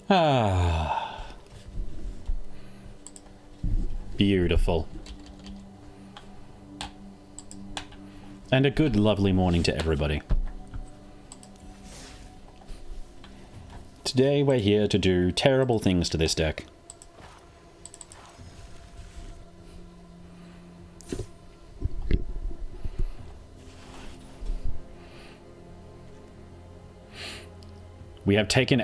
Ah. Beautiful. And a good, lovely morning to everybody. Today we're here to do terrible things to this deck. We have taken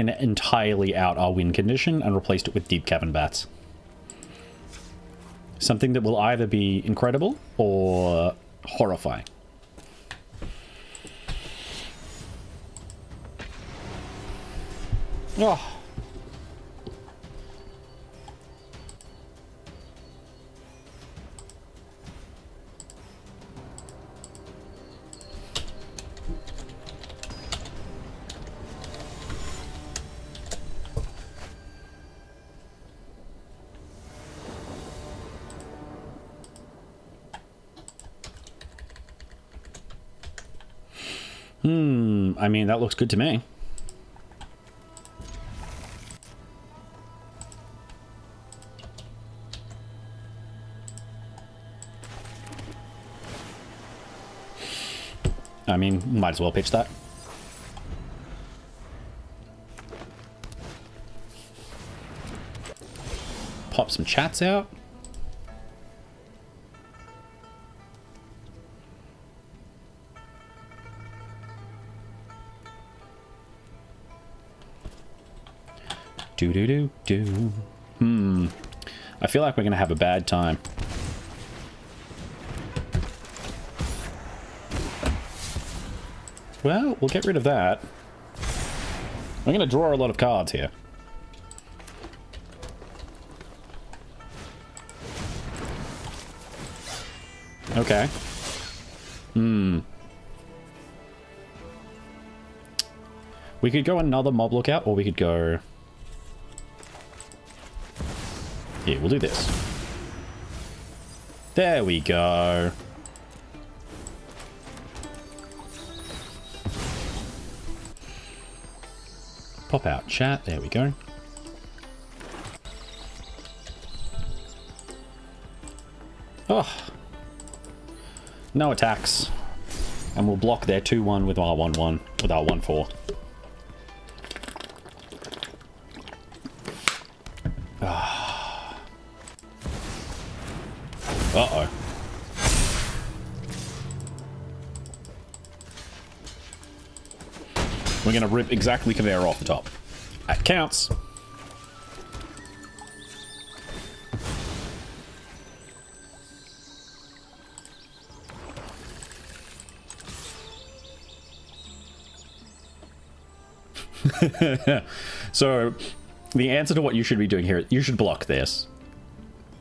entirely out our win condition and replaced it with Deep Cavern Bats. Something that will either be incredible or horrifying. Oh. I mean, that looks good to me. I mean, might as well pitch that. Pop some chats out. Do. I feel like we're gonna have a bad time. Well, we'll get rid of that. I'm gonna draw a lot of cards here. Okay. We could go another mob lookout, or we could go... Yeah, we'll do this. There we go. Pop out chat. There we go. Oh. No attacks. And we'll block their 2-1 with our 1-1, with our 1-4. Uh-oh. We're going to rip exactly Kavera off the top. That counts. So, the answer to what you should be doing here, you should block this.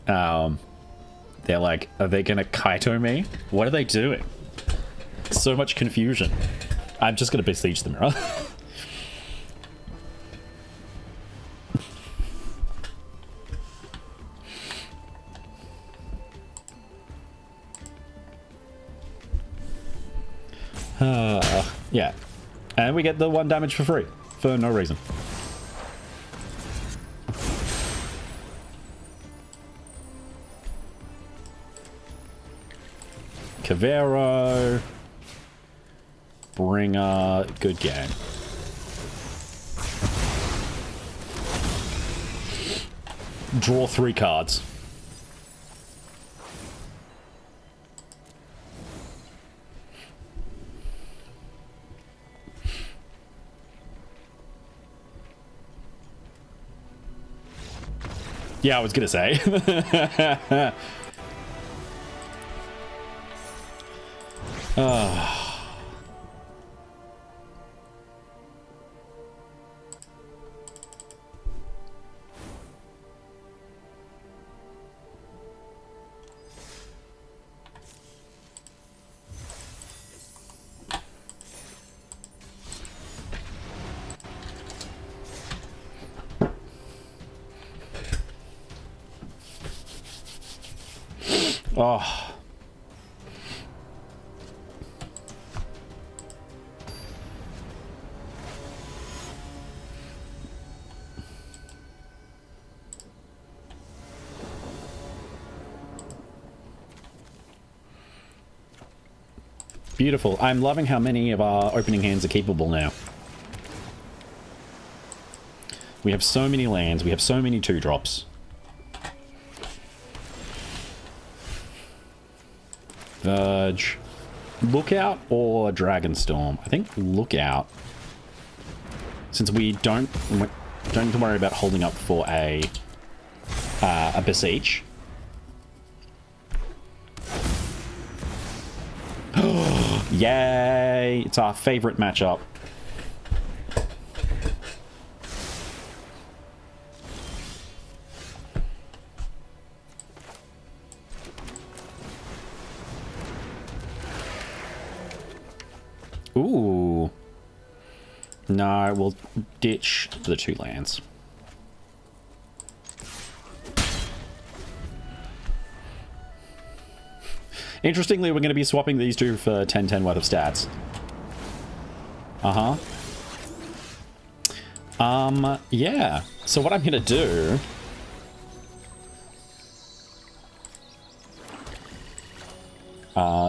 They're like, are they gonna Kaito me? What are they doing? So much confusion. I'm just gonna besiege the mirror. Yeah. And we get the 1 damage for free. For no reason. Kavero. Bringer. Good game. Draw 3 cards. Yeah, I was gonna say. Oh. Beautiful. I'm loving how many of our opening hands are keepable now. We have so many lands. We have so many 2-drops. Verge. Lookout or Dragonstorm? I think Lookout. Since we don't need to worry about holding up for a Beseech. Yay! It's our favorite matchup. Ooh. No, we'll ditch the 2 lands. Interestingly, we're going to be swapping these 2 for 10-10 worth of stats. Yeah. So what I'm going to do...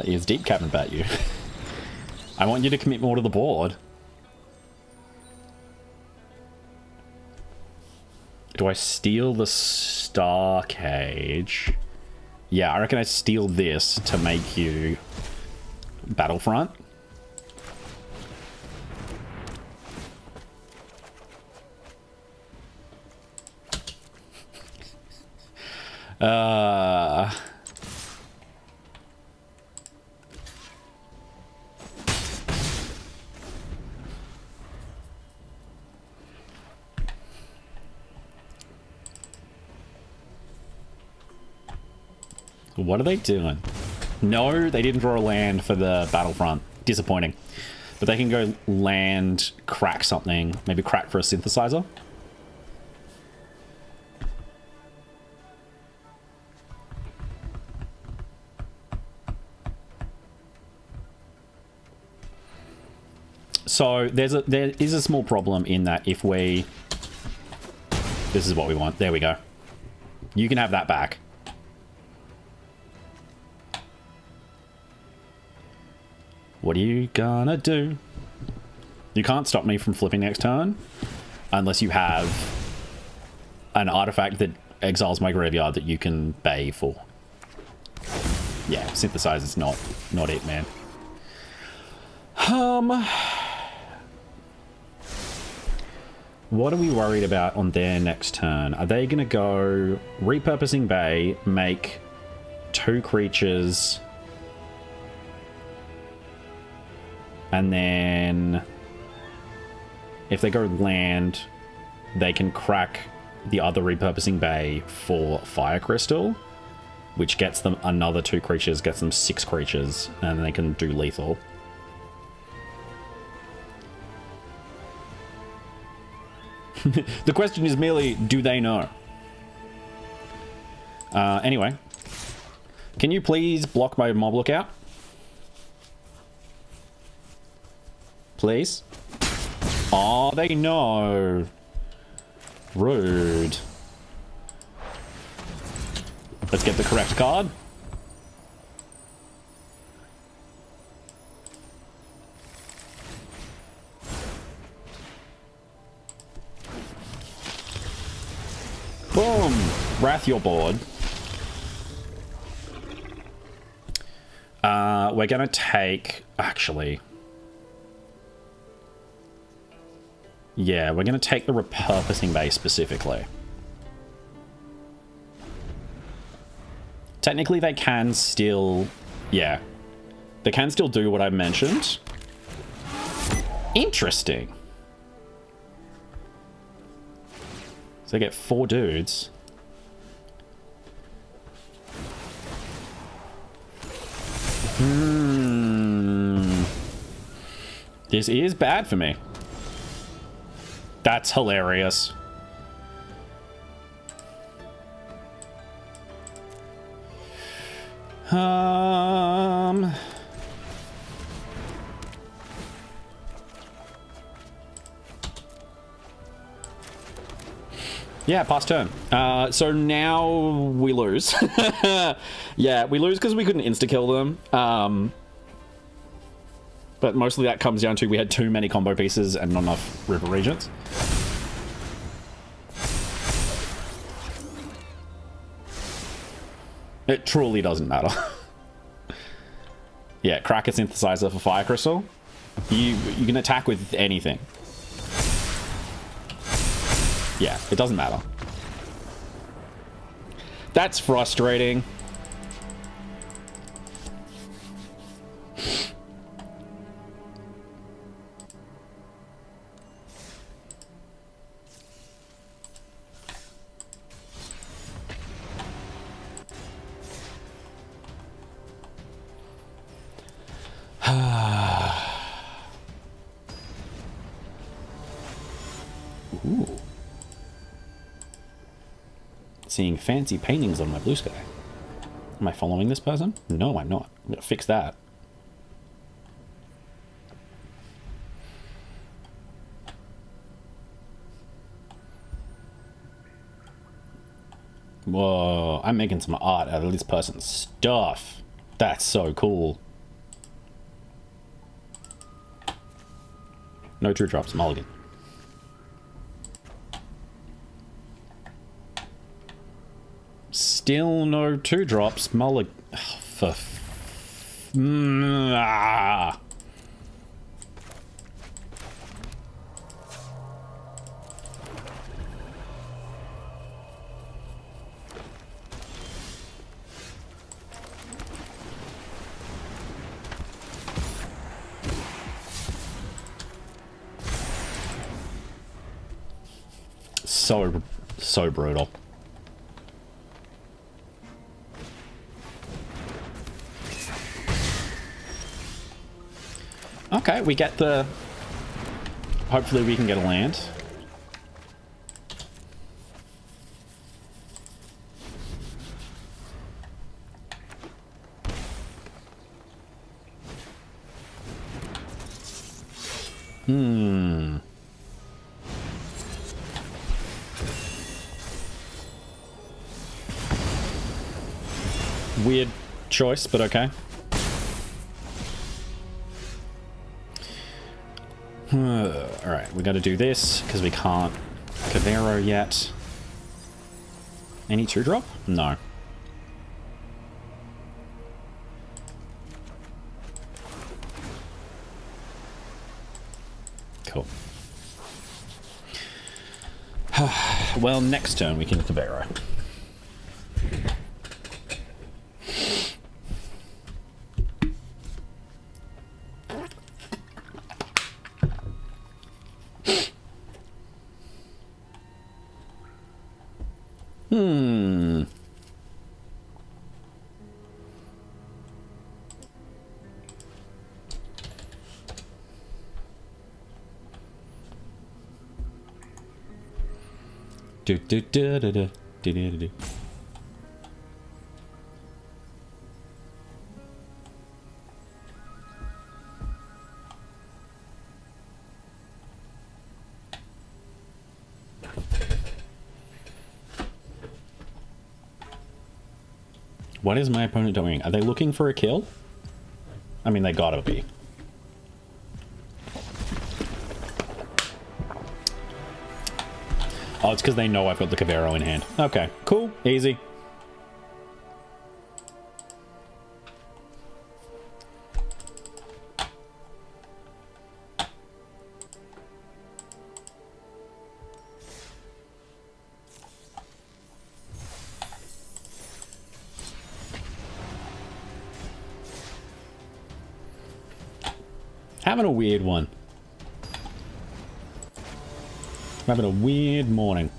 is deep cabinet bat you. I want you to commit more to the board. Do I steal the Star Cage? Yeah, I reckon I steal this to make you Battlefront. What are they doing? No, they didn't draw a land for the Battlefront. Disappointing. But they can go land, crack something. Maybe crack for a synthesizer. So there is a small problem in that if we... This is what we want. There we go. You can have that back. What are you gonna do? You can't stop me from flipping next turn unless you have an artifact that exiles my graveyard that you can bay for. Yeah, synthesizer's not it, man. What are we worried about on their next turn? Are they gonna go repurposing bay, make 2 creatures, and then if they go land, they can crack the other repurposing bay for Fire Crystal, which gets them another 2 creatures, gets them 6 creatures, and they can do lethal. The question is merely, do they know? Anyway. Can you please block my mob lookout? Please? Oh, they know. Rude. Let's get the correct card. Boom! Wrath your board. We're gonna take... Actually... Yeah, we're going to take the repurposing bay specifically. Technically, they can still... Yeah. They can still do what I mentioned. Interesting. So they get 4 dudes. This is bad for me. That's hilarious. Yeah, past turn. So now we lose. Yeah, we lose because we couldn't insta-kill them. But mostly that comes down to we had too many combo pieces and not enough river regents. It truly doesn't matter. Yeah, crack a synthesizer for fire crystal. You can attack with anything. Yeah, it doesn't matter. That's frustrating. Ooh. Seeing fancy paintings on my blue sky. Am I following this person? No, I'm not. I'm gonna fix that. Whoa, I'm making some art out of this person's stuff. That's so cool. No true drops, mulligan. Still no 2-drops, mulligan. So brutal. Okay, we get the... Hopefully we can get a land. Weird choice, but okay. Alright, we gotta do this, because we can't Cavero yet. Any 2-drop? No. Cool. Well, next turn we can Cavero. Do do do do do do do do. What is my opponent doing? Are they looking for a kill? I mean, they gotta be. Oh, it's because they know I've got the Cavero in hand. Okay, cool, easy. Having a weird one. Having a weird morning.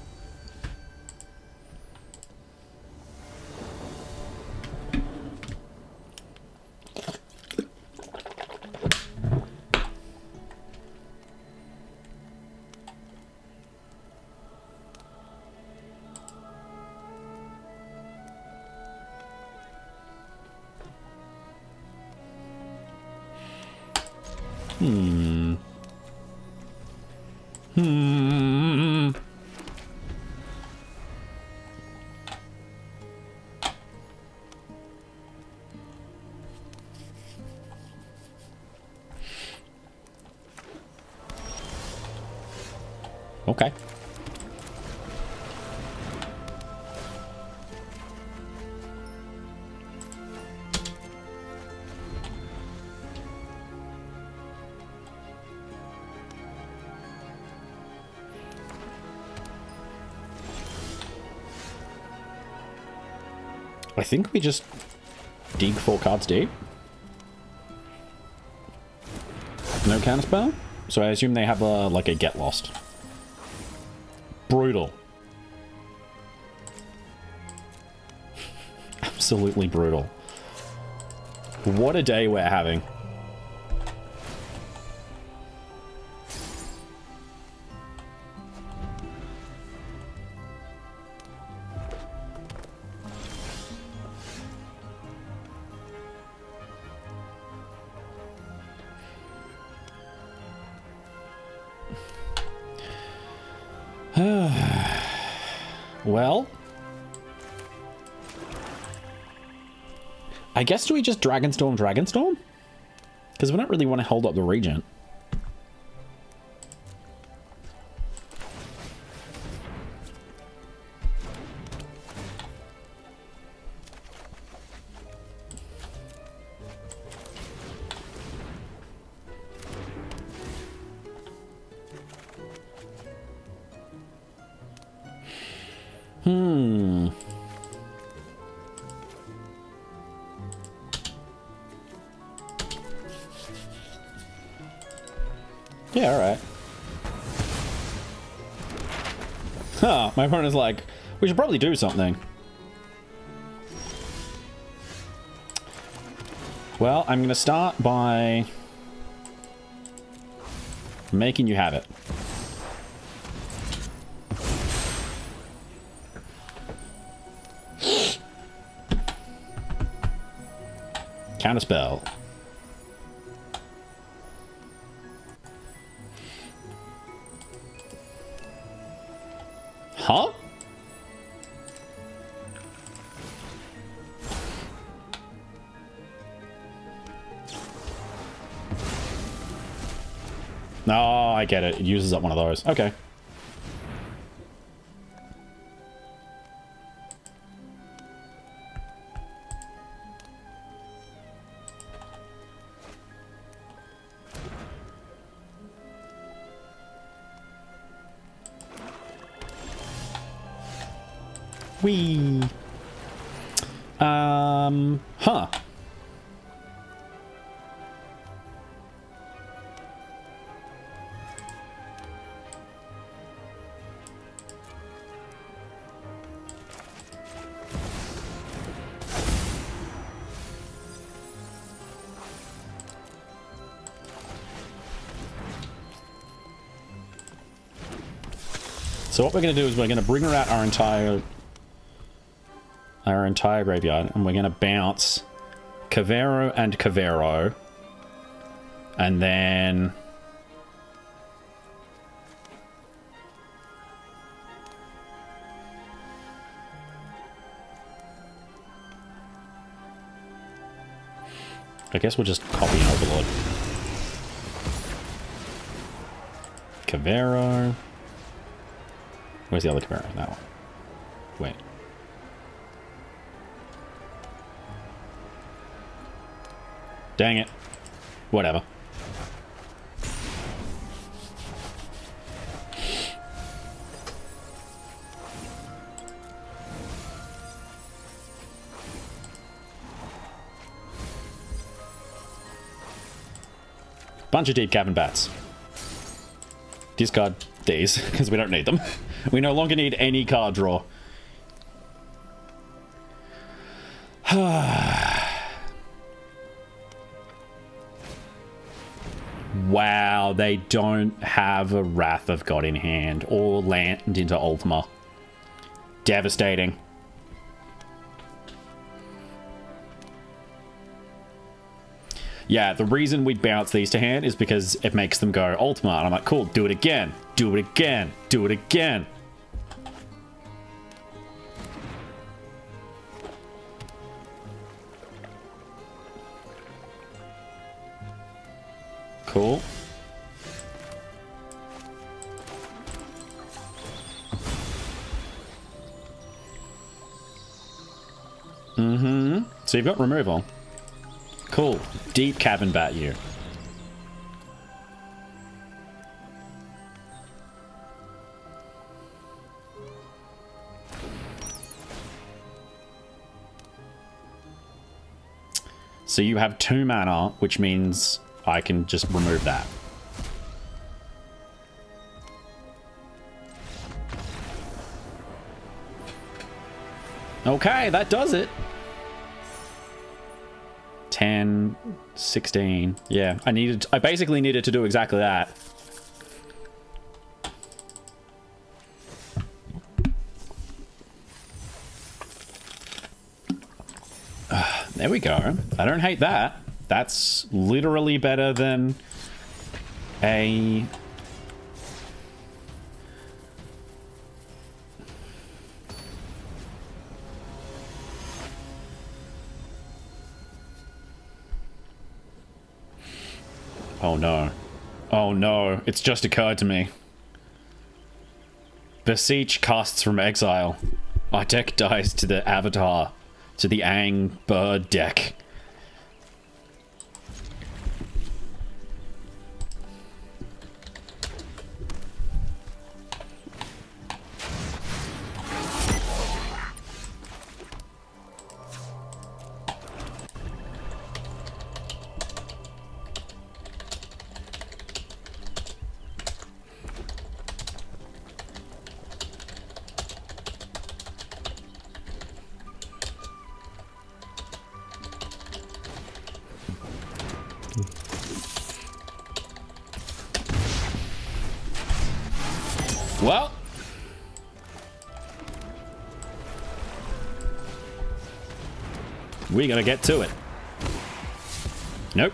Okay. I think we just dig 4 cards deep. No counterspell? So I assume they have a, like a get lost. Brutal. Absolutely brutal. What a day we're having. Well, I guess do we just Dragonstorm? Because we don't really want to hold up the Regent. Yeah, alright. Huh, my opponent's like, we should probably do something. Well, I'm going to start by making you have it. Counterspell. Huh? Oh, I get it. It uses up one of those. Okay. Whee. Huh. So what we're going to do is we're going to bring her out our entire graveyard, and we're going to bounce Cavero and Cavero, and then I guess we'll just copy an Overlord. Cavero. Where's the other Cavero? That one. Wait. Dang it. Whatever. Bunch of deep cavern bats. Discard these, because we don't need them. We no longer need any card draw. Wow, they don't have a Wrath of God in hand or land into Ultima. Devastating. Yeah, the reason we bounce these to hand is because it makes them go Ultima. And I'm like, cool, do it again. Do it again. Do it again. Cool. So you've got removal. Cool. Deep Cavern Bat you. So you have 2 mana, which means I can just remove that. Okay, that does it. 10, 16. Yeah, I basically needed to do exactly that. There we go. I don't hate that. That's literally better than a... Oh no. Oh no, it's just occurred to me. Beseech casts from exile. Our deck dies to the Avatar. To the Aang bird deck. Well, we gotta get to it. Nope.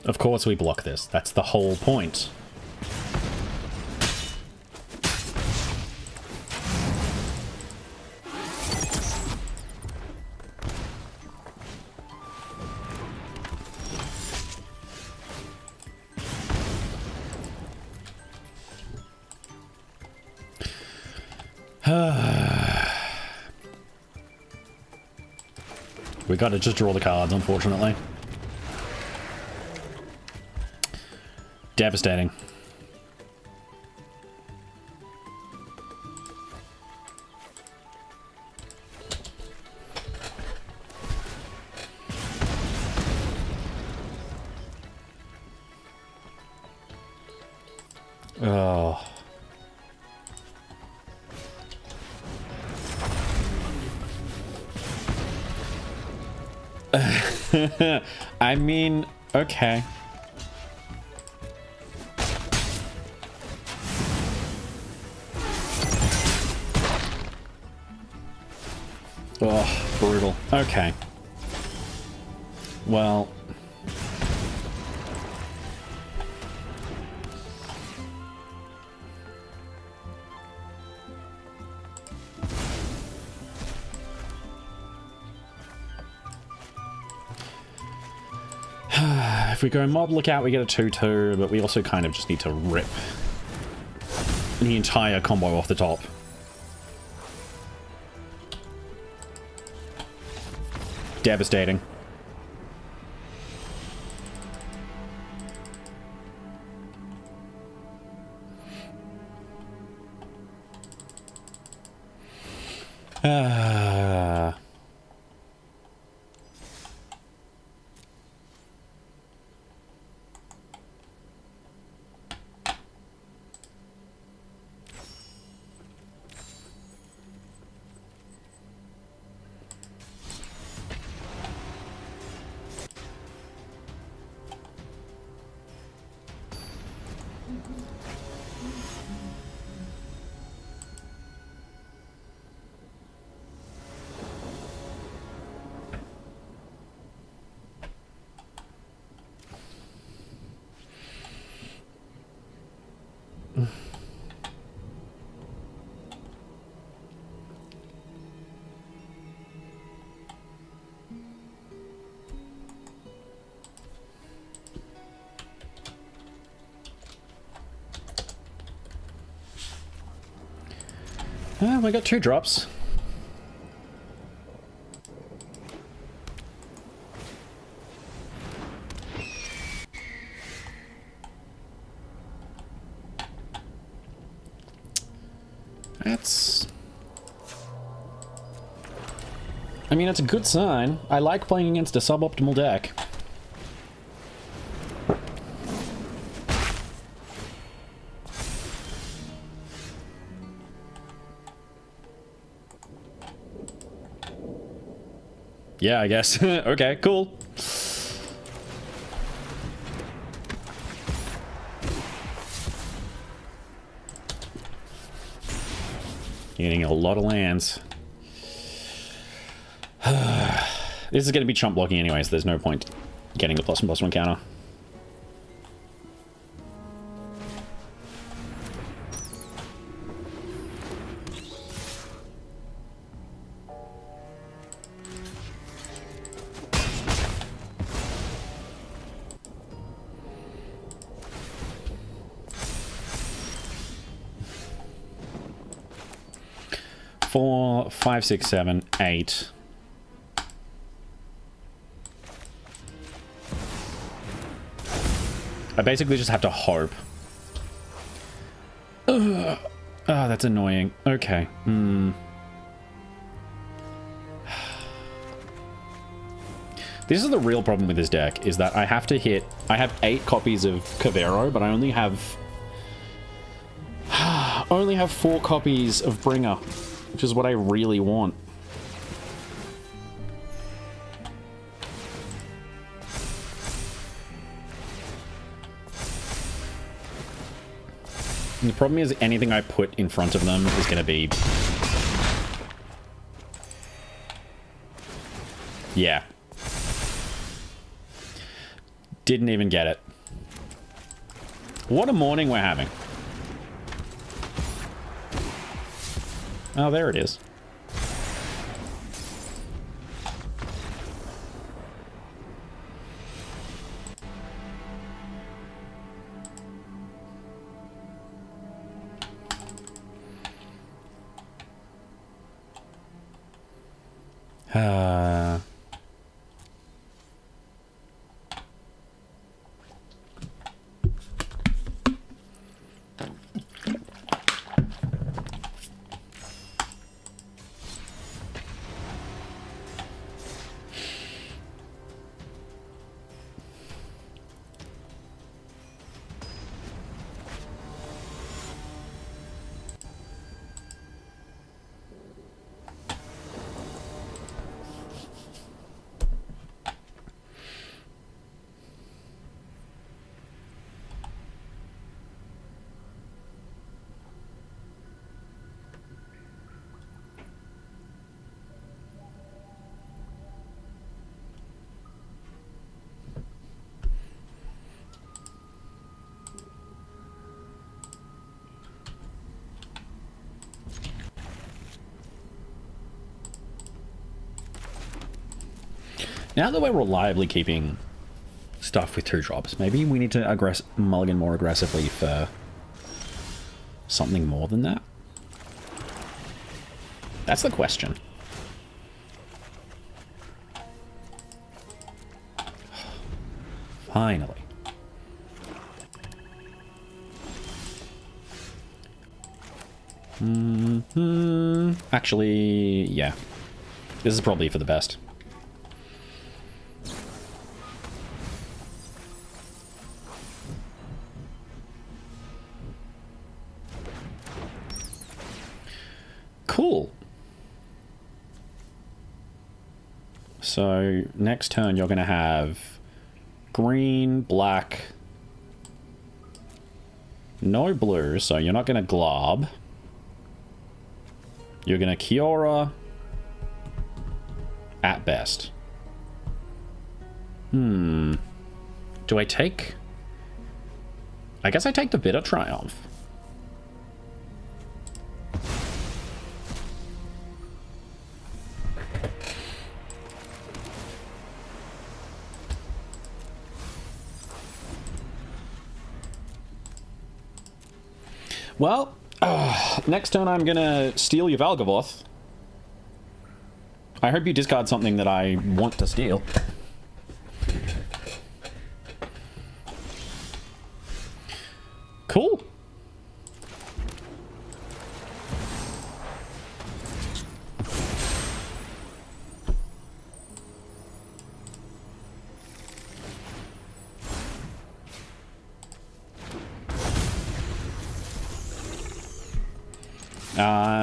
Of course we block this. That's the whole point. We gotta just draw the cards, unfortunately. Devastating. Oh. I mean, okay. Oh, brutal. Okay. Well. If we go Mob Lookout, we get a 2-2, but we also kind of just need to rip the entire combo off the top. Devastating. We got 2 drops. That's... I mean, it's a good sign. I like playing against a suboptimal deck. Yeah, I guess. Okay, cool. Getting a lot of lands. This is going to be chump blocking anyways. There's no point getting the +1/+1 counter. Four, 5, 6, 7, 8. I basically just have to hope. Ugh. Oh, that's annoying. Okay. This is the real problem with this deck, is that I have to hit... I have 8 copies of Cavero, but I only have... only have 4 copies of Bringer, which is what I really want. And the problem is anything I put in front of them is going to be... Yeah. Didn't even get it. What a morning we're having. Oh, there it is. Now that we're reliably keeping stuff with 2 drops, maybe we need to mulligan more aggressively for something more than that? That's the question. Finally. Actually, yeah. This is probably for the best. Cool. So next turn you're going to have green, black, No blue, so you're not going to glob. You're going to Kiora at best. Do I take... I guess I take the Bitter Triumph. Well, next turn I'm gonna steal your Valgavoth. I hope you discard something that I want to steal. Cool.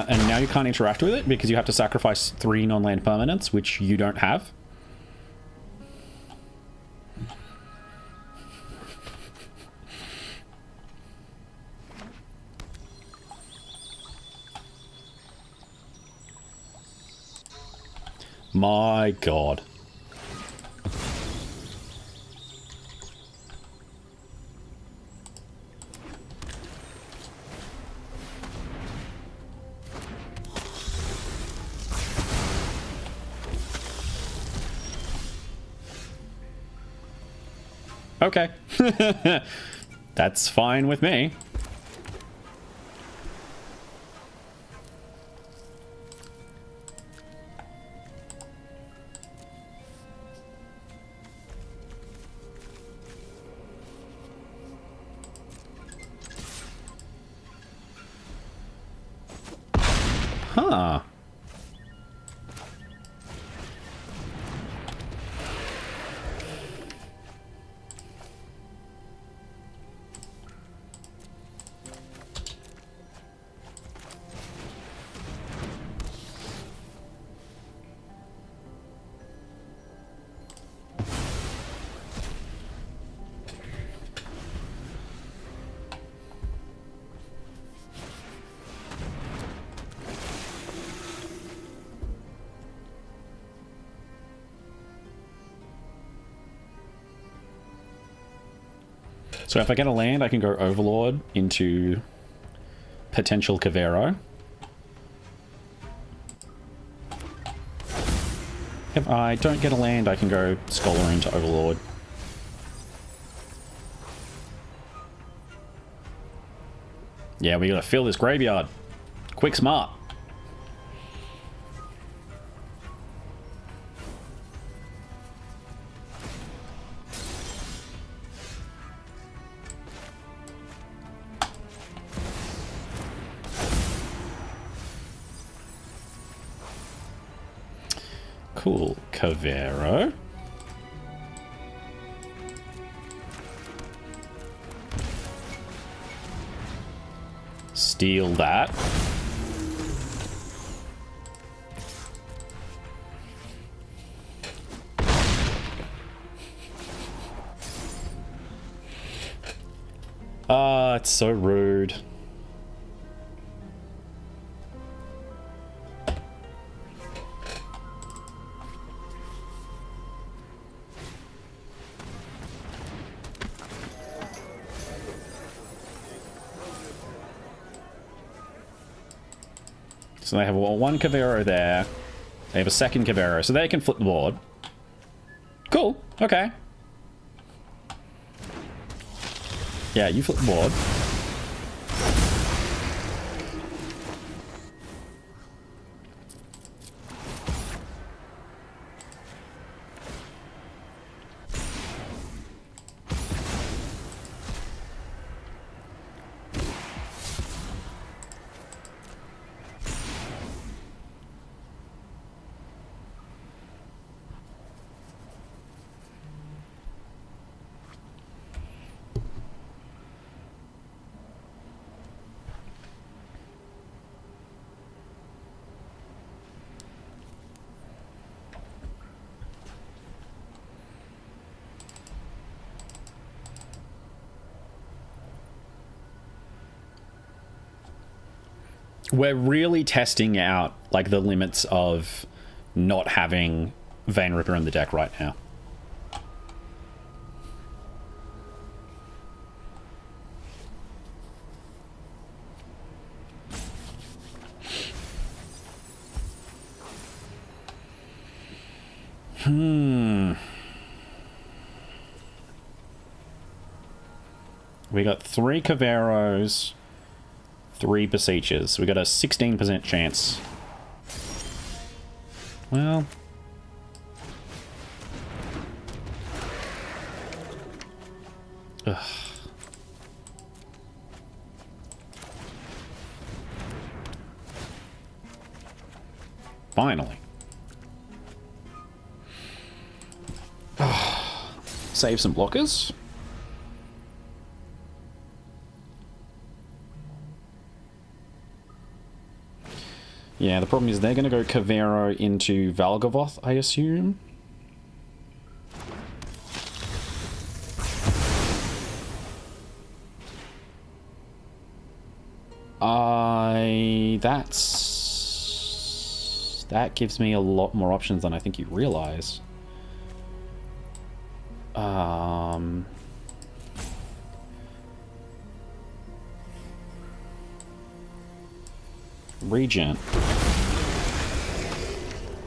And now you can't interact with it because you have to sacrifice 3 non-land permanents, which you don't have. My God. Okay. That's fine with me. Huh. So if I get a land, I can go Overlord into potential Cavero. If I don't get a land, I can go Scholar into Overlord. Yeah, we gotta fill this graveyard. Quick, smart. Cool. Cavero. Steal that. It's so rude. So they have one Cavero there. They have a second Cavero, so they can flip the board. Cool. Okay. Yeah, you flip the board. We're really testing out, like, the limits of not having Vein Ripper in the deck right now. We got 3 Caveros, 3 Beseechers. We got a 16% chance. Well... Ugh. Finally. Save some blockers. Yeah, the problem is they're going to go Cavero into Valgavoth, I assume. That gives me a lot more options than I think you realize. Regent.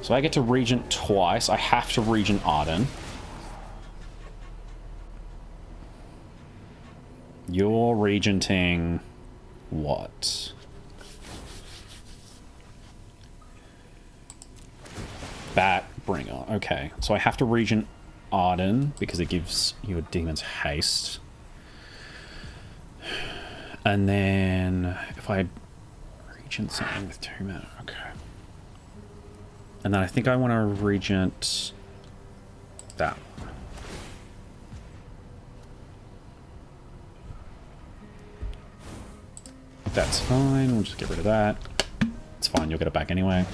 So I get to Regent twice. I have to Regent Arden. You're Regenting what? Batbringer. Okay, so I have to Regent Arden because it gives your demons haste. And then if I Regent something with 2 mana, okay. And then I think I want to Regent that one. That's fine, we'll just get rid of that. It's fine, you'll get it back anyway.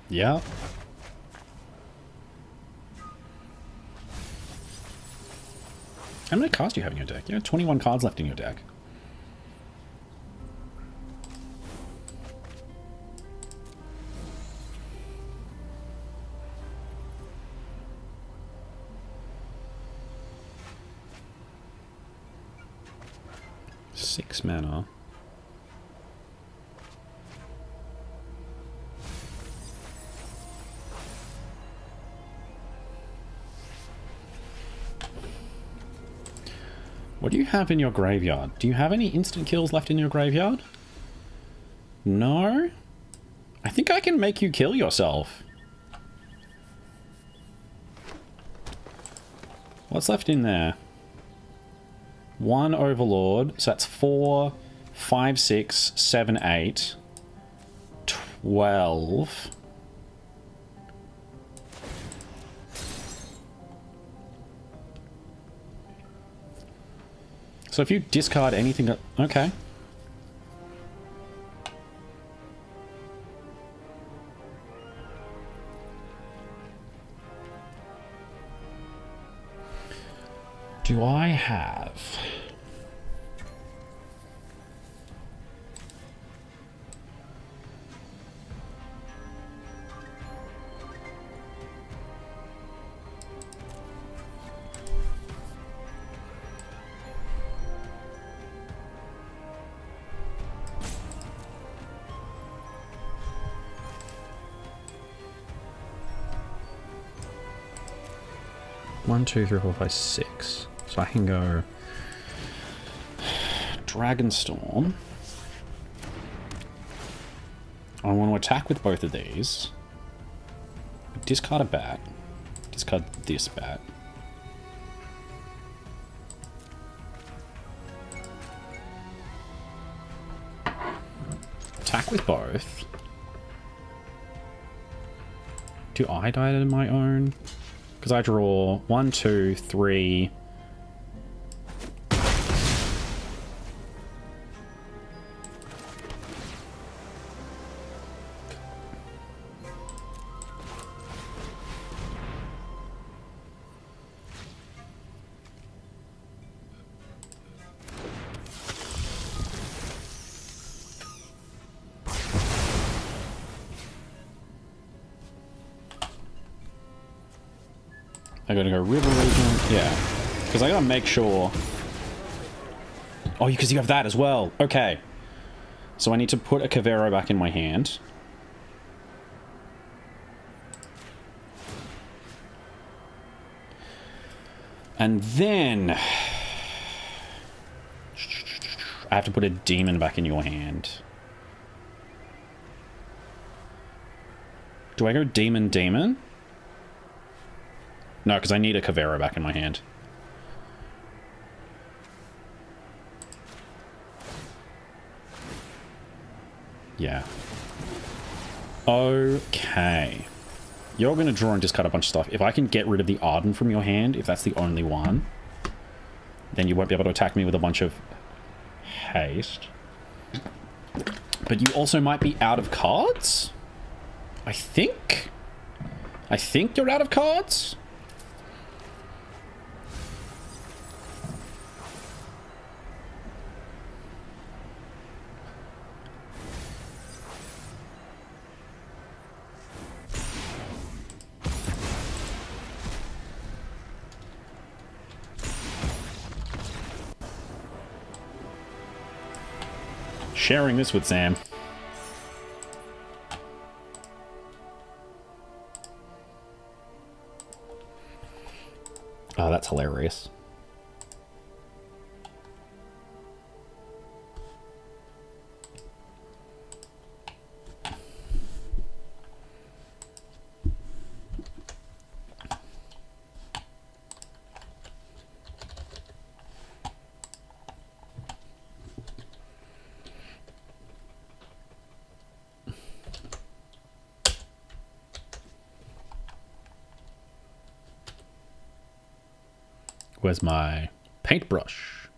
Yeah. How many cards do you have in your deck? You have 21 cards left in your deck. Six mana. What do you have in your graveyard? Do you have any instant kills left in your graveyard? No? I think I can make you kill yourself. What's left in there? 1 Overlord, so that's 4, 5, 6, 7, 8, 12. So if you discard anything... Okay. Do I have... One, two, three, four, five, six. So I can go Dragonstorm. I want to attack with both of these. Discard a bat. Discard this bat. Attack with both. Do I die to my own? Because I draw 1, 2, 3. I gotta go river region. Yeah. Because I gotta make sure... Oh, because you have that as well. Okay. So I need to put a Cavero back in my hand. And then... I have to put a demon back in your hand. Do I go demon, demon? No, because I need a Cavero back in my hand. Yeah. Okay. You're going to draw and discard a bunch of stuff. If I can get rid of the Arden from your hand, if that's the only one, then you won't be able to attack me with a bunch of haste. But you also might be out of cards? I think you're out of cards? Sharing this with Sam. Oh, that's hilarious. Where's my paintbrush?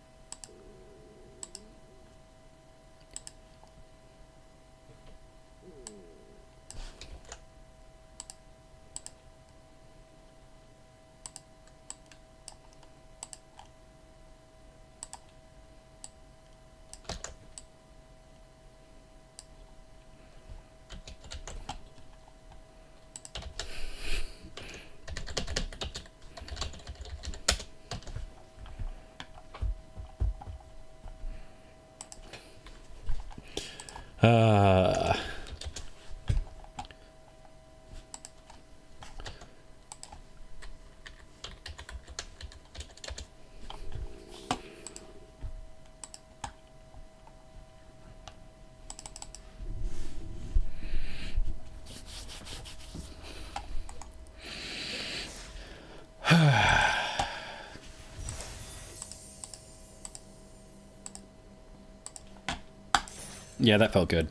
Yeah, that felt good.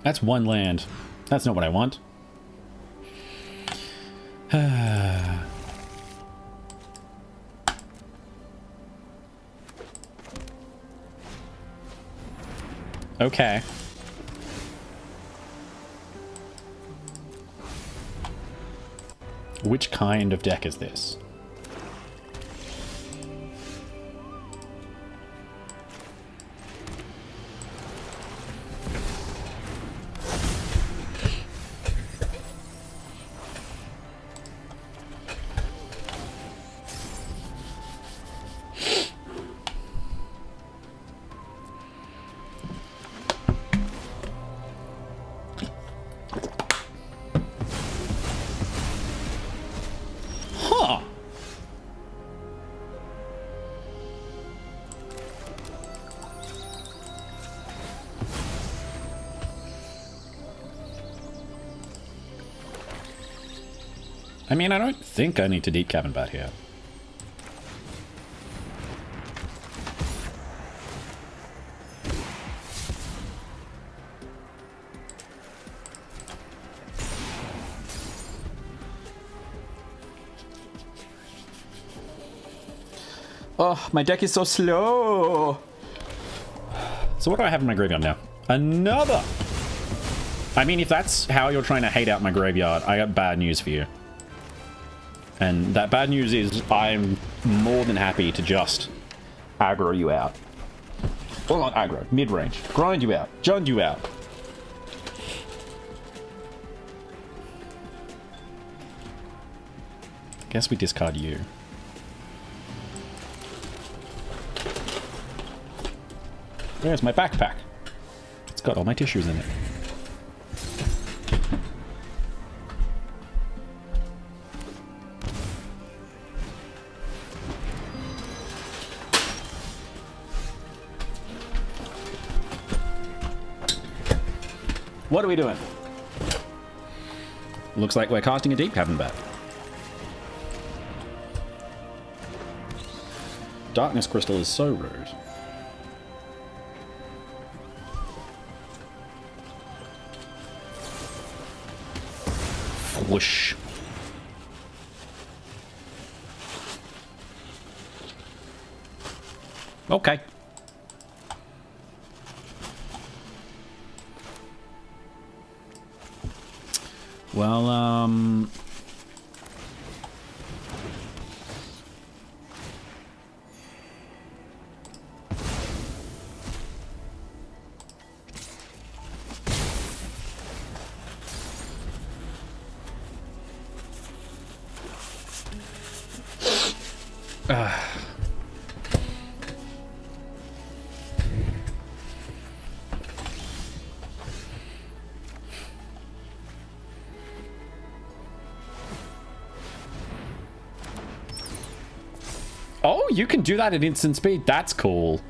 That's one land. That's not what I want. Okay. Which kind of deck is this? I mean, I don't think I need to deep cabin bat here. Oh, my deck is so slow. So what do I have in my graveyard now? Another. I mean, if that's how you're trying to hate out my graveyard, I got bad news for you. And that bad news is I'm more than happy to just aggro you out. Well, not aggro, mid-range. Grind you out. Jund you out. Guess we discard you. Where's my backpack? It's got all my tissues in it. What are we doing? Looks like we're casting a deep cavern bat. Darkness crystal is so rude. Whoosh. Okay. Well, oh, you can do that at instant speed. That's cool.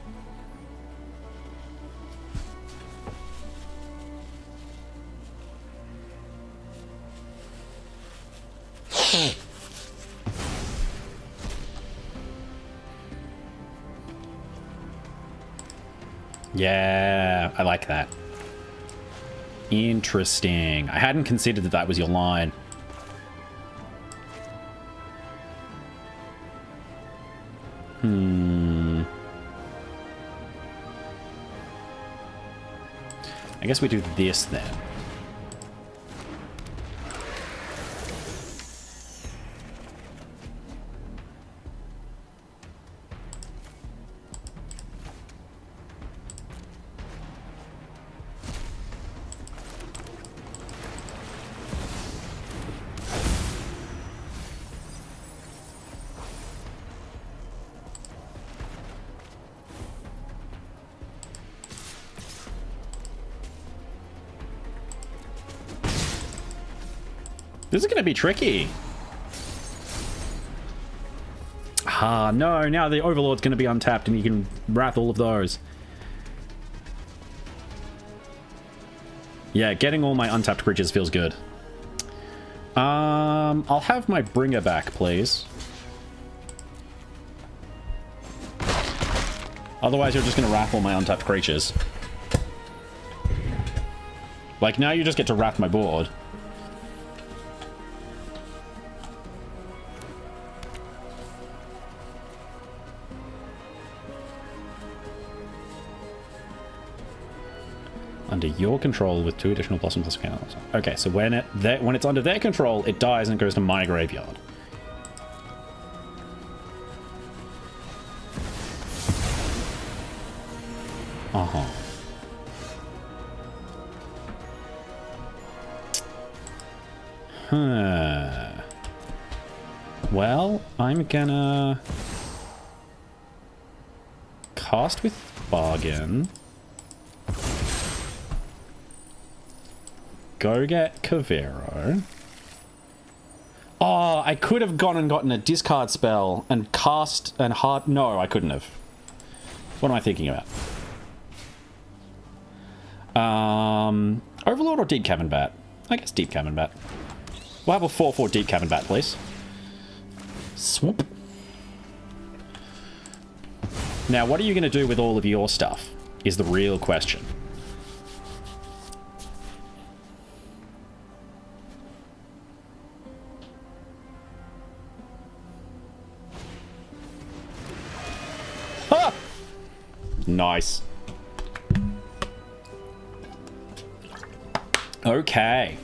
Yeah, I like that. Interesting. I hadn't considered that that was your line. I guess we do this then. This is going to be tricky. Ah, no. Now the Overlord's going to be untapped and you can wrath all of those. Yeah, getting all my untapped creatures feels good. I'll have my bringer back, please. Otherwise, you're just going to wrath all my untapped creatures. Like, now you just get to wrath my board. Under your control with 2 additional blossom plus counters. Okay, so when it's under their control, it dies and goes to my graveyard. Uh-huh. Huh. Well, I'm gonna cast with Bargain. Go get Kavero. Oh, I could have gone and gotten a discard spell and cast and hard... No, I couldn't have. What am I thinking about? Overlord or Deep Cavern Bat? I guess Deep Cavern Bat. We'll have a 4/4 Deep Cavern Bat, please. Swoop. Now, what are you going to do with all of your stuff? Is the real question. Nice. Okay.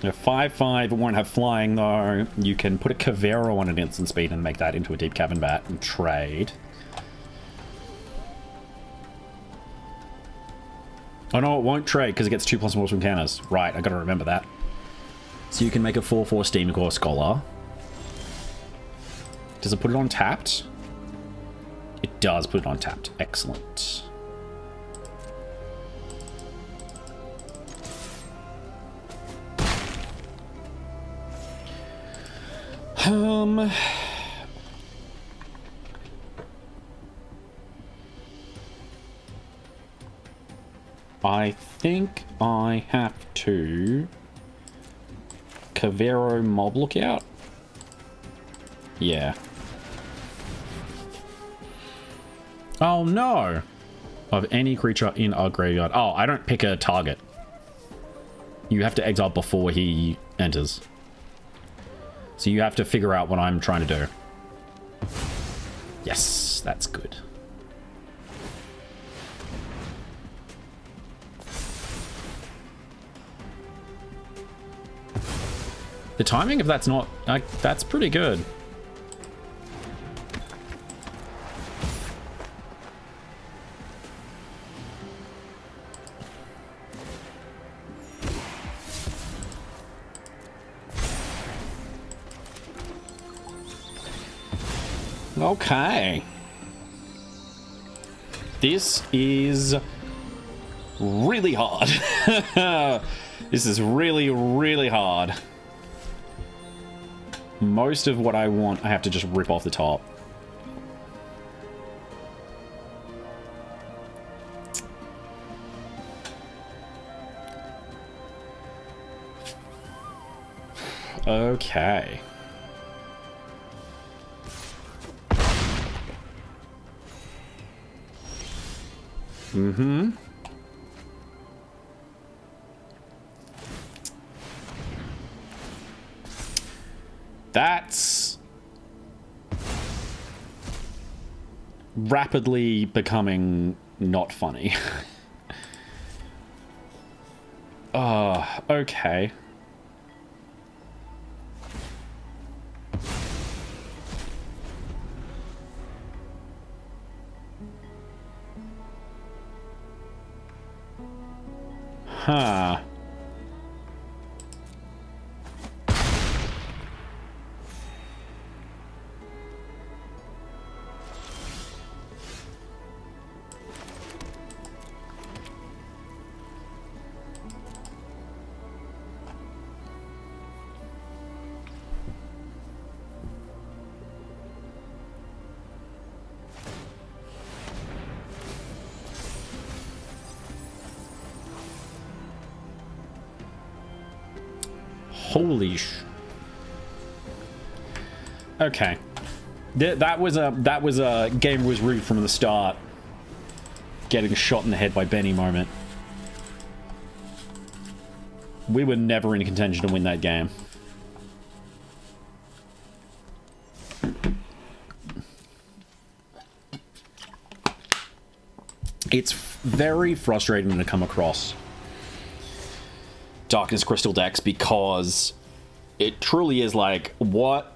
A 5/5, it won't have flying though. You can put a Cavero on an instant speed and make that into a deep cabin bat and trade. Oh no, it won't trade because it gets 2+ more from counters. Right, I gotta remember that. So you can make a 4/4 Steam Core Scholar. Does it put it on tapped? It does put it on tapped. Excellent. I think I have to Cavero Mob Lookout. Yeah. Oh no! Of any creature in our graveyard. Oh, I don't pick a target. You have to exile before he enters. So you have to figure out what I'm trying to do. Yes, that's good. The timing of that's not... that's pretty good. Okay. This is really hard. This is really, really hard. Most of what I want, I have to just rip off the top. Okay. Mm-hmm. That's rapidly becoming not funny. Okay. Huh. Holy sh... Okay. That was a game was rigged from the start. Getting shot in the head by Benny moment. We were never in contention to win that game. It's very frustrating to come across Darkness Crystal decks because it truly is like, what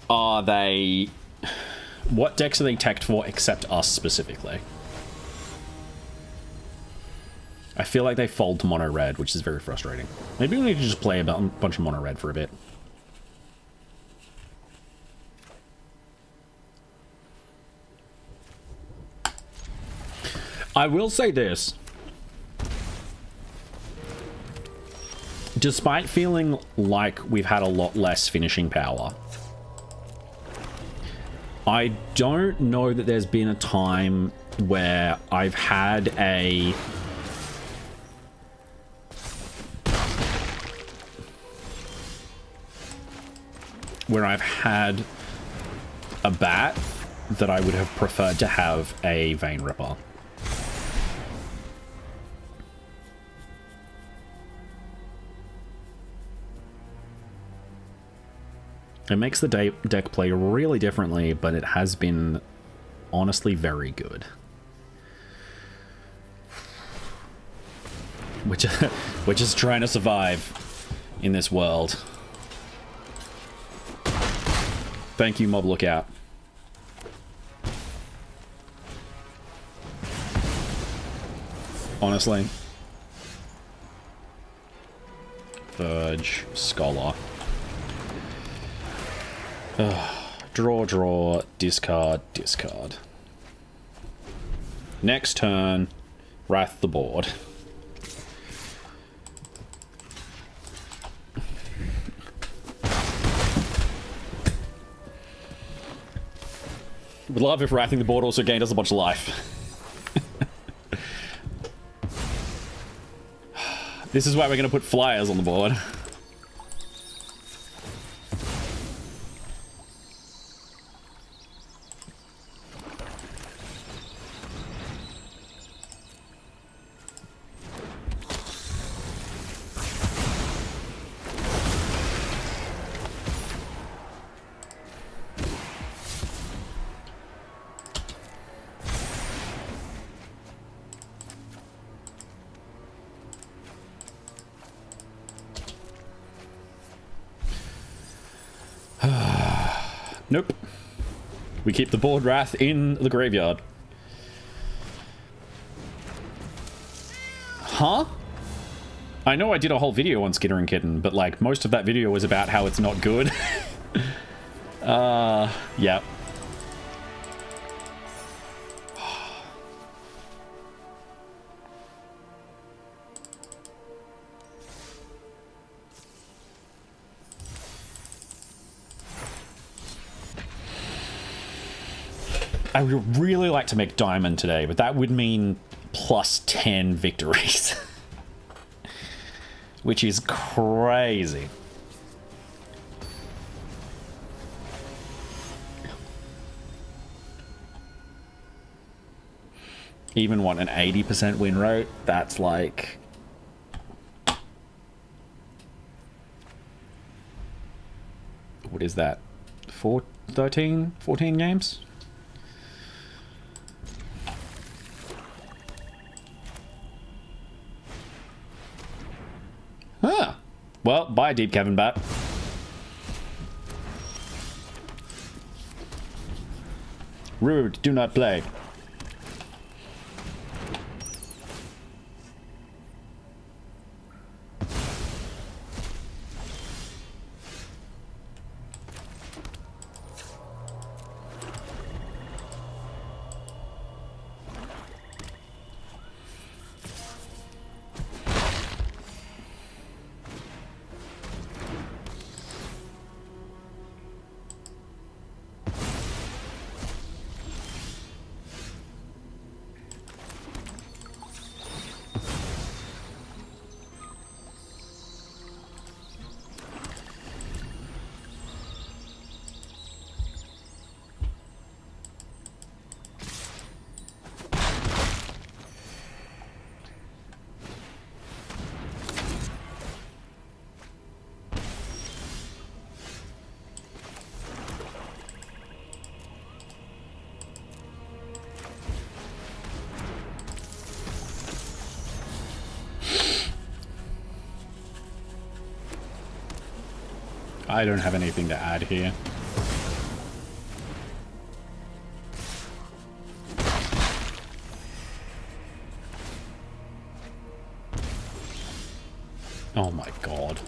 decks are they teched for except us specifically? I feel like they fold to mono red, which is very frustrating. Maybe we need to just play a bunch of mono red for a bit. I will say this. Despite feeling like we've had a lot less finishing power, I don't know that there's been a time where I've had a... bat that I would have preferred to have a Vein Ripper. It makes the deck play really differently, but it has been honestly very good. We're just trying to survive in this world. Thank you, Mob Lookout. Honestly. Verge, Scholar. Draw, discard, discard. Next turn, Wrath the board. Would love if wrathing the board also gained us a bunch of life. This is why we're going to put flyers on the board. Nope. We keep the board wrath in the graveyard. Huh? I know I did a whole video on Skitter and Kitten, but like most of that video was about how it's not good. Yeah. I would really like to make Diamond today, but that would mean plus 10 victories. Which is crazy. Even what, an 80% win rate? That's like... What is that? 13? 14 games? Huh. Well, bye, Deep Kevin Bat. Rude, do not play. I don't have anything to add here. Oh my god.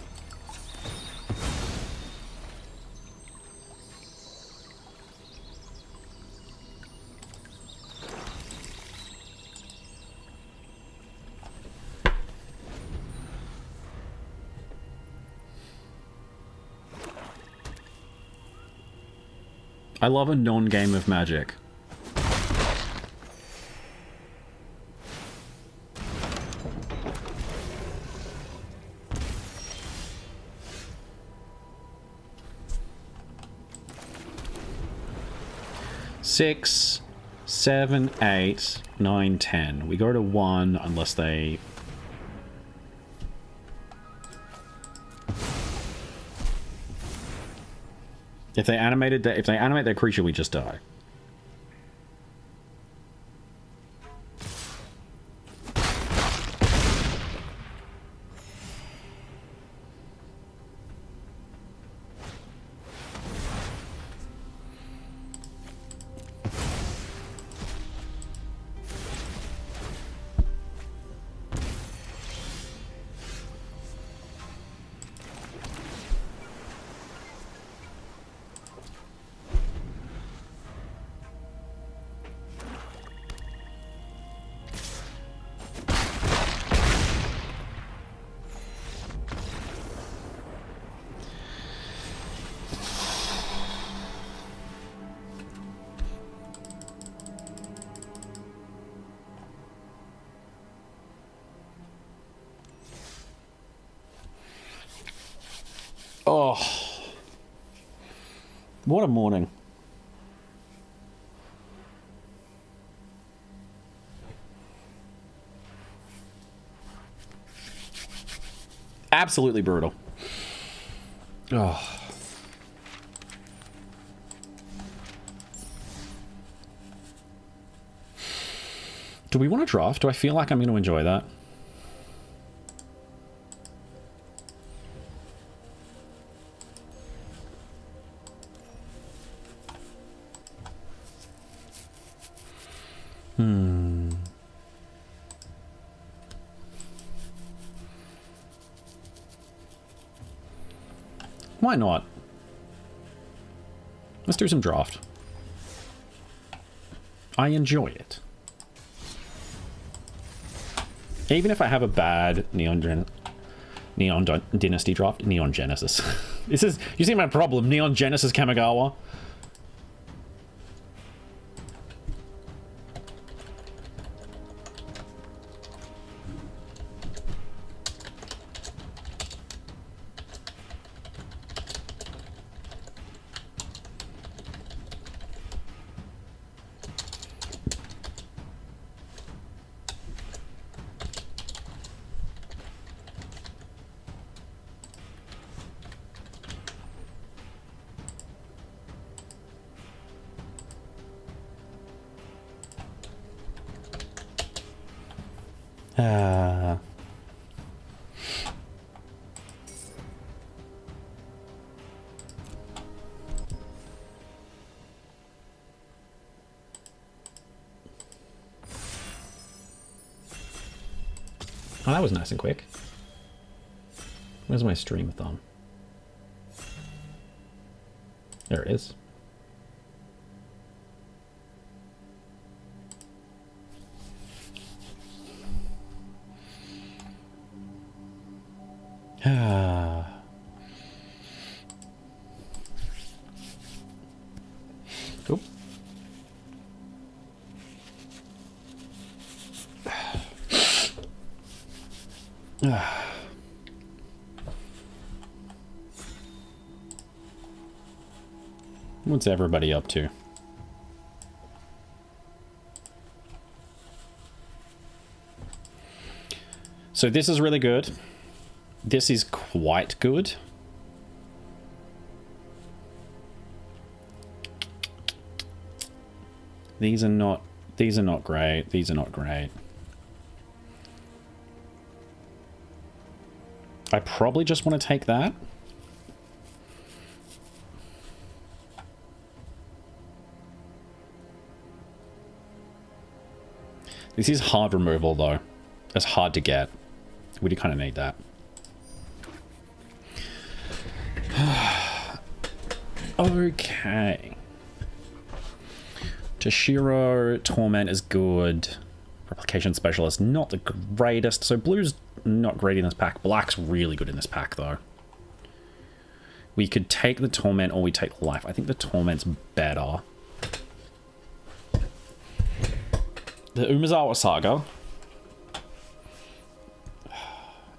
I love a non-game of Magic. Six, 7, 8, 9, 10. We go to 1 unless they... If they animate their creature, we just die. Oh, what a morning. Absolutely brutal. Oh. Do we want to draft? Do I feel like I'm going to enjoy that? Why not? Let's do some draft. I enjoy it. Even if I have a bad Neon Dynasty draft. Neon Genesis. This is... You see my problem? Neon Genesis Kamigawa. Oh, that was nice and quick. Where's my stream thumb? There it is. Oop. What's everybody up to? So this is really good. This is quite good. These are not great. These are not great. I probably just want to take that. This is hard removal though. It's hard to get. We do kind of need that. Okay. Toshiro, Torment is good. Replication Specialist, not the greatest. So blue's not great in this pack. Black's really good in this pack, though. We could take the Torment or we take Life. I think the Torment's better. The Umezawa Saga.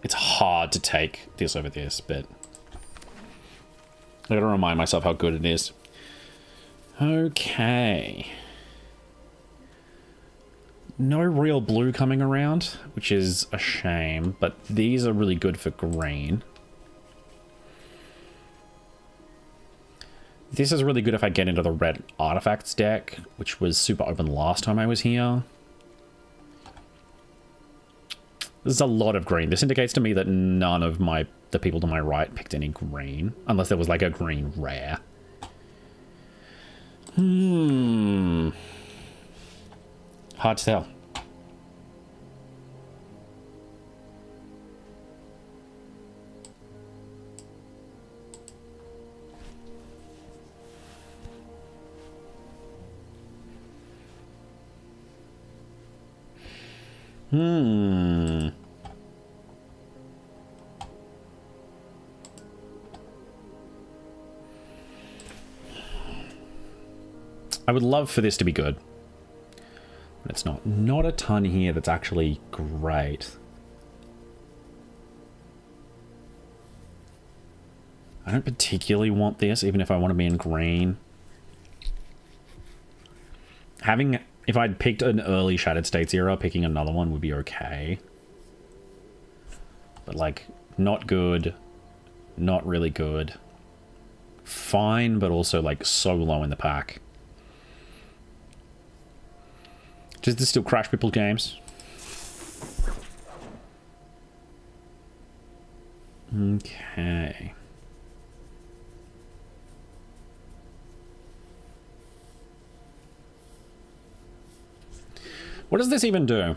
It's hard to take this over this, but I gotta remind myself how good it is. Okay. No real blue coming around, which is a shame, but these are really good for green. This is really good if I get into the red artifacts deck, which was super open last time I was here. There's a lot of green. This indicates to me that none of the people to my right picked any green, unless there was like a green rare. Hard to tell. I would love for this to be good. But it's not. Not a ton here that's actually great. I don't particularly want this, even if I want to be in green. If I'd picked an early Shattered States era, picking another one would be okay. But, like, not good. Not really good. Fine, but also, like, so low in the pack. Does this still crash people's games? Okay. What does this even do?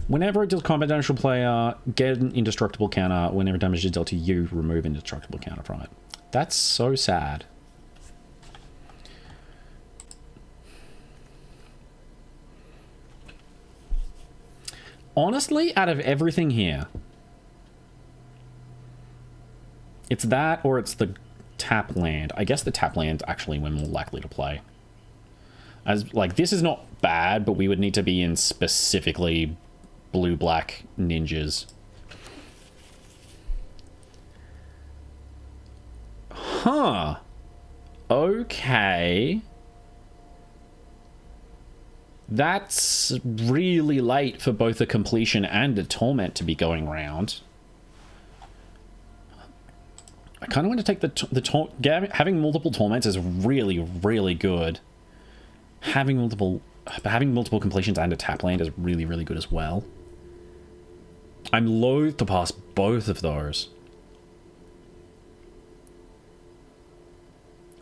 Whenever it deals combat damage to a player, get an indestructible counter. Whenever damage is dealt to you, remove indestructible counter from it. That's so sad. Honestly, out of everything here, it's that or it's the tap land. I guess the tap land actually we're more likely to play. As like, this is not bad, but we would need to be in specifically blue-black ninjas. Huh. Okay. That's really late for both a completion and a torment to be going around. I kind of want to take having multiple torments is really, really good. Having multiple completions and a tap land is really, really good as well. I'm loath to pass both of those.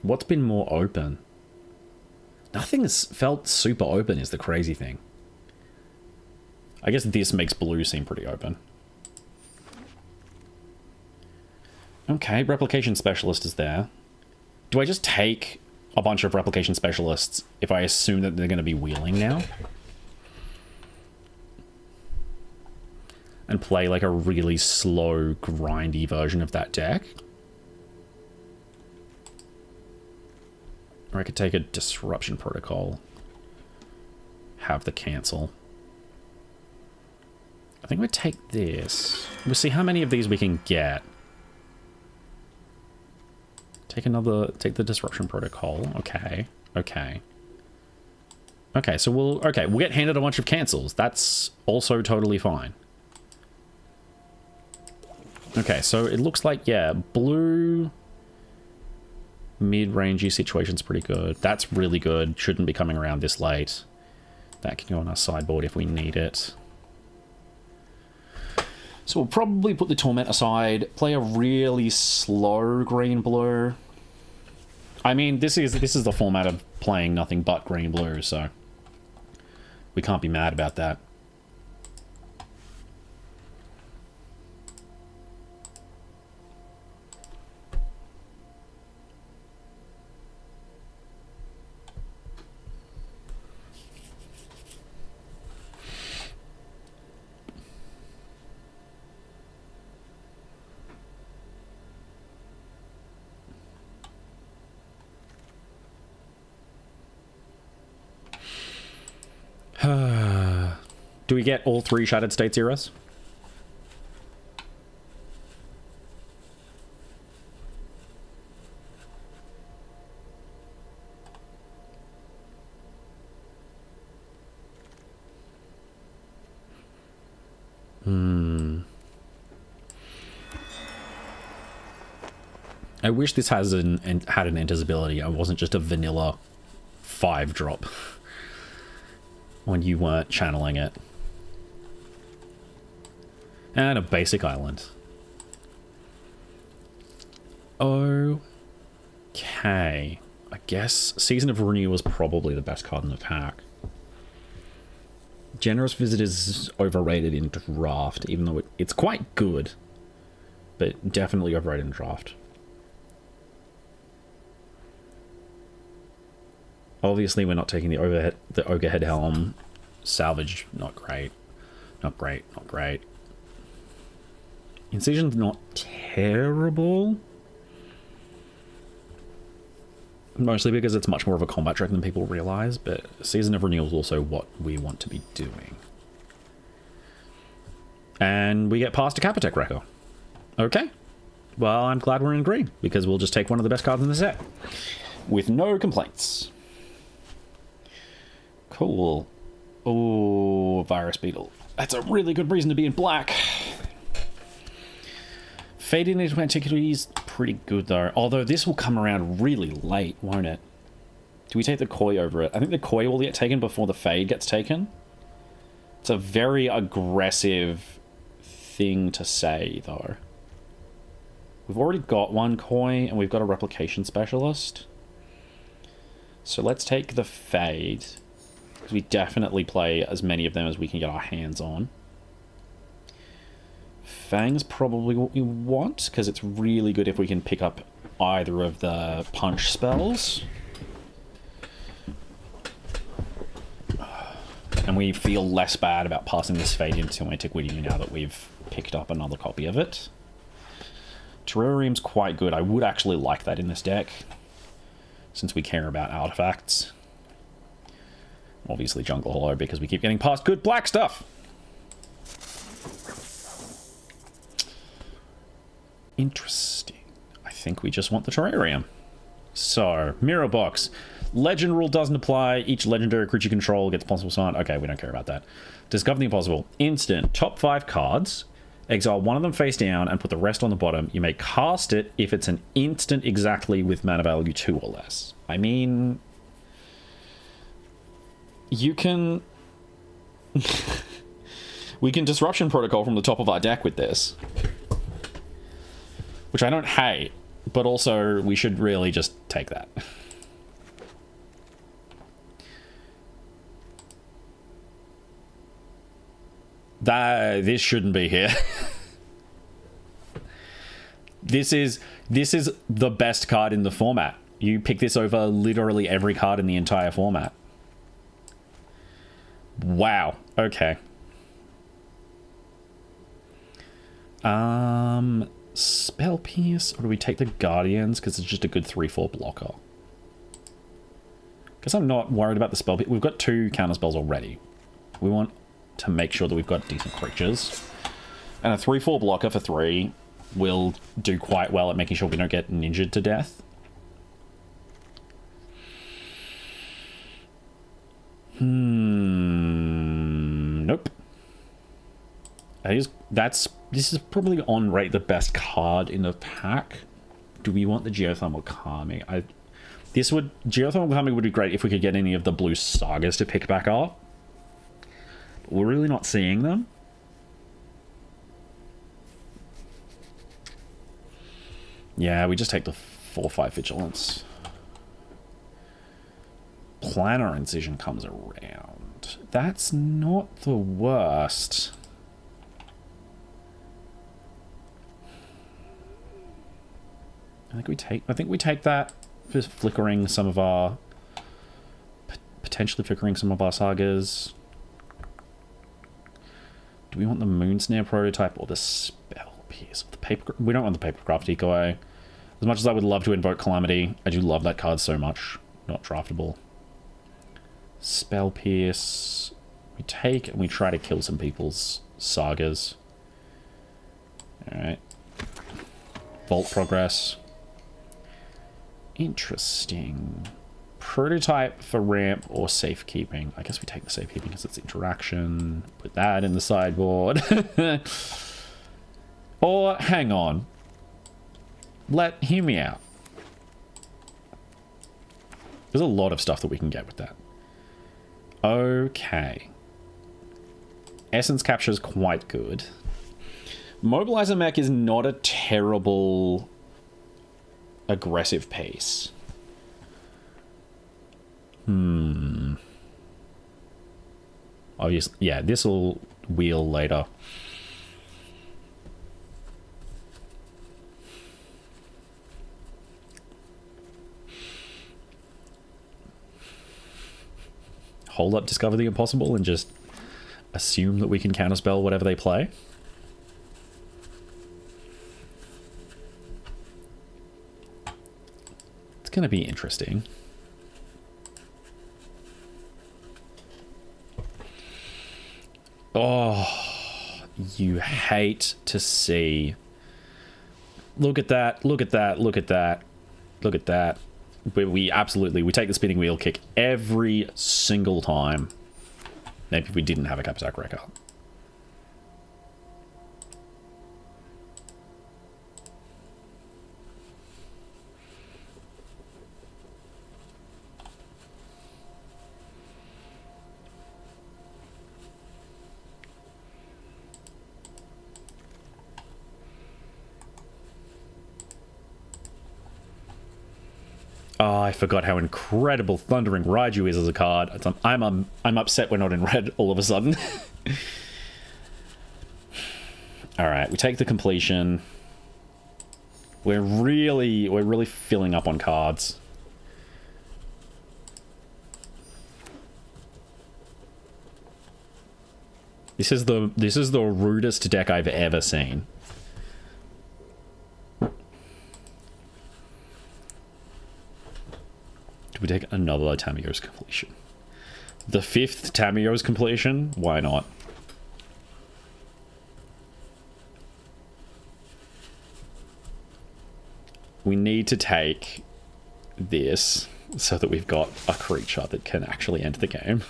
What's been more open? Nothing has felt super open is the crazy thing. I guess this makes blue seem pretty open. Okay, replication specialist is there. Do I just take a bunch of replication specialists if I assume that they're going to be wheeling now? And play like a really slow, grindy version of that deck? Or I could take a disruption protocol. Have the cancel. I think we'll take this. We'll see how many of these we can get. Take the disruption protocol. Okay. Okay. Okay, so we'll get handed a bunch of cancels. That's also totally fine. Okay, so it looks like, yeah, blue mid-rangey situation's pretty good. That's really good. Shouldn't be coming around this late. That can go on our sideboard if we need it. So we'll probably put the Torment aside, play a really slow green-blue. I mean, this is the format of playing nothing but green-blue, so we can't be mad about that. Do we get all 3 Shattered States eras? I wish this had an enters ability. I wasn't just a vanilla 5-drop when you weren't channeling it. And a basic island. Okay. I guess Season of Renewal was probably the best card in the pack. Generous Visitors is overrated in Draft, even though it's quite good. But definitely overrated in Draft. Obviously, we're not taking the Ogrehead Helm. Salvage, not great. Not great, not great. Incision's not terrible. Mostly because it's much more of a combat trick than people realize, but Season of Renewal is also what we want to be doing. And we get past a Capitec Wrecker. Okay. Well, I'm glad we're in green, because we'll just take one of the best cards in the set. With no complaints. Cool. Oh, Virus Beetle. That's a really good reason to be in black. Fading into Antiquity is pretty good, though. Although this will come around really late, won't it? Do we take the Koi over it? I think the Koi will get taken before the Fade gets taken. It's a very aggressive thing to say, though. We've already got one Koi, and we've got a Replication Specialist. So let's take the Fade. Because we definitely play as many of them as we can get our hands on. Fang's probably what we want, because it's really good if we can pick up either of the punch spells. And we feel less bad about passing this Fade into Antiquity now that we've picked up another copy of it. Terrarium's quite good. I would actually like that in this deck, since we care about artifacts. Obviously Jungle Hollow, because we keep getting past good black stuff. Interesting. I think we just want the Terrarium. So, Mirror Box. Legend rule doesn't apply. Each legendary creature you control gets possible sign. Okay, we don't care about that. Discover the impossible. Instant. Top 5 cards. Exile one of them face down and put the rest on the bottom. You may cast it if it's an instant exactly with mana value 2 or less. I mean... You can... we can Disruption Protocol from the top of our deck with this. Which I don't hate, but also we should really just take that. This shouldn't be here. This is the best card in the format. You pick this over literally every card in the entire format. Wow. Okay. Spell Pierce, or do we take the Guardians because it's just a good 3/4 blocker? Because I'm not worried about the spell. We've got 2 counter spells already. We want to make sure that we've got decent creatures, and a 3/4 blocker for 3 will do quite well at making sure we don't get ninjaed to death. Nope. This is probably on rate the best card in the pack. Do we want the Geothermal Calming? Geothermal Calming would be great if we could get any of the blue sagas to pick back up. But we're really not seeing them. Yeah, we just take the 4/5 Vigilance. Planar Incision comes around. That's not the worst. I think we take that for flickering some of our... potentially flickering some of our sagas. Do we want the Moonsnare prototype or the Spell Pierce? The paper... We don't want the Papercraft Decoy. As much as I would love to invoke Calamity, I do love that card so much. Not draftable. Spell Pierce. We take and we try to kill some people's sagas. Alright. Vault Progress. Interesting. Prototype for ramp or safekeeping. I guess we take the safekeeping because it's interaction. Put that in the sideboard. Or, hang on. Hear me out. There's a lot of stuff that we can get with that. Okay. Essence capture is quite good. Mobilizer mech is not a terrible aggressive piece. Obviously, yeah, this will wheel later. Hold up, discover the impossible, and just assume that we can counterspell whatever they play. It's going to be interesting. Oh, you hate to see. Look at that, look at that, look at that, look at that. We absolutely, we take the spinning wheel kick every single time. Maybe if we didn't have a cap attack wrecker. Oh, I forgot how incredible Thundering Raiju is as a card. I'm upset we're not in red all of a sudden. Alright, we take the completion. We're really filling up on cards. This is the rudest deck I've ever seen. We take another Tamiyo's completion. The 5th Tamiyo's completion? Why not? We need to take this so that we've got a creature that can actually enter the game.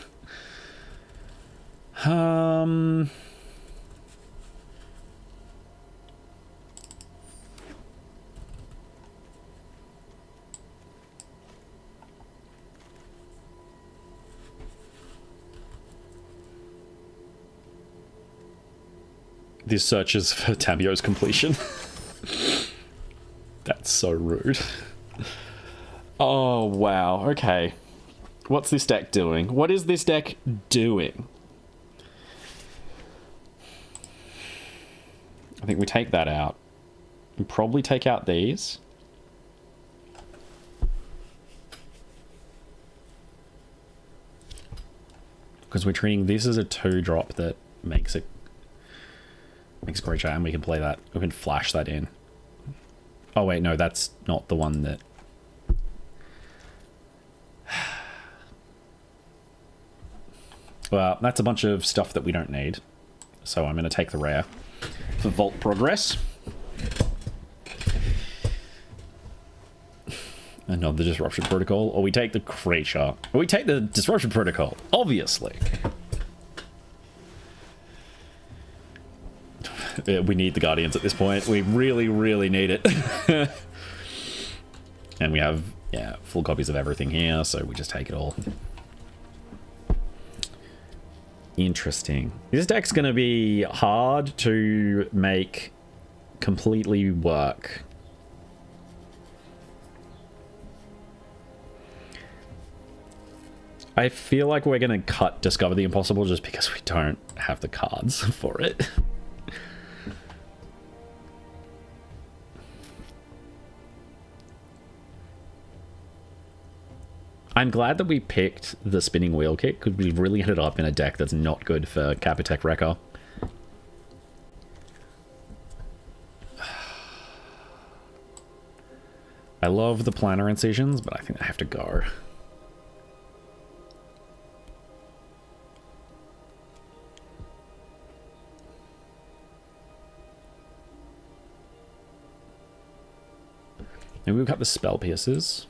This searches for Tamiyo's completion. That's so rude. Oh, wow. Okay. What's this deck doing? What is this deck doing? I think we take that out. We probably take out these. Because we're treating this as a 2-drop that makes a creature, and we can play that. We can flash that in. Oh wait, no, that's not the one that... Well, that's a bunch of stuff that we don't need. So I'm going to take the rare for Vault Progress. Another Disruption Protocol. Or we take the creature. Or we take the Disruption Protocol, obviously. We need the Guardians at this point. We really need it. And we have, yeah, full copies of everything here, so we just take it all. Interesting. This deck's going to be hard to make completely work. I feel like we're going to cut Discover the Impossible just because we don't have the cards for it. I'm glad that we picked the Spinning Wheel Kick, because we really ended up in a deck that's not good for Capitech Wrecker. I love the Planner Incisions, but I think I have to go. And we've got the Spell Pierces.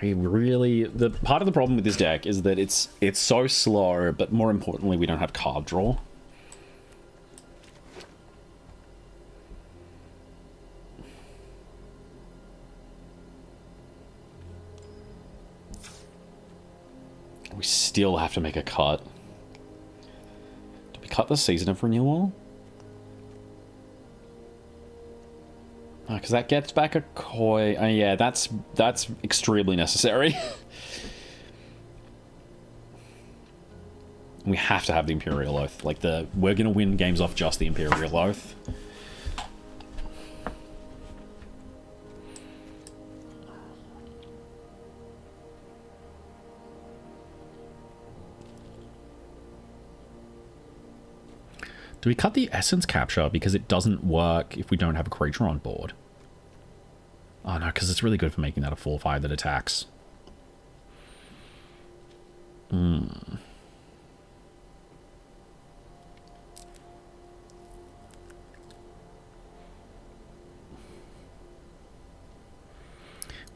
The part of the problem with this deck is that it's so slow, but more importantly, we don't have card draw. We still have to make a cut. Do we cut the Season of Renewal? Because that gets back a Koi. Yeah, that's extremely necessary. We have to have the Imperial Oath. Like, we're gonna win games off just the Imperial Oath. Do we cut the Essence Capture because it doesn't work if we don't have a creature on board? Oh no, because it's really good for making that a 4/5 that attacks.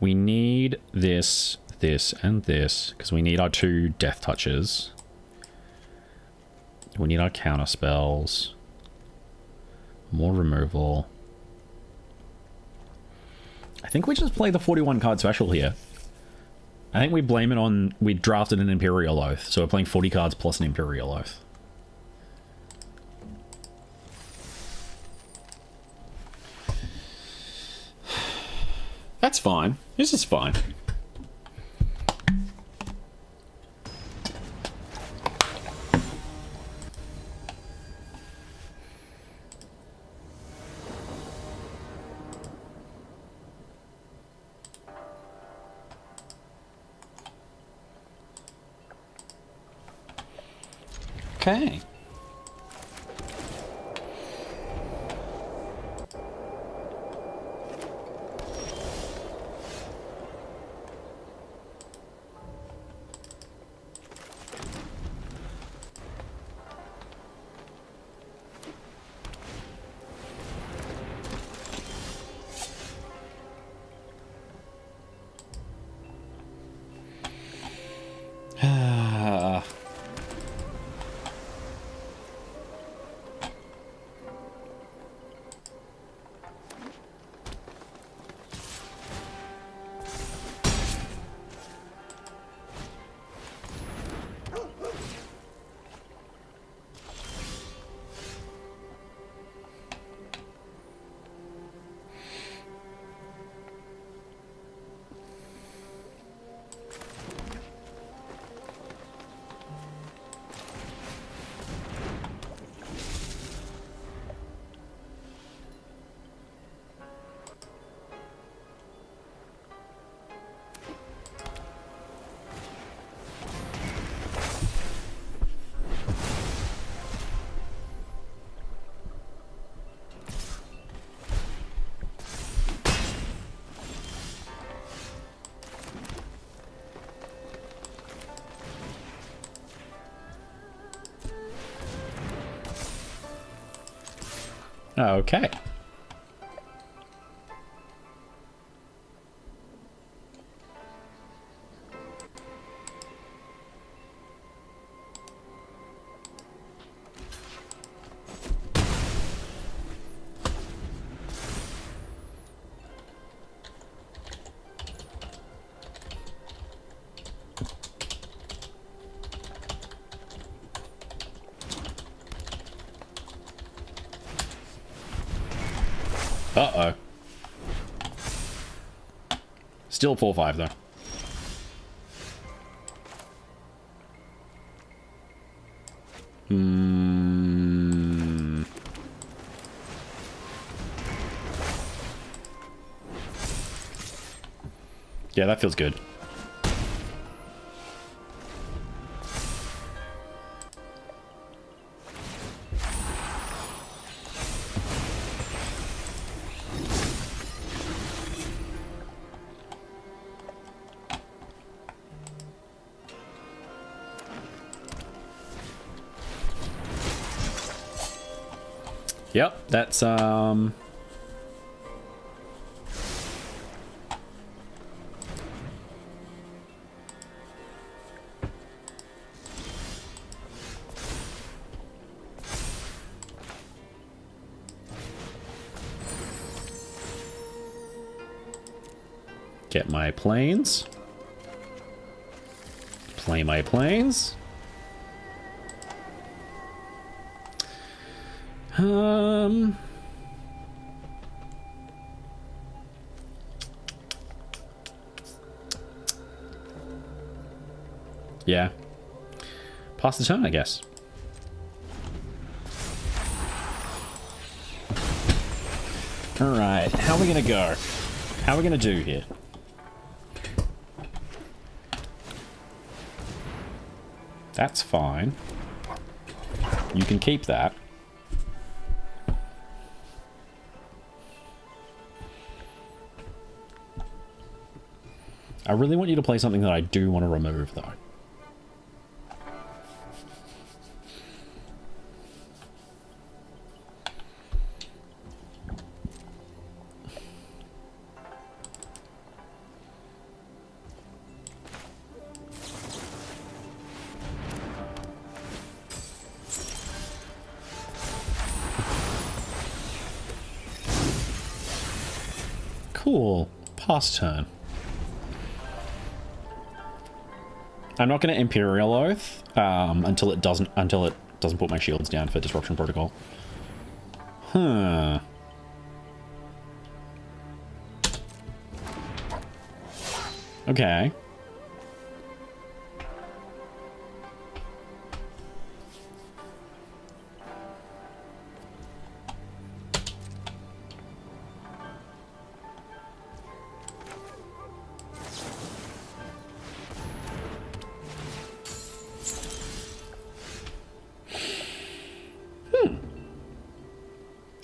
We need this, this, and this, because we need our 2 death touches. We need our counter spells. More removal. I think we just play the 41 card special here. I think we blame it on... We drafted an Imperial Oath, so we're playing 40 cards plus an Imperial Oath. That's fine. This is fine. Okay. Okay. Uh-oh. Still 4/5 though. Yeah, that feels good. Yep, that's get my planes. Play my planes. Yeah. Pass the turn, I guess. Alright, how are we gonna go? How are we gonna do here? That's fine. You can keep that. I really want you to play something that I do want to remove, though. Cool. Pass turn. I'm not going to Imperial Oath until it doesn't put my shields down for Disruption Protocol. Huh. Okay.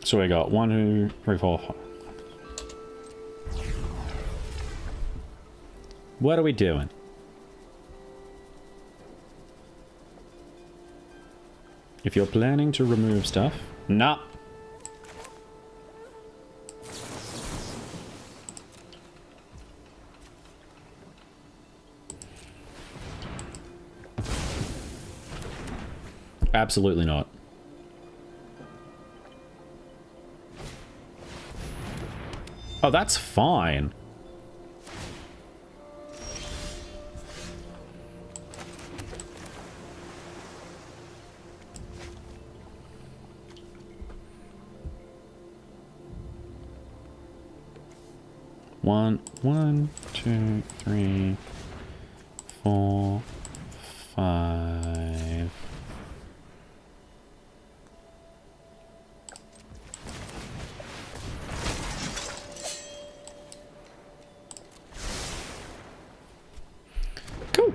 So we got 1, 2, 3, 4. What are we doing? If you're planning to remove stuff, nah. Absolutely not. Oh, that's fine. One, 2, 3, 4, 5. Cool.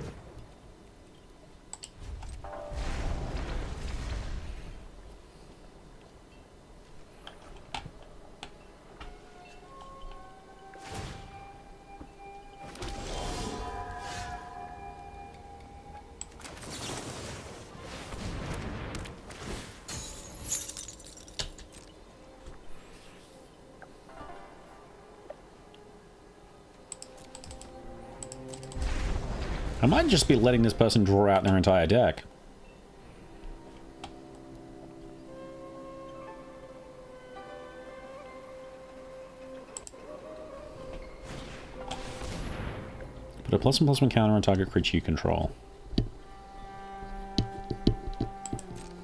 I might just be letting this person draw out their entire deck. Put a +1/+1 counter on target creature you control.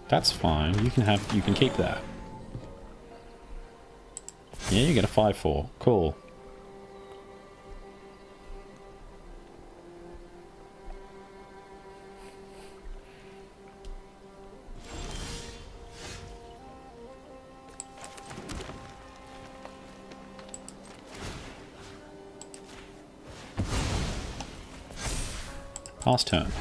That's fine. You can keep that. Yeah, you get a 5/4. Cool. Pass turn.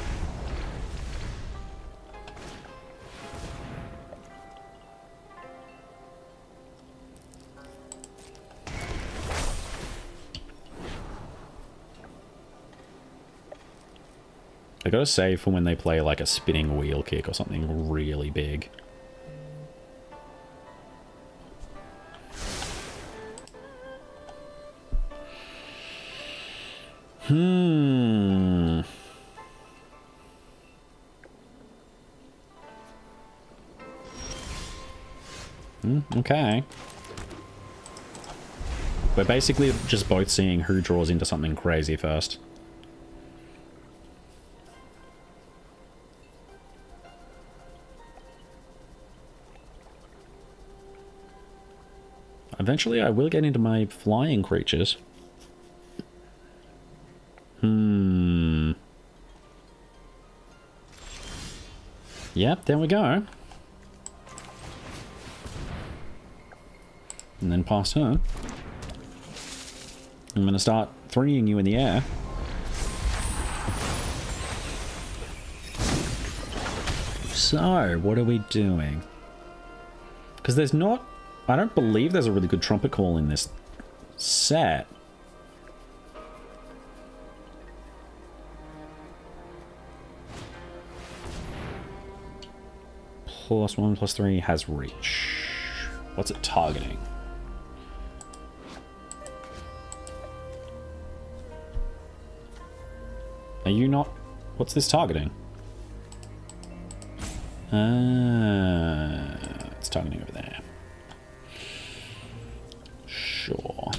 I gotta save for when they play like a spinning wheel kick or something really big. Okay. We're basically just both seeing who draws into something crazy first. Eventually I will get into my flying creatures. Yep, there we go. And then past her. I'm going to start threeing you in the air. So, what are we doing? Because there's not... I don't believe there's a really good trumpet call in this set. +1/+3 has reach. What's it targeting? Are you not... What's this targeting? It's targeting over there. Sure.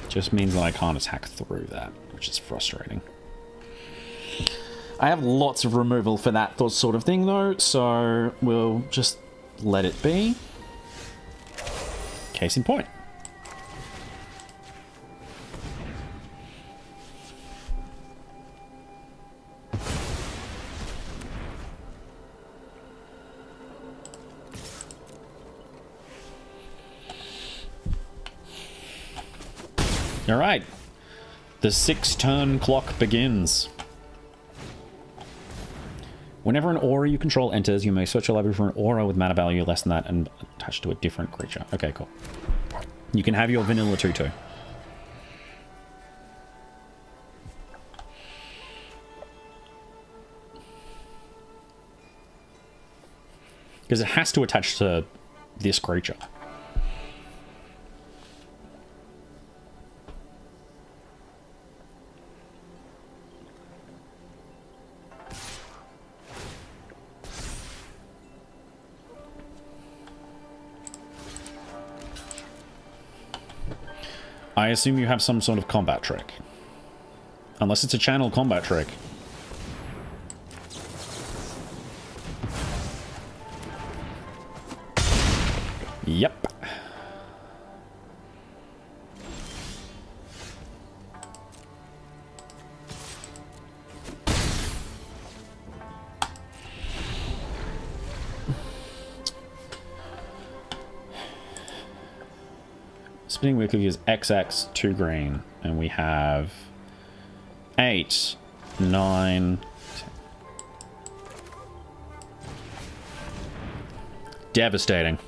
Just means that I can't attack through that, which is frustrating. I have lots of removal for that sort of thing, though, so we'll just let it be. Case in point. All right. The 6-turn clock begins. Whenever an aura you control enters, you may search your library for an aura with mana value less than that and attach to a different creature. Okay, cool. You can have your vanilla 2/2. Because it has to attach to this creature. I assume you have some sort of combat trick. Unless it's a channel combat trick. Yep. Spinning wheel cookie is XX 2 green, and we have 8, 9, 10. Devastating.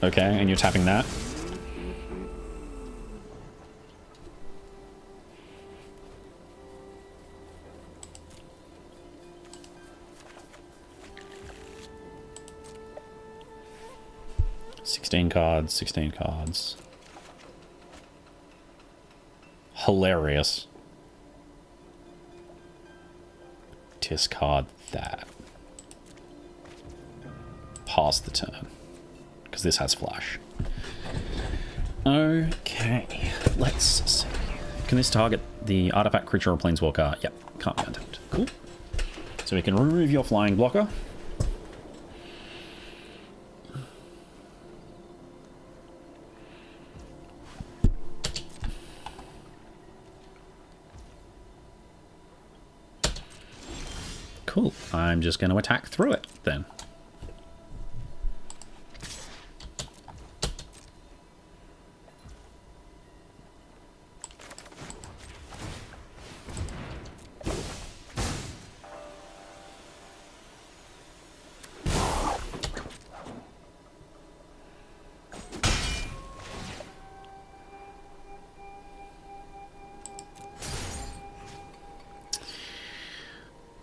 Okay, and you're tapping that. Cards, 16 cards. Hilarious. Discard that. Pass the turn. Because this has flash. Okay. Let's see. Can this target the artifact, creature, or planeswalker? Yep. Can't be untapped. Cool. So we can remove your flying blocker. Cool. I'm just going to attack through it, then.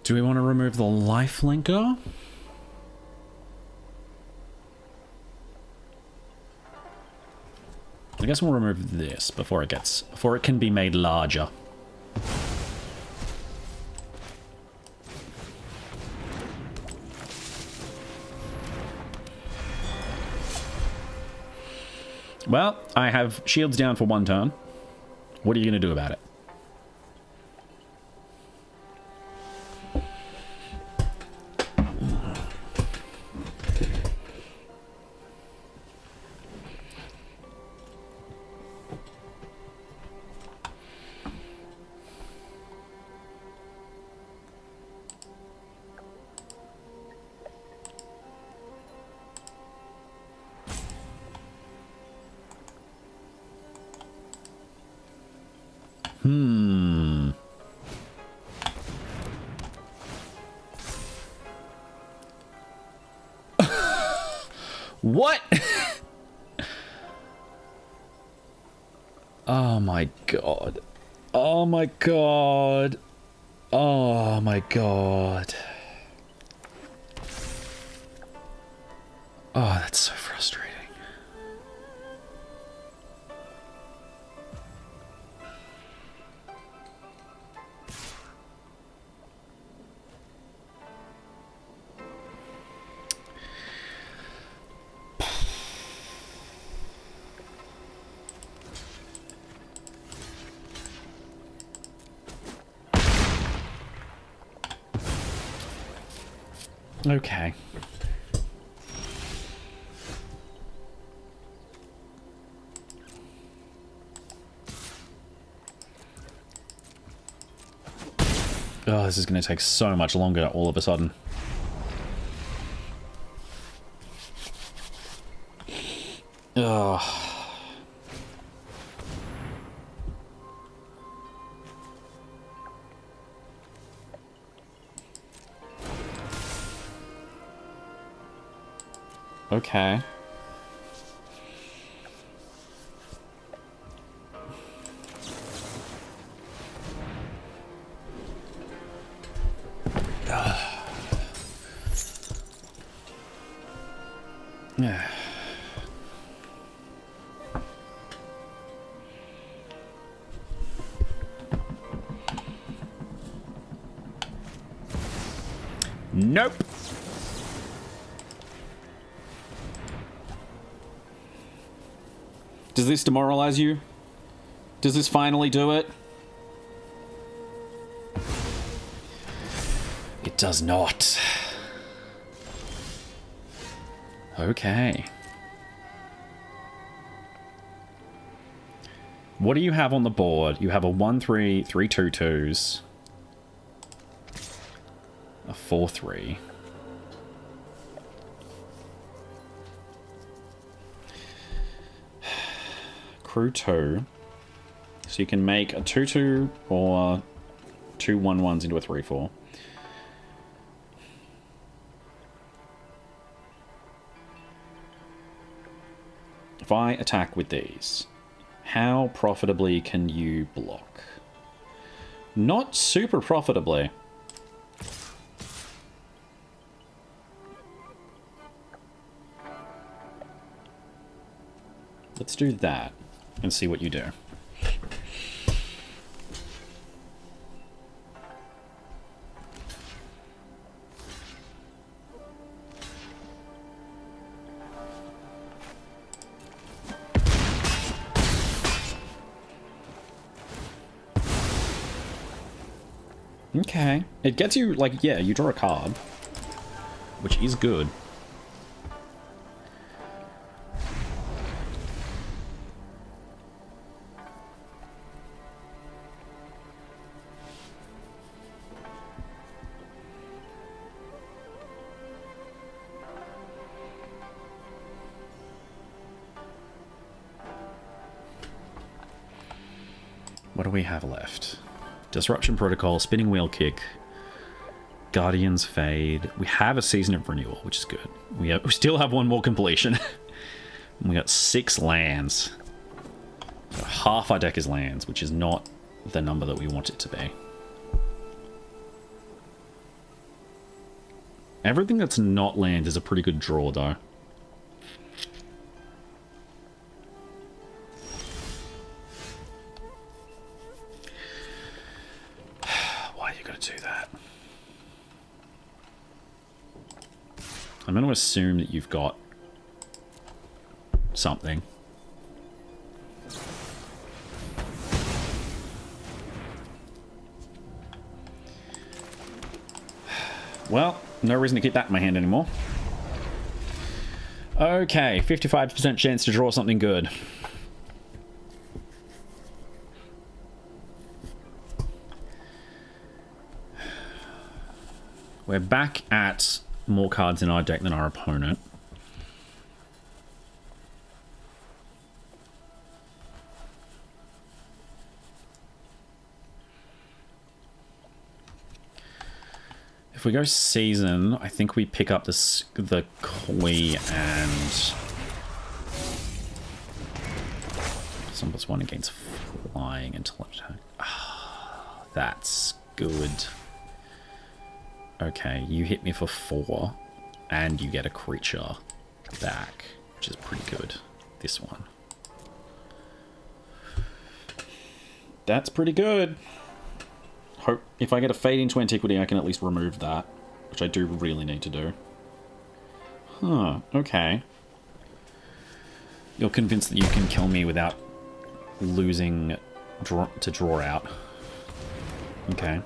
Do we want to remove the life linker? I guess we'll remove this before it can be made larger. Well, I have shields down for 1 turn. What are you going to do about it? What? Oh my god. Oh my god. Oh my god. Oh, that's so frustrating. Okay. Oh, this is going to take so much longer all of a sudden. Ugh. Okay. Yeah. Nope. Does this demoralize you? Does this finally do it? It does not. Okay. What do you have on the board? You have a 1-3, 3 2-2s. A 4-3. Crew 2. So you can make a 2-2 or 2 1-1s into a 3-4. If I attack with these, how profitably can you block? Not super profitably. Let's do that and see what you do. Okay. It gets you, like, yeah, you draw a card, which is good. What do we have left? Disruption Protocol, Spinning Wheel Kick, Guardian's Fade. We have a Season of Renewal, which is good. We still have 1 more completion. We got 6 lands. So half our deck is lands, which is not the number that we want it to be. Everything that's not land is a pretty good draw, though. I'm going to assume that you've got something. Well, no reason to keep that in my hand anymore. Okay, 55% chance to draw something good. We're back at more cards in our deck than our opponent. If we go season, I think we pick up the Koi and some +1 against flying until attack. Ah, that's good. Okay, you hit me for 4, and you get a creature back, which is pretty good. This one. That's pretty good. Hope if I get a Fade into Antiquity, I can at least remove that, which I do really need to do. Huh, okay. You're convinced that you can kill me without losing to draw out. Okay.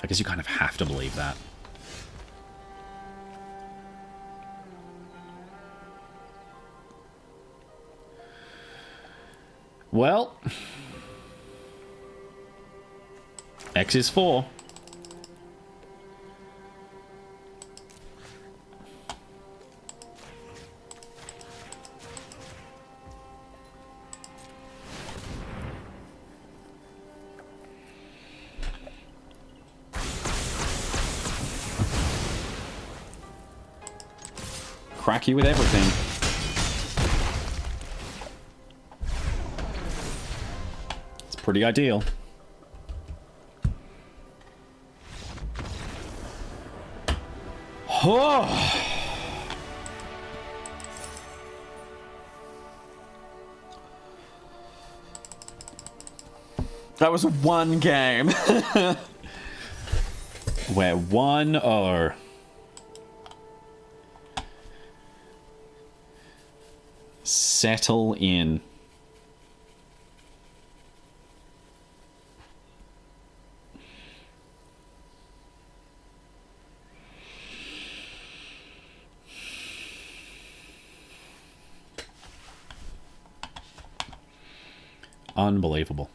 I guess you kind of have to believe that. Well, X is 4. Crack you with everything. It's pretty ideal. Oh. That was one game. We're 1-0. Settle in. Unbelievable.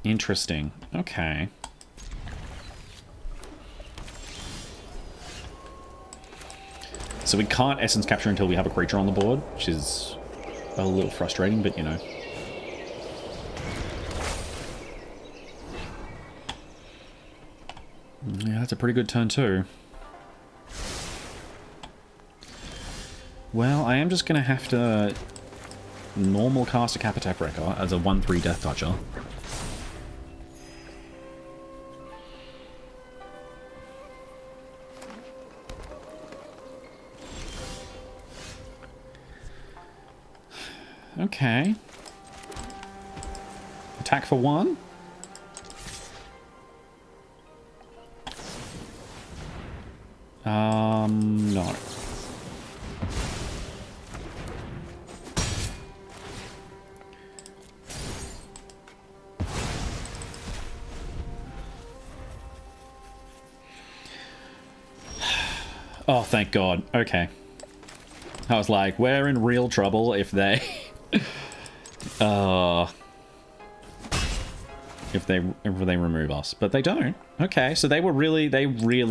Interesting. Okay. So we can't essence capture until we have a creature on the board, which is a little frustrating, but you know. Yeah, that's a pretty good turn too. Well, I am just going to have to normal cast a Capitap Wrecker as a 1/3 Death Toucher. Okay. Attack for 1. No. Oh, thank God. Okay. I was like, we're in real trouble if they... if they remove us. But they don't. Okay, so they really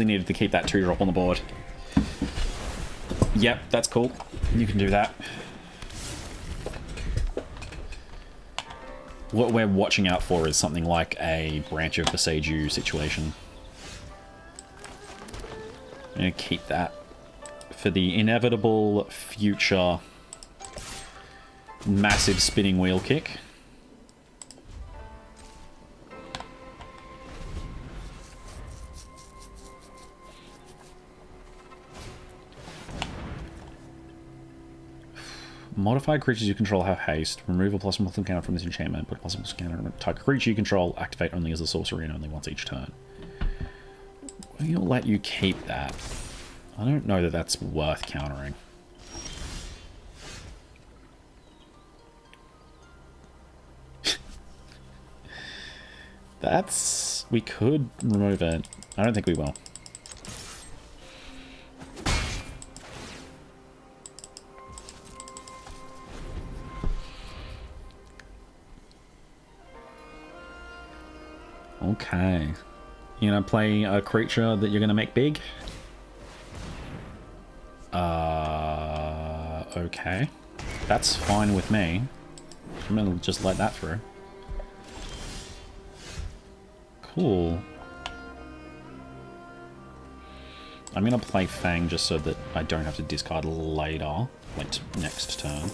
needed to keep that 2-drop on the board. Yep, that's cool. You can do that. What we're watching out for is something like a Branch of Beseiju situation. I'm going to keep that for the inevitable future massive spinning wheel kick. Modified creatures you control have haste. Remove a +1 counter from this enchantment. Put a +1 counter on a target creature you control. Activate only as a sorcery and only once each turn. He'll let you keep that. I don't know that that's worth countering. That's... we could remove it. I don't think we will. Okay. You're gonna play a creature that you're gonna make big? Okay. That's fine with me. I'm gonna just let that through. Cool. I'm gonna play Fang just so that I don't have to discard later, like next turn.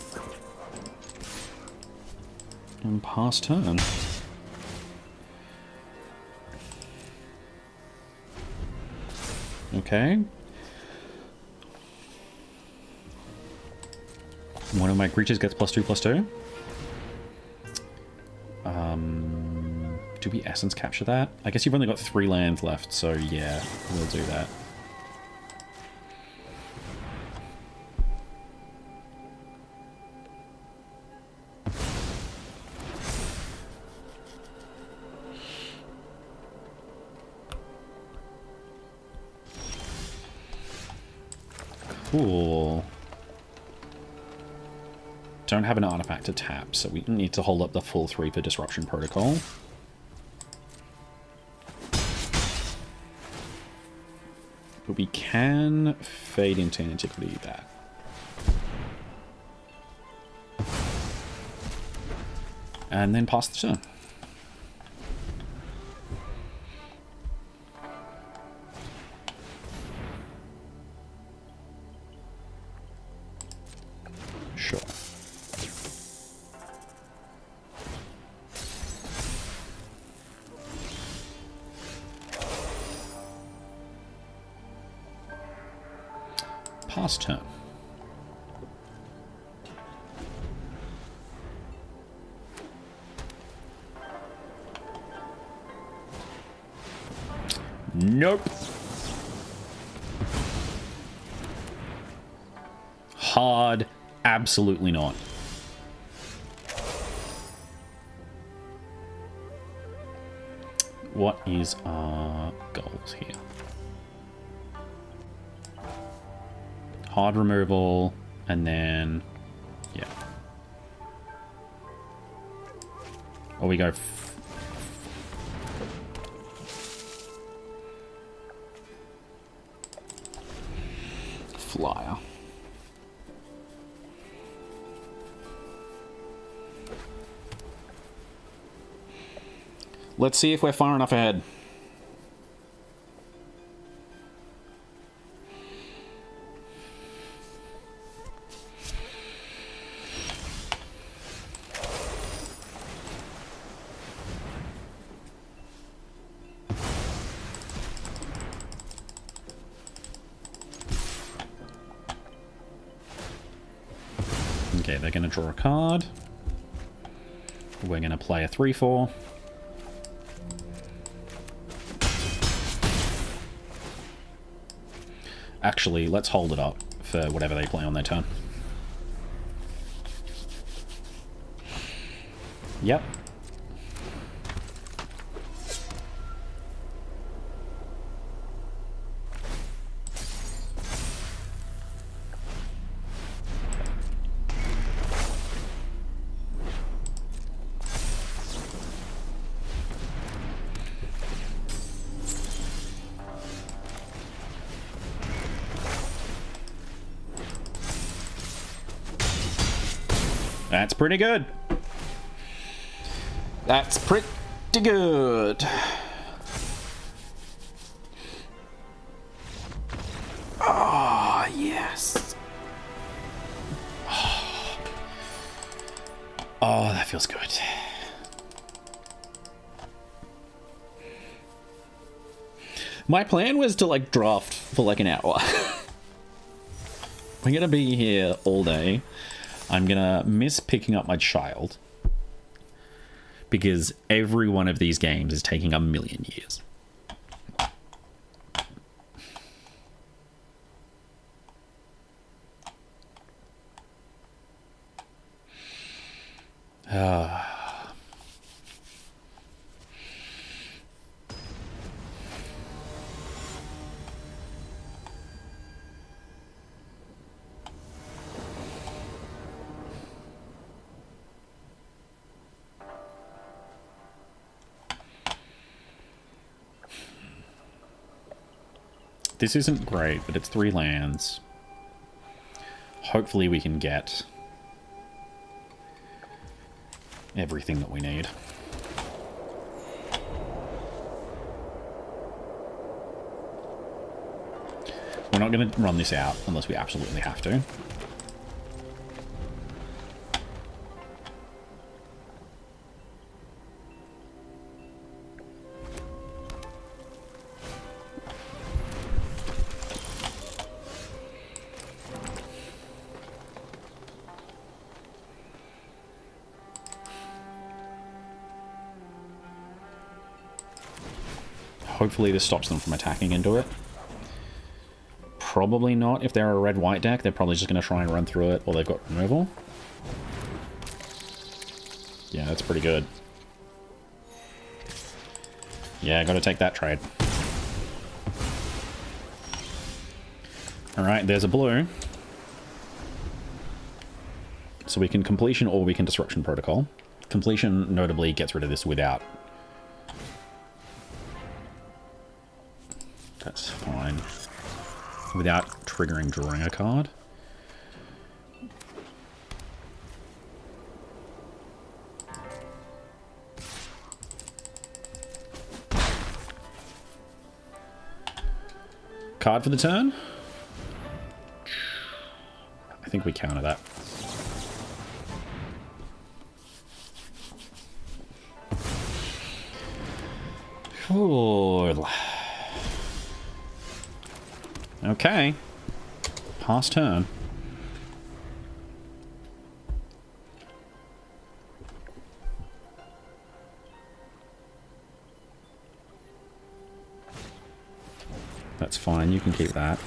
And pass turn. Okay. One of my creatures gets +2/+2. Do we essence capture that? I guess you've only got 3 lands left, so yeah, we'll do that. Cool. Don't have an artifact to tap, so we need to hold up the full 3 for Disruption Protocol. But we can Fade into Antiquity that. And then pass the turn. Sure. Pass turn. Nope. Hard. Absolutely not. What is our goals here? Hard removal, and then, yeah. Or we go... Flyer. Let's see if we're far enough ahead. Okay, they're going to draw a card. We're going to play a 3/4. Actually, let's hold it up for whatever they play on their turn. Yep. That's pretty good. That's pretty good. Ah, oh, yes. Oh, that feels good. My plan was to like draft for like an hour. We're gonna be here all day. I'm gonna miss picking up my child because every one of these games is taking a million years. This isn't great, but it's 3 lands. Hopefully we can get everything that we need. We're not going to run this out unless we absolutely have to. Hopefully this stops them from attacking into it. Probably not. If they're a red-white deck, they're probably just going to try and run through it, or they've got removal. Yeah, that's pretty good. Yeah, got to take that trade. Alright, there's a blue. So we can completion or we can disruption protocol. Completion notably gets rid of this without. That's fine. Without triggering drawing a card. Card for the turn? I think we counter that. Ooh. Okay. Pass turn. That's fine, you can keep that.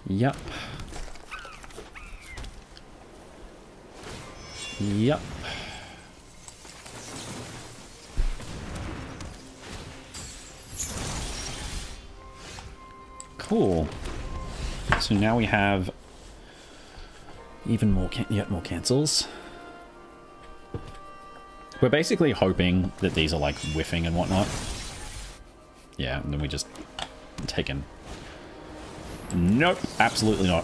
Yep. Yep. Cool. So now we have even more, yet more cancels. We're basically hoping that these are like whiffing and whatnot. Yeah, and then we just take in. Nope, absolutely not.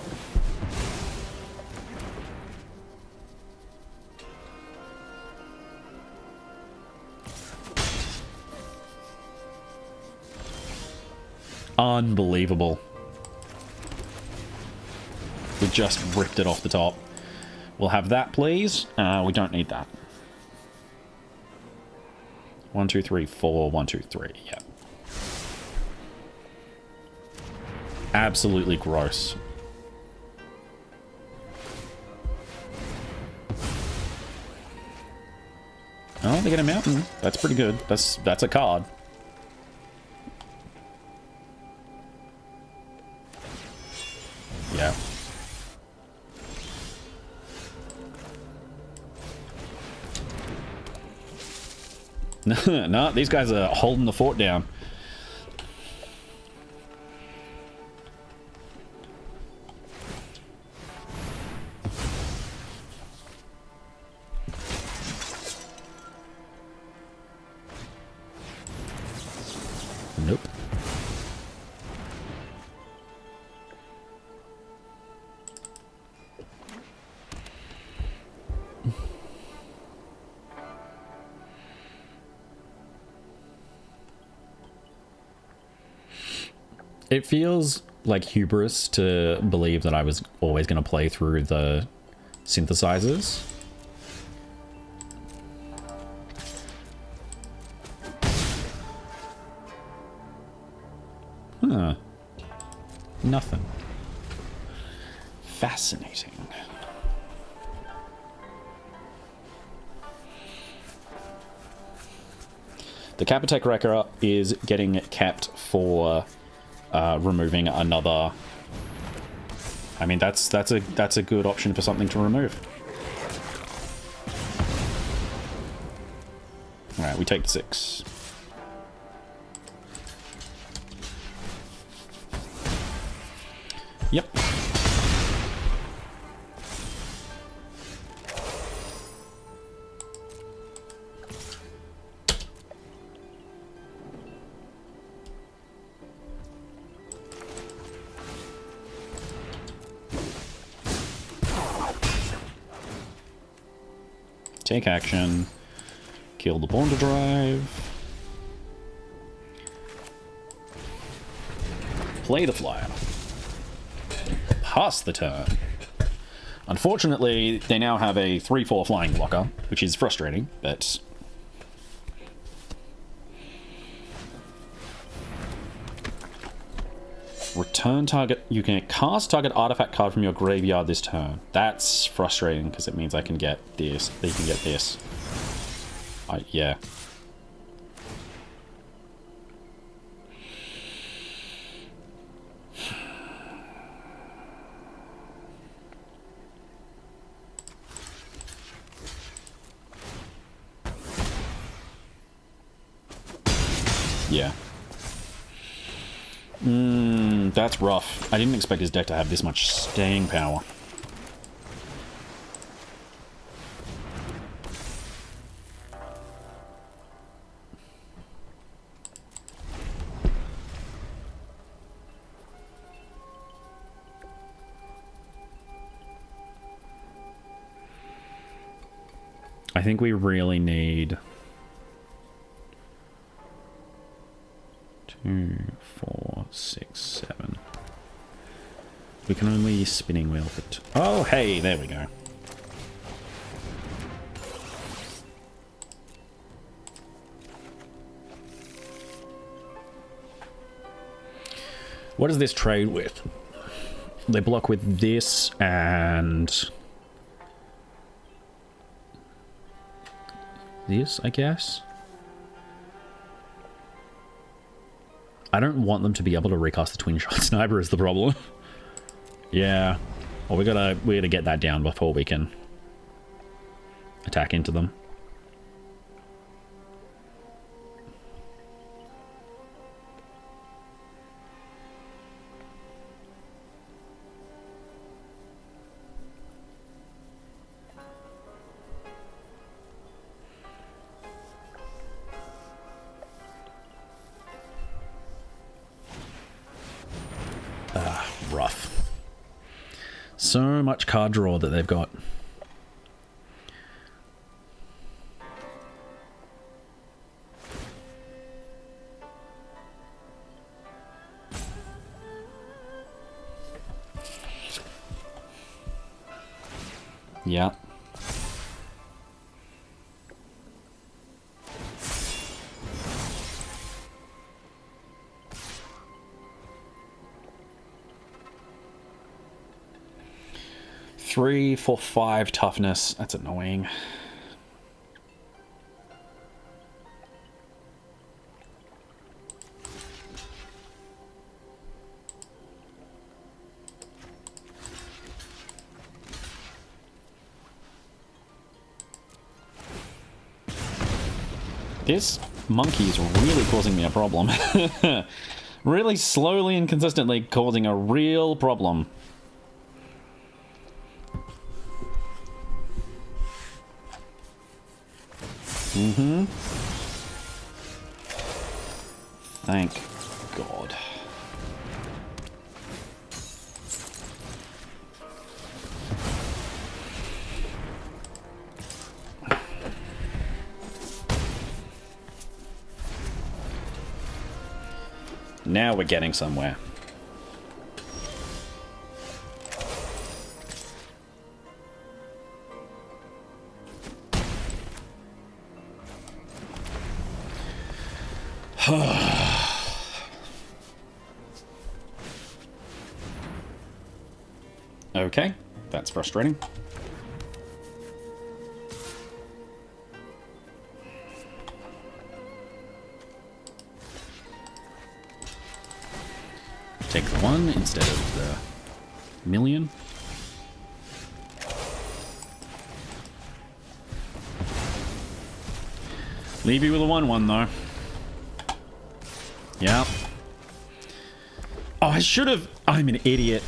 Unbelievable. We just ripped it off the top. We'll have that, please. We don't need that. 1, 2, 3, 4. 1, 2, 3. Yeah. Absolutely gross. Oh, they get a mountain. That's pretty good. That's a card. Yeah. No, these guys are holding the fort down. Nope. It feels like hubris to believe that I was always going to play through the synthesizers. Huh. Nothing. Fascinating. The Capitec Wrecker is getting kept for removing another I mean, that's a good option for something to remove. All right, we take the 6. Yep. Take action. Kill the Bonder Drive. Play the flyer. Pass the turn. Unfortunately, they now have a 3/4 flying blocker, which is frustrating, but... Return target... You can cast target artifact card from your graveyard this turn. That's frustrating, because it means I can get this. They can get this. Yeah. Yeah. That's rough. I didn't expect his deck to have this much staying power. I think we really need 2, 4, 6, 7. We can only spinning wheel for oh, hey, there we go. What does this trade with? They block with this and this, I guess. I don't want them to be able to recast the twin shot sniper is the problem. Yeah. Well, we gotta get that down before we can attack into them. Rough. So much card draw that they've got. Yeah. Three for 5 toughness. That's annoying. This monkey is really causing me a problem. Really slowly and consistently causing a real problem. Thank God. Now we're getting somewhere. Okay, that's frustrating. Take the 1 instead of million? Leave you with a 1/1 though. Yep. Oh, I should have. I'm an idiot.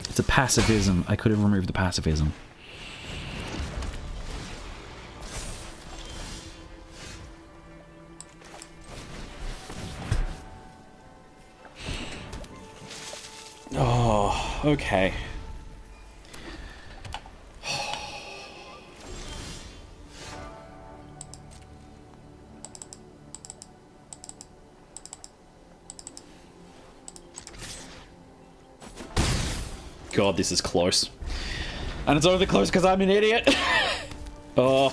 It's a pacifism. I could have removed the pacifism. Oh, okay. God, this is close. And it's only close because I'm an idiot. Oh.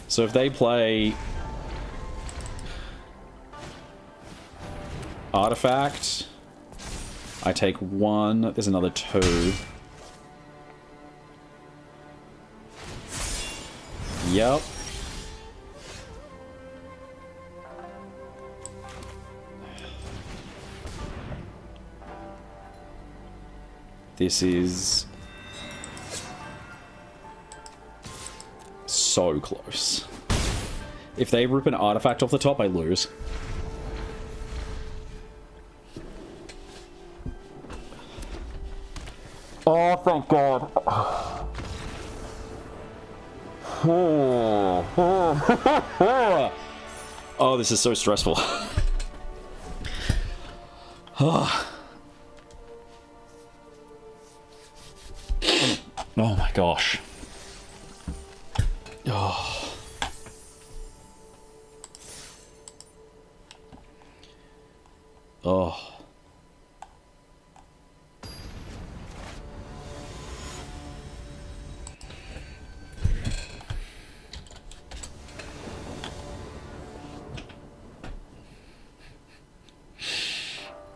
So if they play Artifact, I take 1. There's another 2. Yep. This is so close. If they rip an artifact off the top, I lose. Oh, thank God. Oh, this is so stressful. Oh my gosh. Oh. Oh.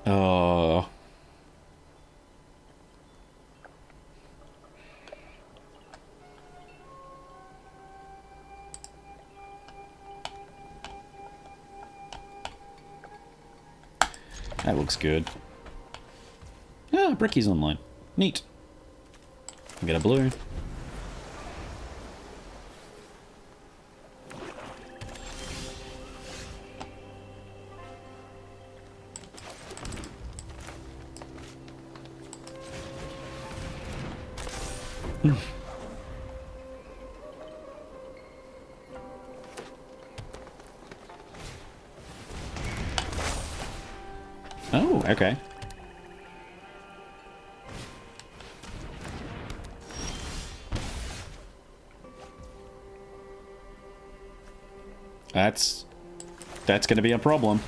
Oh. That looks good. Ah, Bricky's online. Neat. Get a blue. Oh, okay. That's going to be a problem.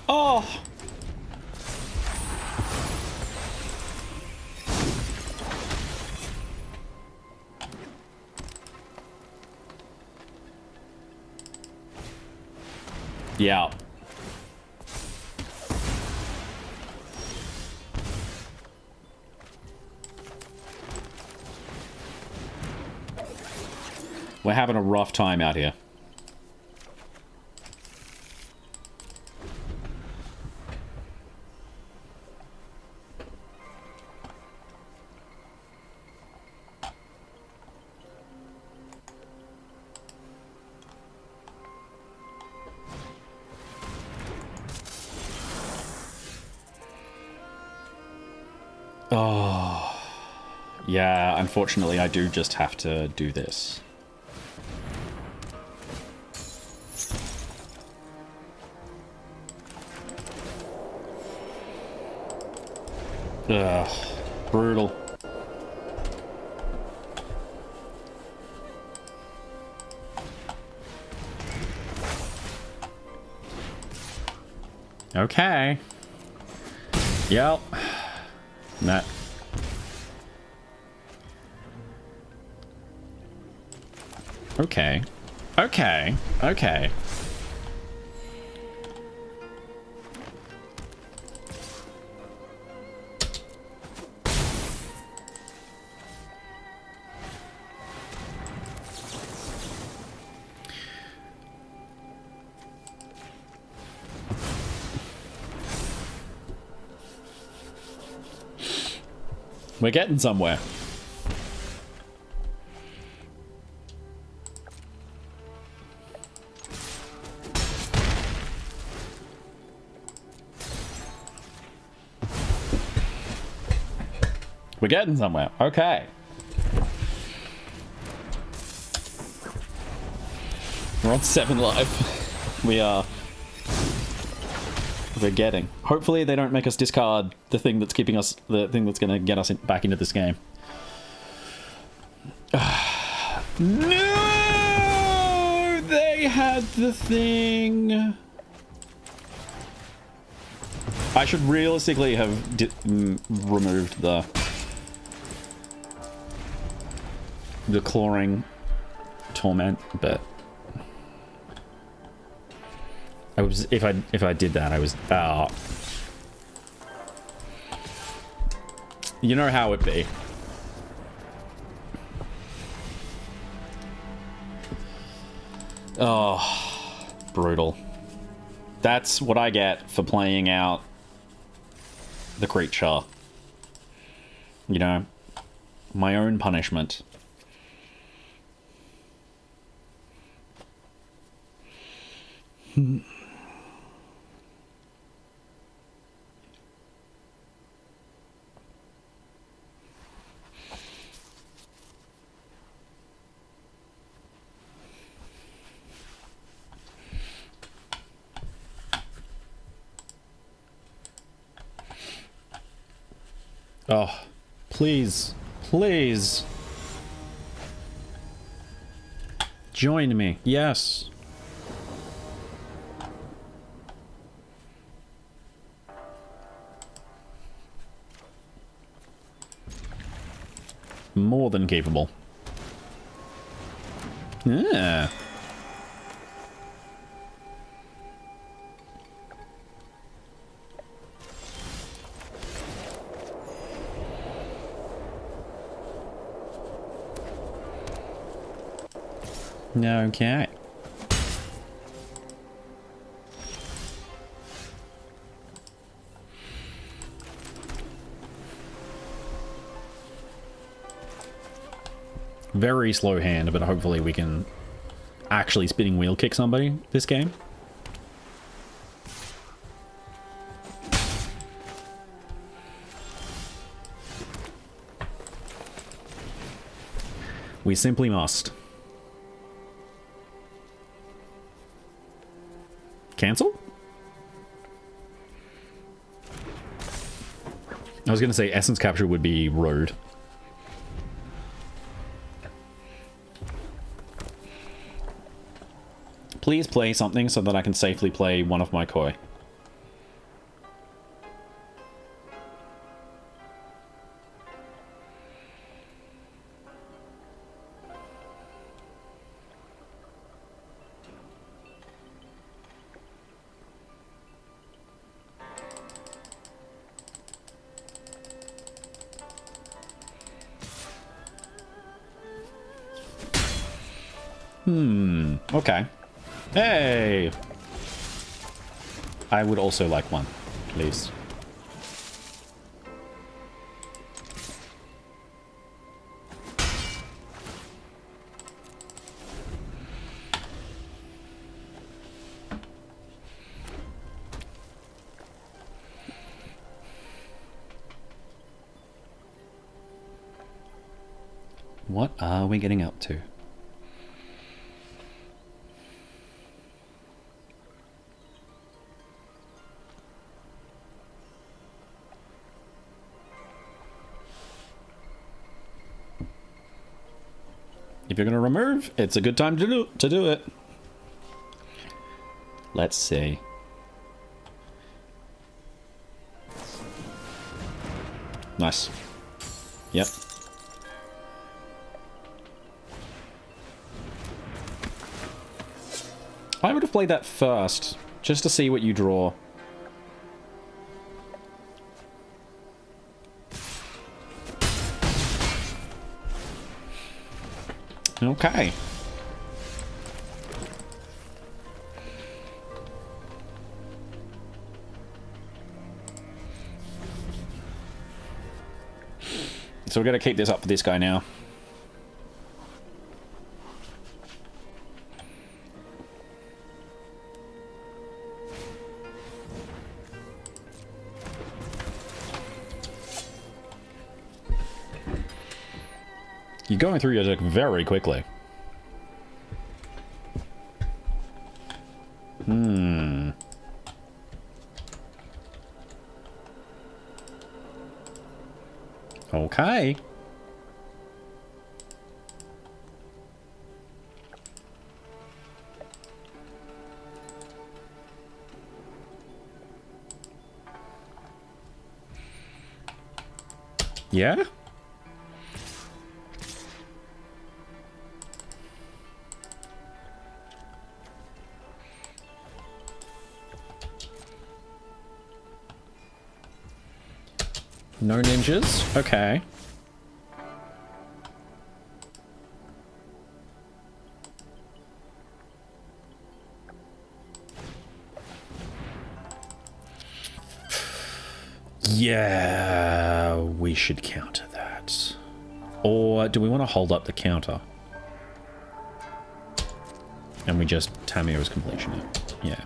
Oh! Yeah. We're having a rough time out here. Oh. Yeah, unfortunately, I do just have to do this. Ugh. Brutal. Okay. Yep. That. Okay. Okay. Okay. We're getting somewhere. We're getting somewhere. Okay. We're on 7 life. We are. We're getting. Hopefully they don't make us discard the thing that's keeping us, the thing that's going to get us back into this game. No! They had the thing. I should realistically have removed the clawing torment, but I was if I did that, I was you know how it be. Oh, brutal. That's what I get for playing out the creature. You know, my own punishment. Oh, please, please. Join me. Yes. More than capable. Yeah. Okay. Very slow hand, but hopefully we can actually spinning wheel kick somebody this game. We simply must. Cancel? I was going to say essence capture would be rude. Please play something so that I can safely play one of my koi. Okay. Hey! I would also like one, please. What are we getting up to? If you're going to remove, it's a good time to do it. Let's see. Nice. Yep. I would have played that first, just to see what you draw. Okay. So we're going to keep this up for this guy now. You're going through your deck very quickly. Okay. Yeah? No ninjas? Okay. Yeah, we should counter that. Or do we want to hold up the counter? And we just Tamir's completion it. Yeah.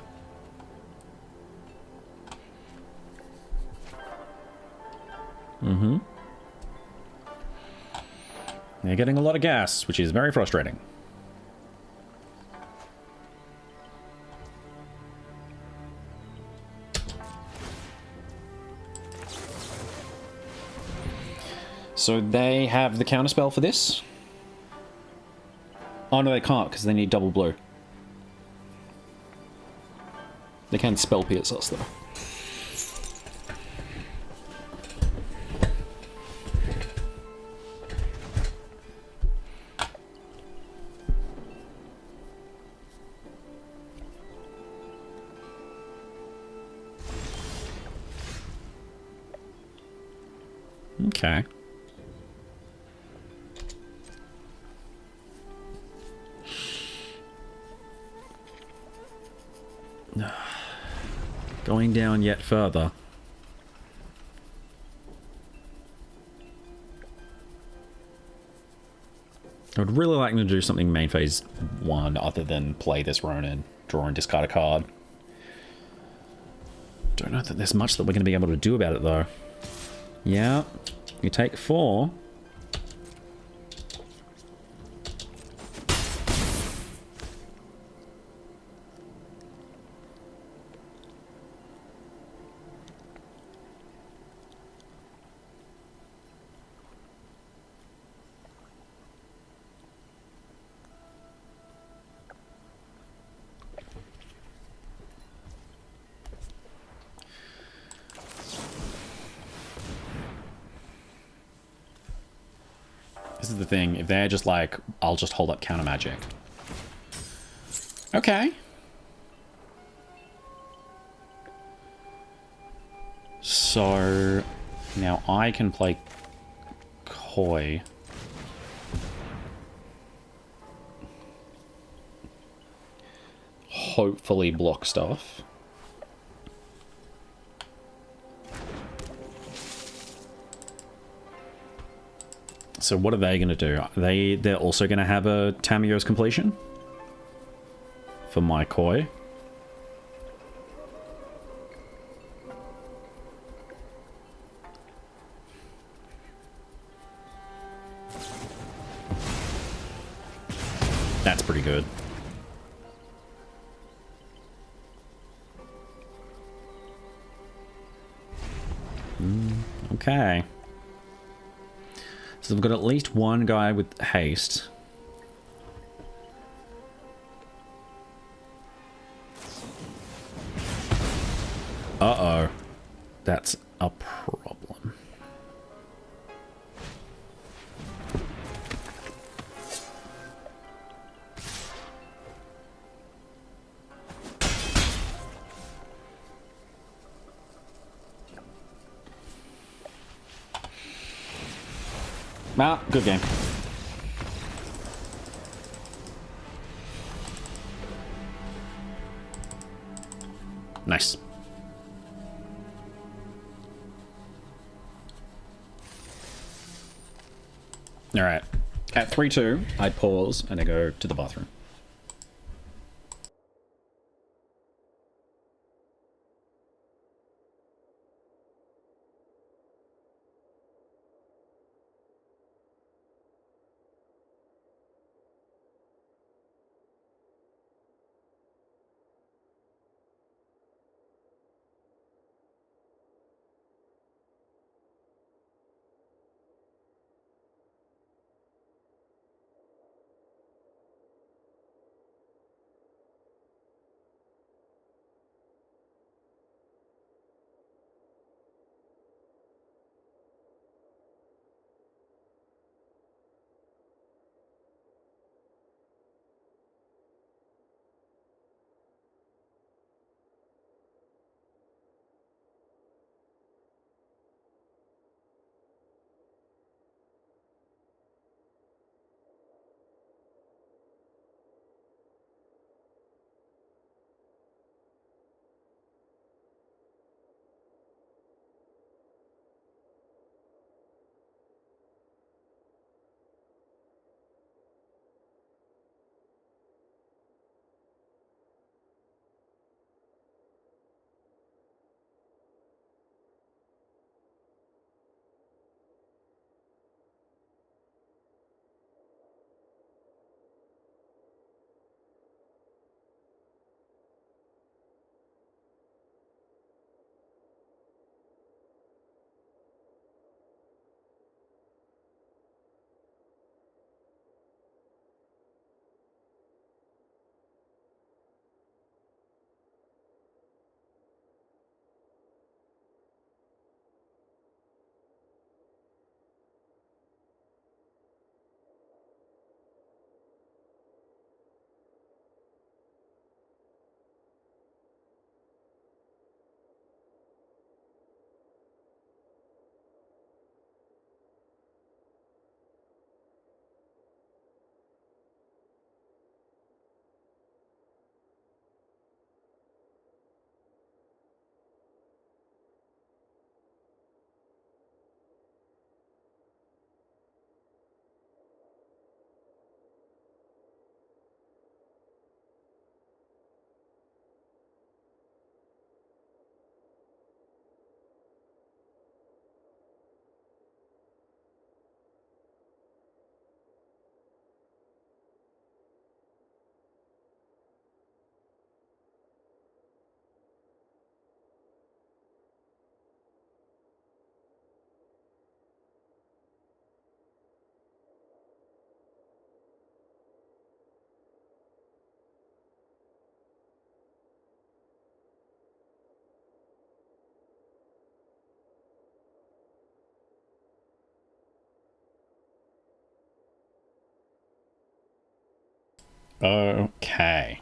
Mm-hmm. They're getting a lot of gas, which is very frustrating. So they have the counterspell for this? Oh no, they can't, because they need double blue. They can spell pierce us, though. Okay. Going down yet further. I would really like them to do something main phase 1 other than play this Ronin, draw and discard a card. Don't know that there's much that we're going to be able to do about it though. Yeah, you take 4. This is the thing, if they're just like, I'll just hold up counter magic. Okay. So, now I can play Koi. Hopefully block stuff. So what are they going to do? They're also going to have a Tamiyo's completion for my Koi. That's pretty good. Okay. So we've got at least one guy with haste. Uh-oh. That's a problem. Ah, good game. Nice. All right. At 3-2, I pause and I go to the bathroom. Okay.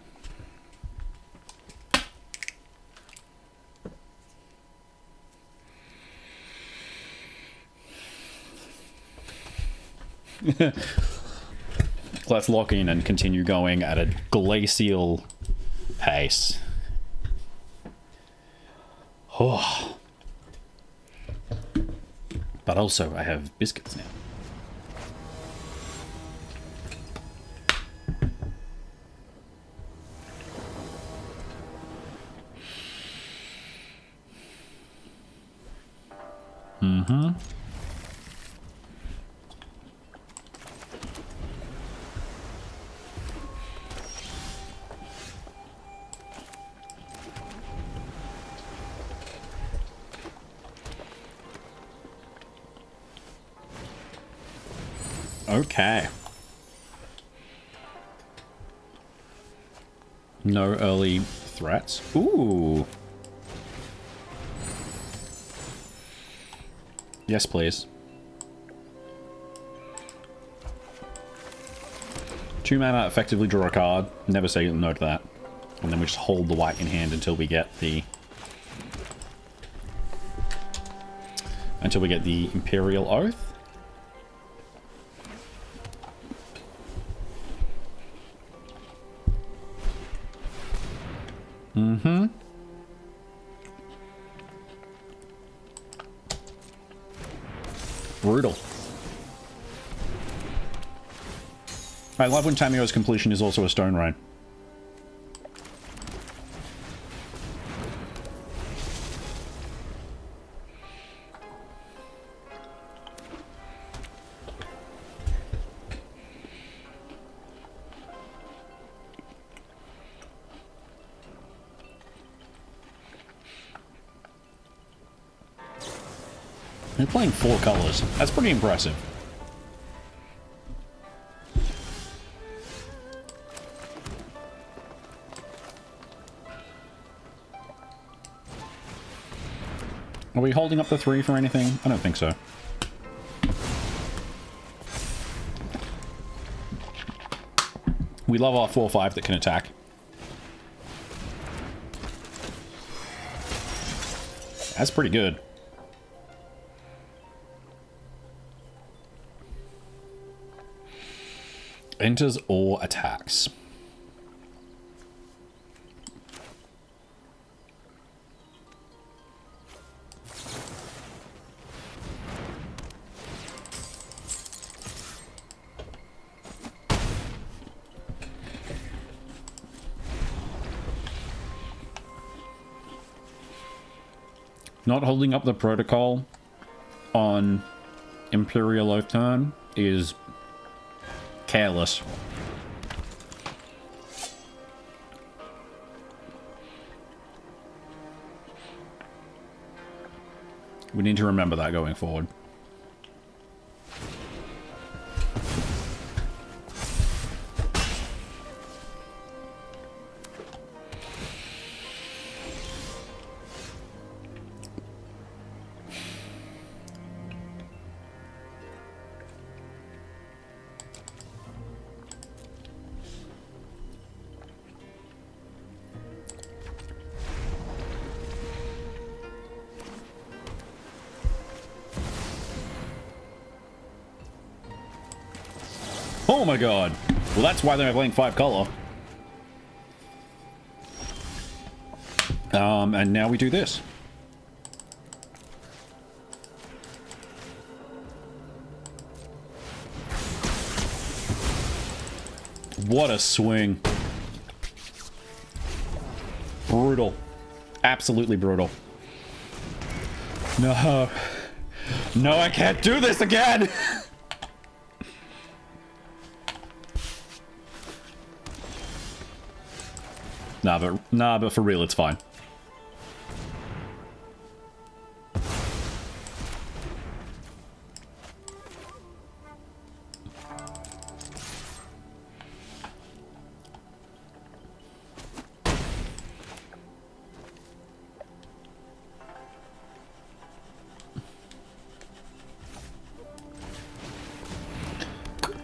Let's lock in and continue going at a glacial pace. Oh. But also, I have biscuits now. Mm-hmm. Okay. No early threats. Ooh. Yes, please. 2 mana, effectively draw a card. Never say no to that. And then we just hold the white in hand until we get the... Imperial Oath. Mm-hmm. Brutal. I love when Tamio's completion is also a Stone Rain. They're playing 4 colors. That's pretty impressive. Are we holding up the 3 for anything? I don't think so. We love our 4/5 that can attack. That's pretty good. Enters or attacks. Not holding up the protocol on Imperial Oath turn is careless. We need to remember that going forward. Oh my god. Well, that's why they're playing 5 color. And now we do this. What a swing. Brutal. Absolutely brutal. No. No, I can't do this again! Nah, but for real, it's fine.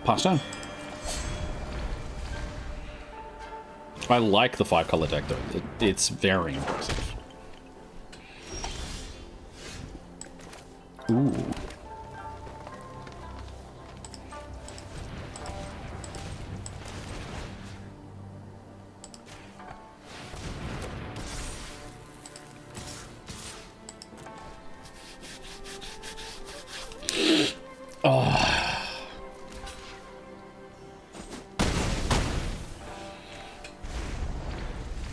Pass down. I like the 5-color deck, though. It's very impressive. Ooh. Oh.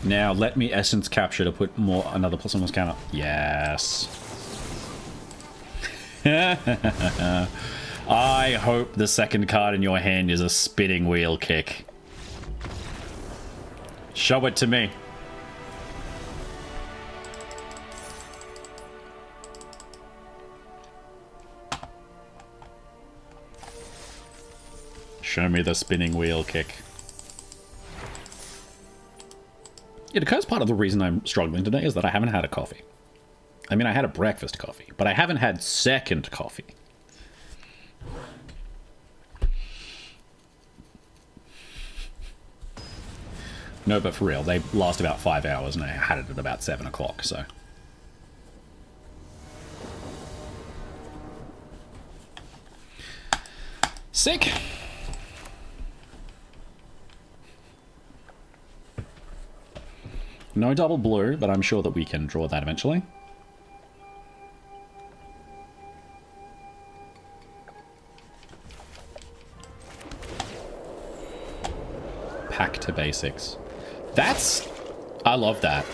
Now, let me Essence Capture to put another plus on counter. Yes. I hope the second card in your hand is a Spinning Wheel Kick. Show it to me. Show me the spinning wheel kick. Yeah, because part of the reason I'm struggling today is that I haven't had a coffee. I mean, I had a breakfast coffee, but I haven't had second coffee. No, but for real, they last about 5 hours, and I had it at about 7 o'clock, so... Sick! No double blue, but I'm sure that we can draw that eventually. Back to basics. That's... I love that.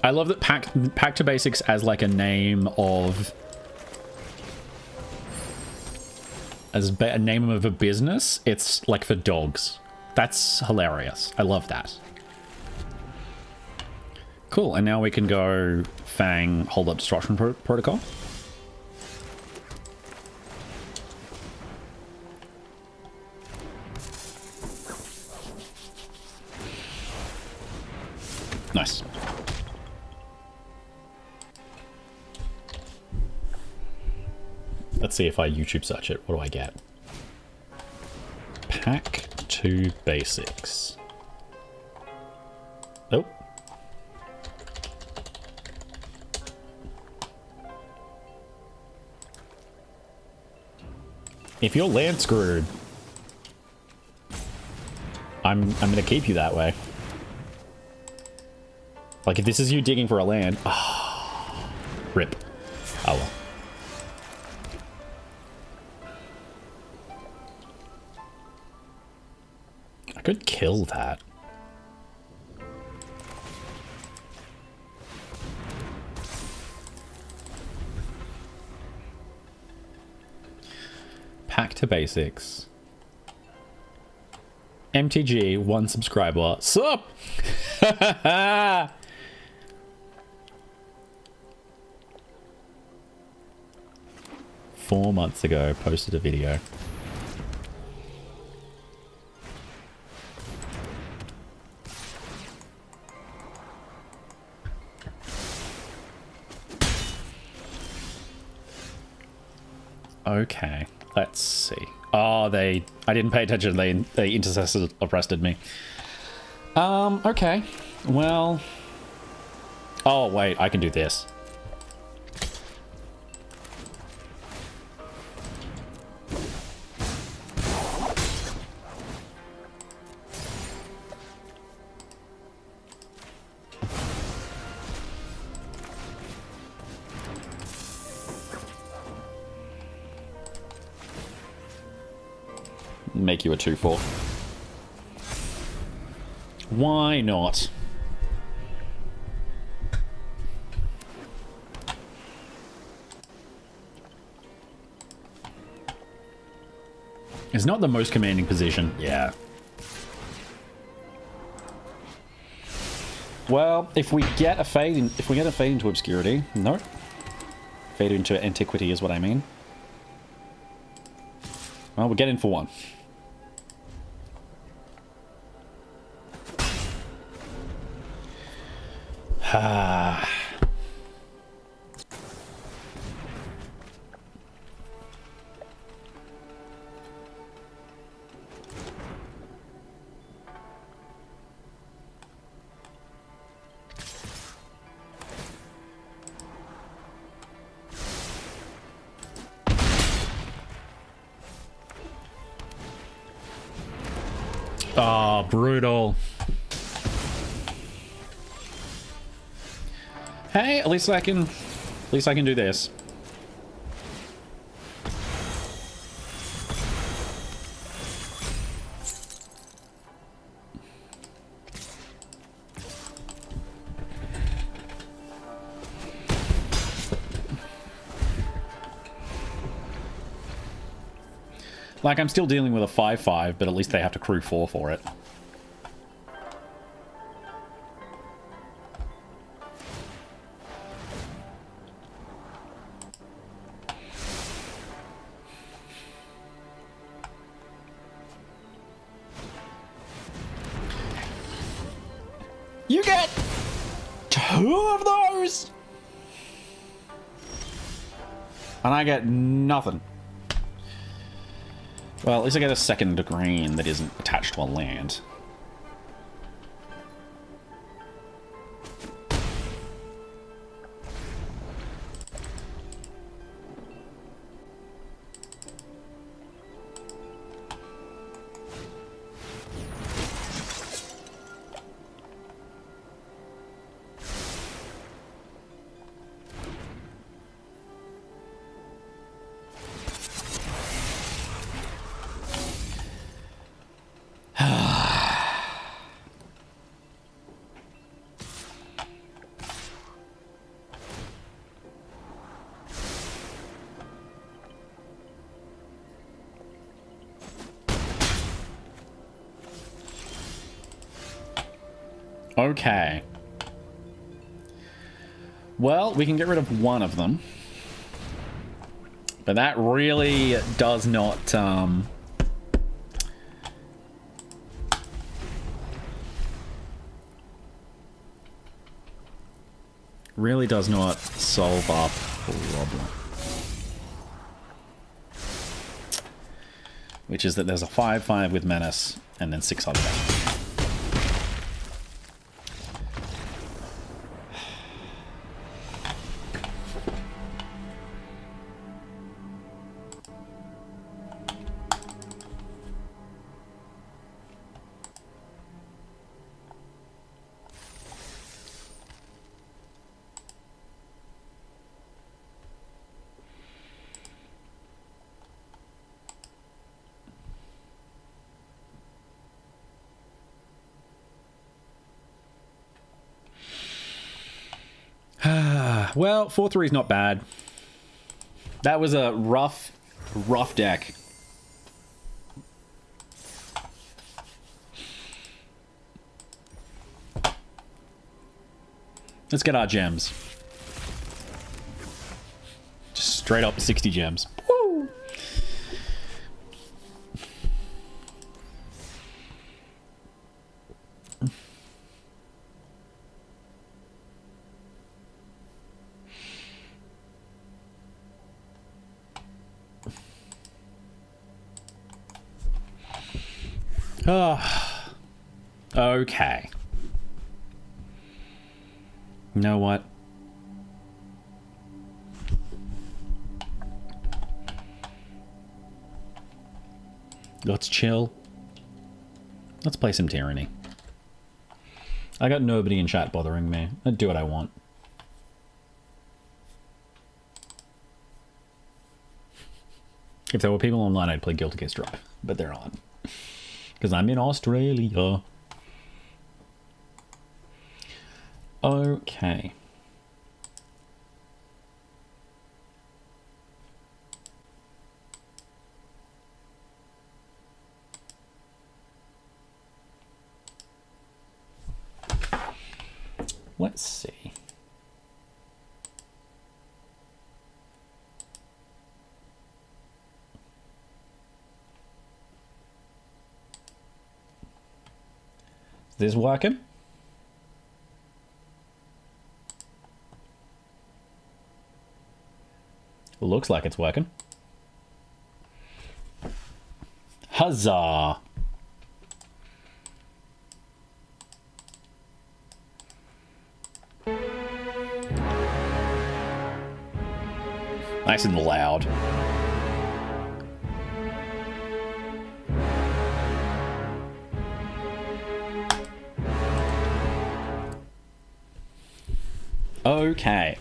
I love that Pack to Basics as like a name of... As a name of a business. It's like for dogs. That's hilarious. I love that. Cool, and now we can go Fang Hold Up Destruction Protocol. Nice. Let's see if I YouTube search it. What do I get? Pack to Basics. Nope. If you're land screwed, I'm gonna keep you that way. Like if this is you digging for a land, rip. Oh well. I could kill that. Pack to Basics. MTG, 1 subscriber. Sup? 4 months ago, posted a video. Okay, let's see. Oh, I didn't pay attention. They intercessors arrested me. Okay. Well. Oh, wait, I can do this. Make you a 2/4. Why not? It's not the most commanding position. Yeah. Well, if we get a fade into obscurity, no. Fade into antiquity is what I mean. Well, we'll get in for 1. Oh, brutal. Hey, at least I can do this. Like, I'm still dealing with a 5/5, but at least they have to crew 4 for it. You get 2 of those? And I get nothing. Well, at least I get a second green that isn't attached to a land. Okay. Well, we can get rid of one of them. But that really does not, really does not solve our problem. Which is that there's a 5/5 with Menace, and then 6 other guys. Well, 4-3 is not bad. That was a rough deck. Let's get our gems. Just straight up 60 gems. Woo! Oh, okay. You know what? Let's chill. Let's play some Tyranny. I got nobody in chat bothering me. I do what I want. If there were people online, I'd play Guilty Gear Strive, but there aren't. Because I'm in Australia. Okay. Let's see. Is this working? Looks like it's working. Huzzah! Nice and loud. Okay.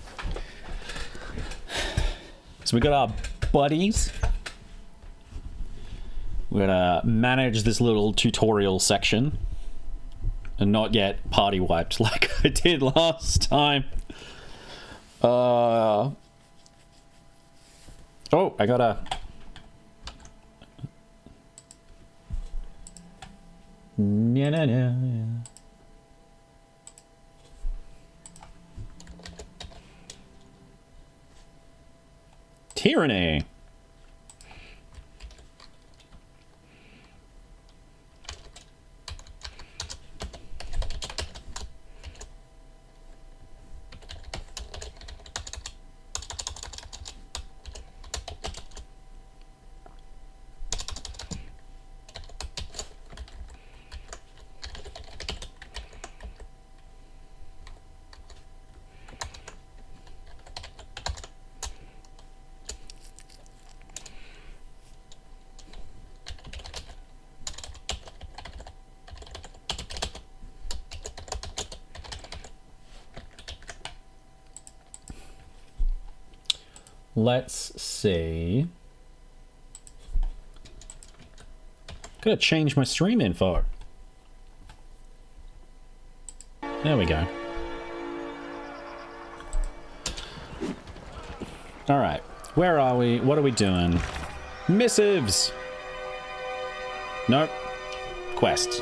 So we got our buddies. We're gonna manage this little tutorial section and not get party wiped like I did last time. Oh, I gotta... No. Tyranny. Let's see. Gotta change my stream info. There we go. Alright. Where are we? What are we doing? Missives! Nope. Quests.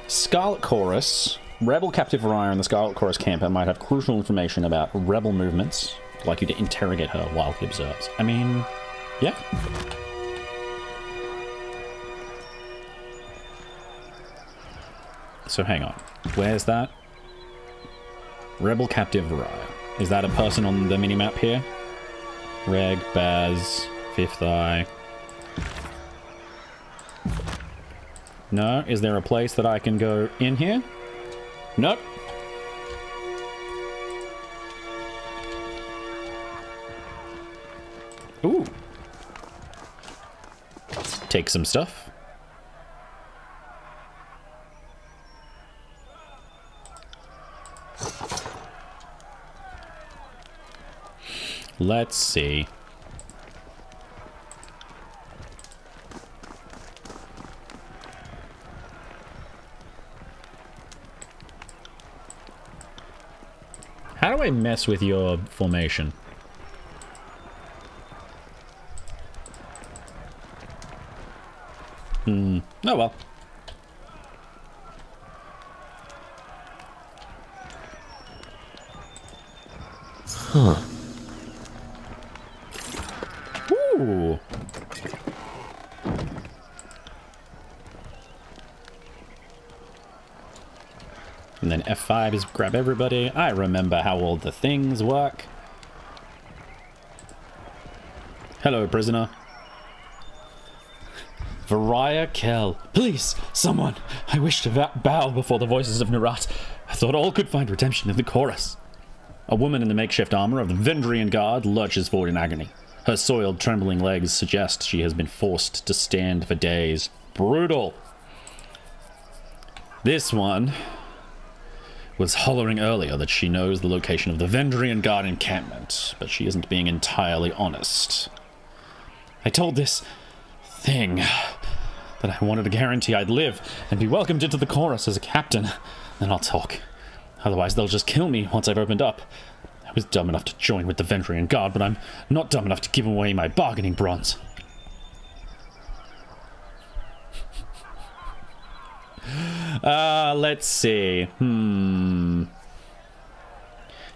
Scarlet Chorus. Rebel captive Raya and the Scarlet Chorus camper might have crucial information about rebel movements. I'd like you to interrogate her while he observes. I mean, yeah. So hang on. Where's that? Rebel captive Raya. Is that a person on the minimap here? Reg, Baz, Fifth Eye. No? Is there a place that I can go in here? Nope. Ooh. Take some stuff. Let's see. How do I mess with your formation? Oh well. Huh. Ooh. And then F5 is grab everybody. I remember how all the things work. Hello, prisoner. Varaya Kell. Please, someone. I wish to bow before the voices of Narat. I thought all could find redemption in the chorus. A woman in the makeshift armor of the Vendrian Guard lurches forward in agony. Her soiled, trembling legs suggest she has been forced to stand for days. Brutal. This one was hollering earlier that she knows the location of the Vendrian Guard encampment, but she isn't being entirely honest. I told this thing that I wanted to guarantee I'd live and be welcomed into the chorus as a captain. Then I'll talk. Otherwise, they'll just kill me once I've opened up. I was dumb enough to join with the Vendrian Guard, but I'm not dumb enough to give away my bargaining bronze. Let's see.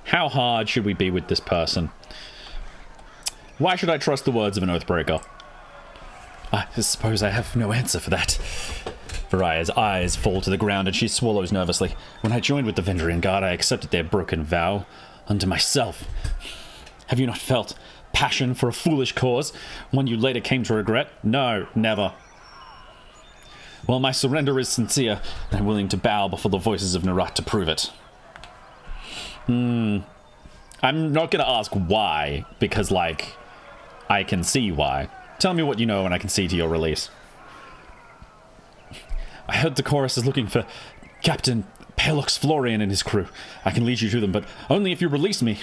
How hard should we be with this person? Why should I trust the words of an oathbreaker? I suppose I have no answer for that. Varaya's eyes fall to the ground and she swallows nervously. When I joined with the Vendrian Guard, I accepted their broken vow unto myself. Have you not felt passion for a foolish cause, one you later came to regret? No, never. Well, my surrender is sincere, and I'm willing to bow before the voices of Narat to prove it. I'm not going to ask why, because, like, I can see why. Tell me what you know and I can see to your release. I heard the chorus is looking for Captain Palux Florian and his crew. I can lead you to them, but only if you release me.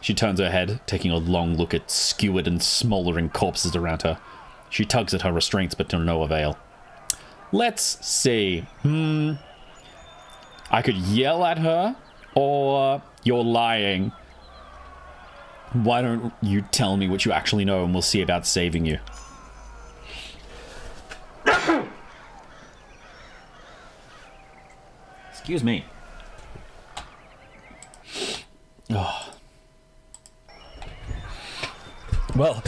She turns her head, taking a long look at skewered and smouldering corpses around her. She tugs at her restraints, but to no avail. Let's see. I could yell at her, or you're lying. Why don't you tell me what you actually know and we'll see about saving you. Excuse me. Oh. Well,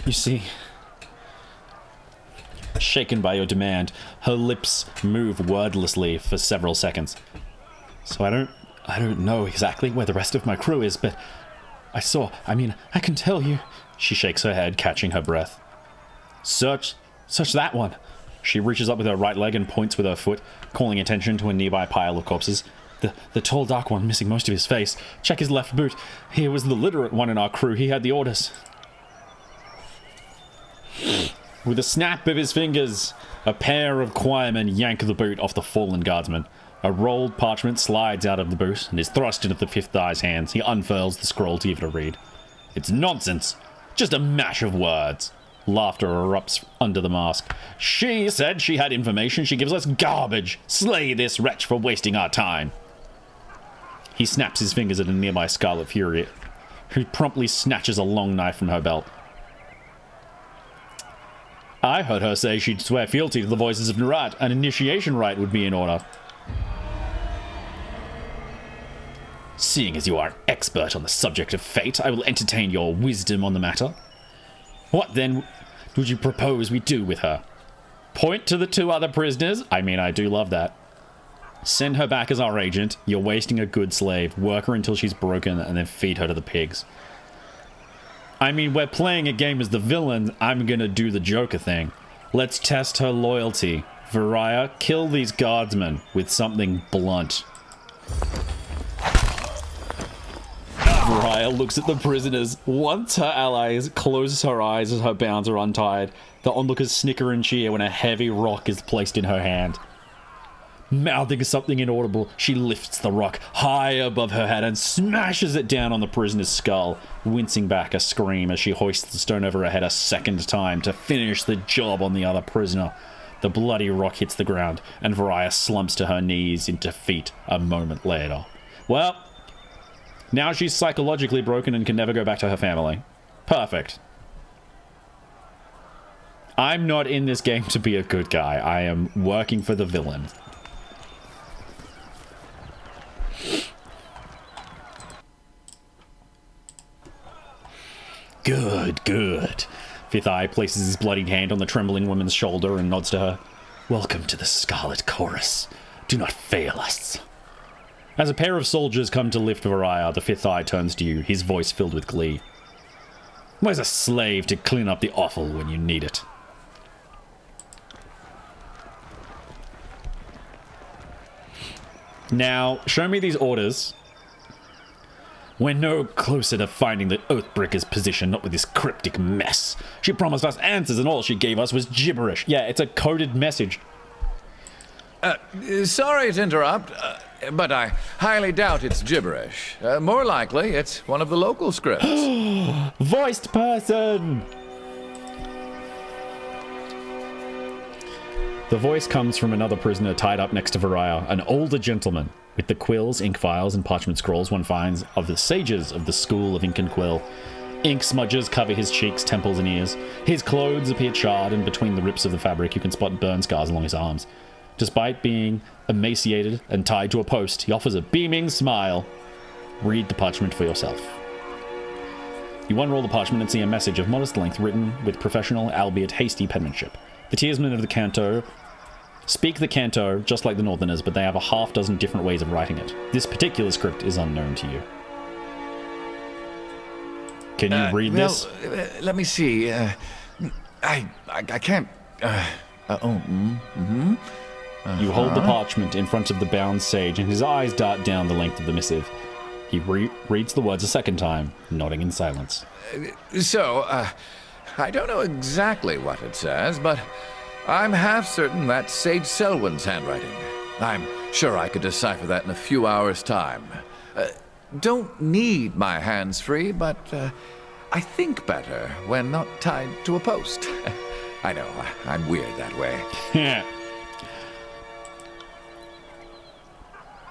you see, shaken by your demand, her lips move wordlessly for several seconds. So I don't know exactly where the rest of my crew is, but I can tell you. She shakes her head, catching her breath. Search that one. She reaches up with her right leg and points with her foot, calling attention to a nearby pile of corpses. The tall dark one missing most of his face. Check his left boot. He was the literate one in our crew. He had the orders. With a snap of his fingers, a pair of choirmen yank the boot off the fallen guardsman. A rolled parchment slides out of the boot and is thrust into the fifth eye's hands. He unfurls the scroll to give it a read. It's nonsense. Just a mash of words. Laughter erupts under the mask. She said she had information. She gives us garbage. Slay this wretch for wasting our time. He snaps his fingers at a nearby Scarlet Fury, who promptly snatches a long knife from her belt. I heard her say she'd swear fealty to the voices of Narat. An initiation rite would be in order. Seeing as you are an expert on the subject of fate, I will entertain your wisdom on the matter. What, then, would you propose we do with her? Point to the 2 other prisoners? I mean, I do love that. Send her back as our agent. You're wasting a good slave. Work her until she's broken, and then feed her to the pigs. I mean, we're playing a game as the villain. I'm gonna do the Joker thing. Let's test her loyalty. Variah, kill these guardsmen with something blunt. Variah looks at the prisoners. Once her allies closes her eyes as her bonds are untied. The onlookers snicker and cheer when a heavy rock is placed in her hand. Mouthing something inaudible, she lifts the rock high above her head and smashes it down on the prisoner's skull, wincing back a scream as she hoists the stone over her head a second time to finish the job on the other prisoner. The bloody rock hits the ground, and Variah slumps to her knees in defeat a moment later. Well, now she's psychologically broken and can never go back to her family. Perfect. I'm not in this game to be a good guy. I am working for the villain. Good, good. Fifth Eye places his bloodied hand on the trembling woman's shoulder and nods to her. Welcome to the Scarlet Chorus. Do not fail us. As a pair of soldiers come to lift Variah, the Fifth Eye turns to you, his voice filled with glee. Where's a slave to clean up the offal when you need it? Now, show me these orders. We're no closer to finding the Oathbreaker's position, not with this cryptic mess. She promised us answers and all she gave us was gibberish. Yeah, it's a coded message. Sorry to interrupt, but I highly doubt it's gibberish. More likely, it's one of the local scripts. Voiced person! The voice comes from another prisoner tied up next to Variah, an older gentleman. With the quills, ink vials, and parchment scrolls one finds of the sages of the school of ink and quill. Ink smudges cover his cheeks, temples, and ears. His clothes appear charred, and between the rips of the fabric you can spot burn scars along his arms. Despite being emaciated and tied to a post, he offers a beaming smile. Read the parchment for yourself. You unroll the parchment and see a message of modest length written with professional, albeit hasty penmanship. The tiersmen of the canto speak the canto just like the Northerners, but they have a half-dozen different ways of writing it. This particular script is unknown to you. Can you read this? Let me see. I can't. You hold the parchment in front of the bound sage, and his eyes dart down the length of the missive. He reads the words a second time, nodding in silence. I don't know exactly what it says, but I'm half certain that's Sage Selwyn's handwriting. I'm sure I could decipher that in a few hours' time. Don't need my hands free, but I think better when not tied to a post. I know, I'm weird that way.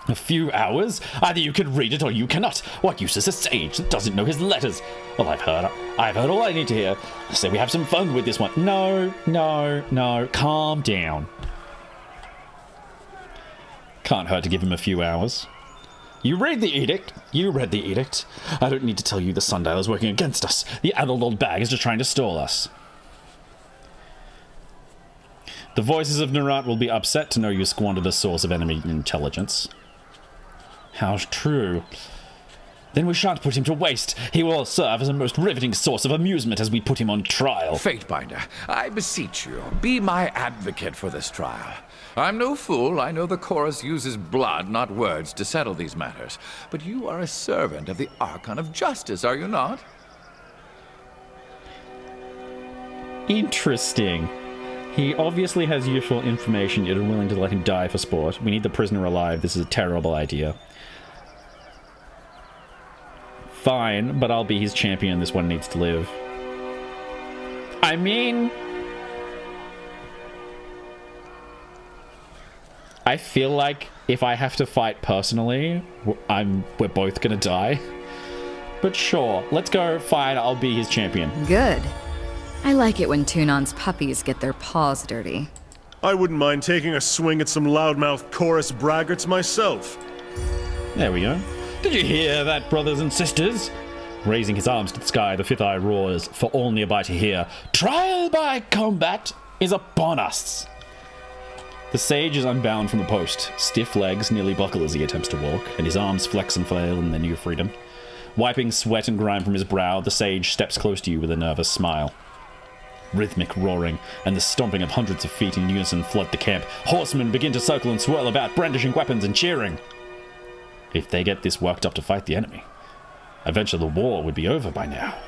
A few hours? Either you can read it or you cannot. What use is a sage that doesn't know his letters? Well, I've heard all I need to hear. Say we have some fun with this one. No. Calm down. Can't hurt to give him a few hours. You read the edict. You read the edict. I don't need to tell you the sundial is working against us. The addled old bag is just trying to stall us. The voices of Narat will be upset to know you squandered a source of enemy intelligence. How true. Then we shan't put him to waste. He will serve as a most riveting source of amusement as we put him on trial. Fatebinder, I beseech you, be my advocate for this trial. I'm no fool. I know the chorus uses blood, not words, to settle these matters. But you are a servant of the Archon of Justice, are you not? Interesting. He obviously has useful information, yet unwilling to let him die for sport. We need the prisoner alive. This is a terrible idea. Fine, but I'll be his champion. This one needs to live. I mean... I feel like if I have to fight personally, we're both gonna die. But sure, let's go. Fine, I'll be his champion. Good. I like it when Tunon's puppies get their paws dirty. I wouldn't mind taking a swing at some loudmouth chorus braggarts myself. There we go. Did you hear that, brothers and sisters? Raising his arms to the sky, the fifth eye roars for all nearby to hear. Trial by combat is upon us. The sage is unbound from the post. Stiff legs nearly buckle as he attempts to walk, and his arms flex and flail in their new freedom. Wiping sweat and grime from his brow, the sage steps close to you with a nervous smile. Rhythmic roaring and the stomping of hundreds of feet in unison flood the camp. Horsemen begin to circle and swirl about, brandishing weapons and cheering. If they get this worked up to fight the enemy, eventually the war would be over by now.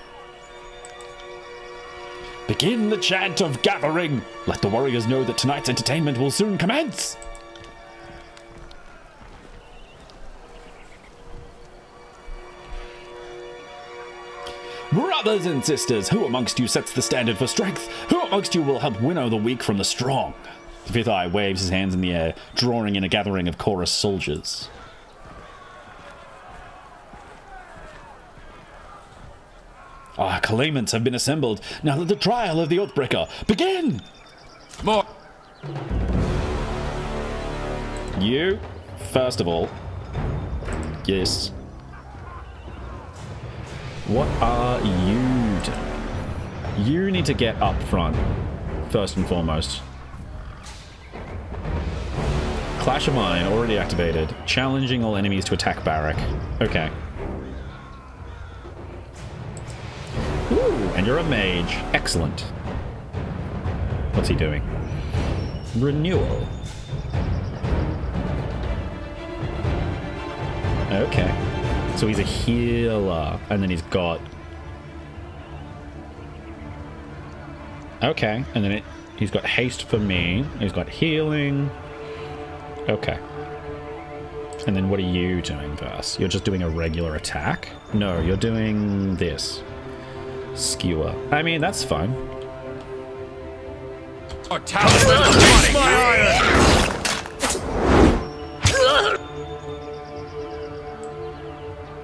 Begin the chant of gathering! Let the warriors know that tonight's entertainment will soon commence! Brothers and sisters, who amongst you sets the standard for strength? Who amongst you will help winnow the weak from the strong? The fifth eye waves his hands in the air, drawing in a gathering of chorus soldiers. Our claimants have been assembled. Now let the trial of the Oathbreaker begin! More. You, first of all. Yes. What are you doing? You need to get up front, first and foremost. Clash of Mine, already activated. Challenging all enemies to attack Barrack. Okay. Ooh, and you're a mage. Excellent. What's he doing? Renewal. Okay. So he's a healer, and then he's got... Okay, and then he's got haste for me. He's got healing. Okay. And then what are you doing first? You're just doing a regular attack? No, you're doing this. Skewer. I mean, that's fine.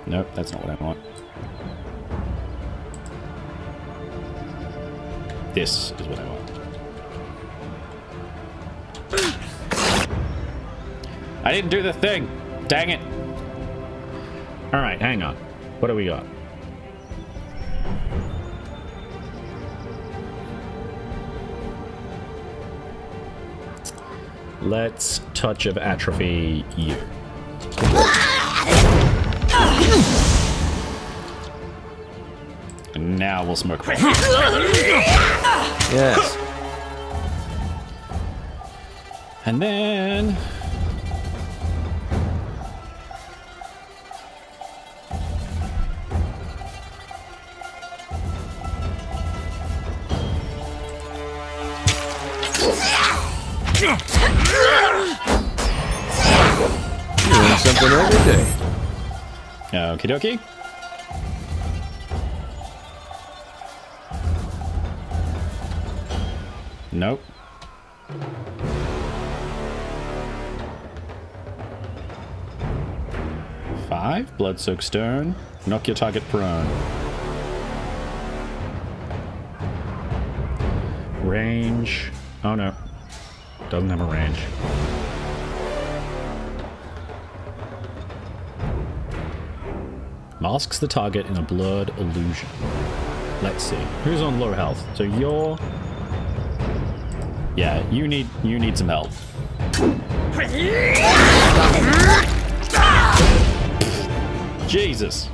Nope, that's not what I want. This is what I want. I didn't do the thing! Dang it! Alright, hang on. What do we got? Let's Touch of Atrophy you. And now we'll smoke. Yes. And then... Doing something every day. Okie dokie. Nope. Five. Blood-soaked stone. Knock your target prone. Range. Oh no. Doesn't have a range. Masks the target in a blurred illusion. Let's see. Who's on low health? So you're... Yeah, you need some help. Jesus.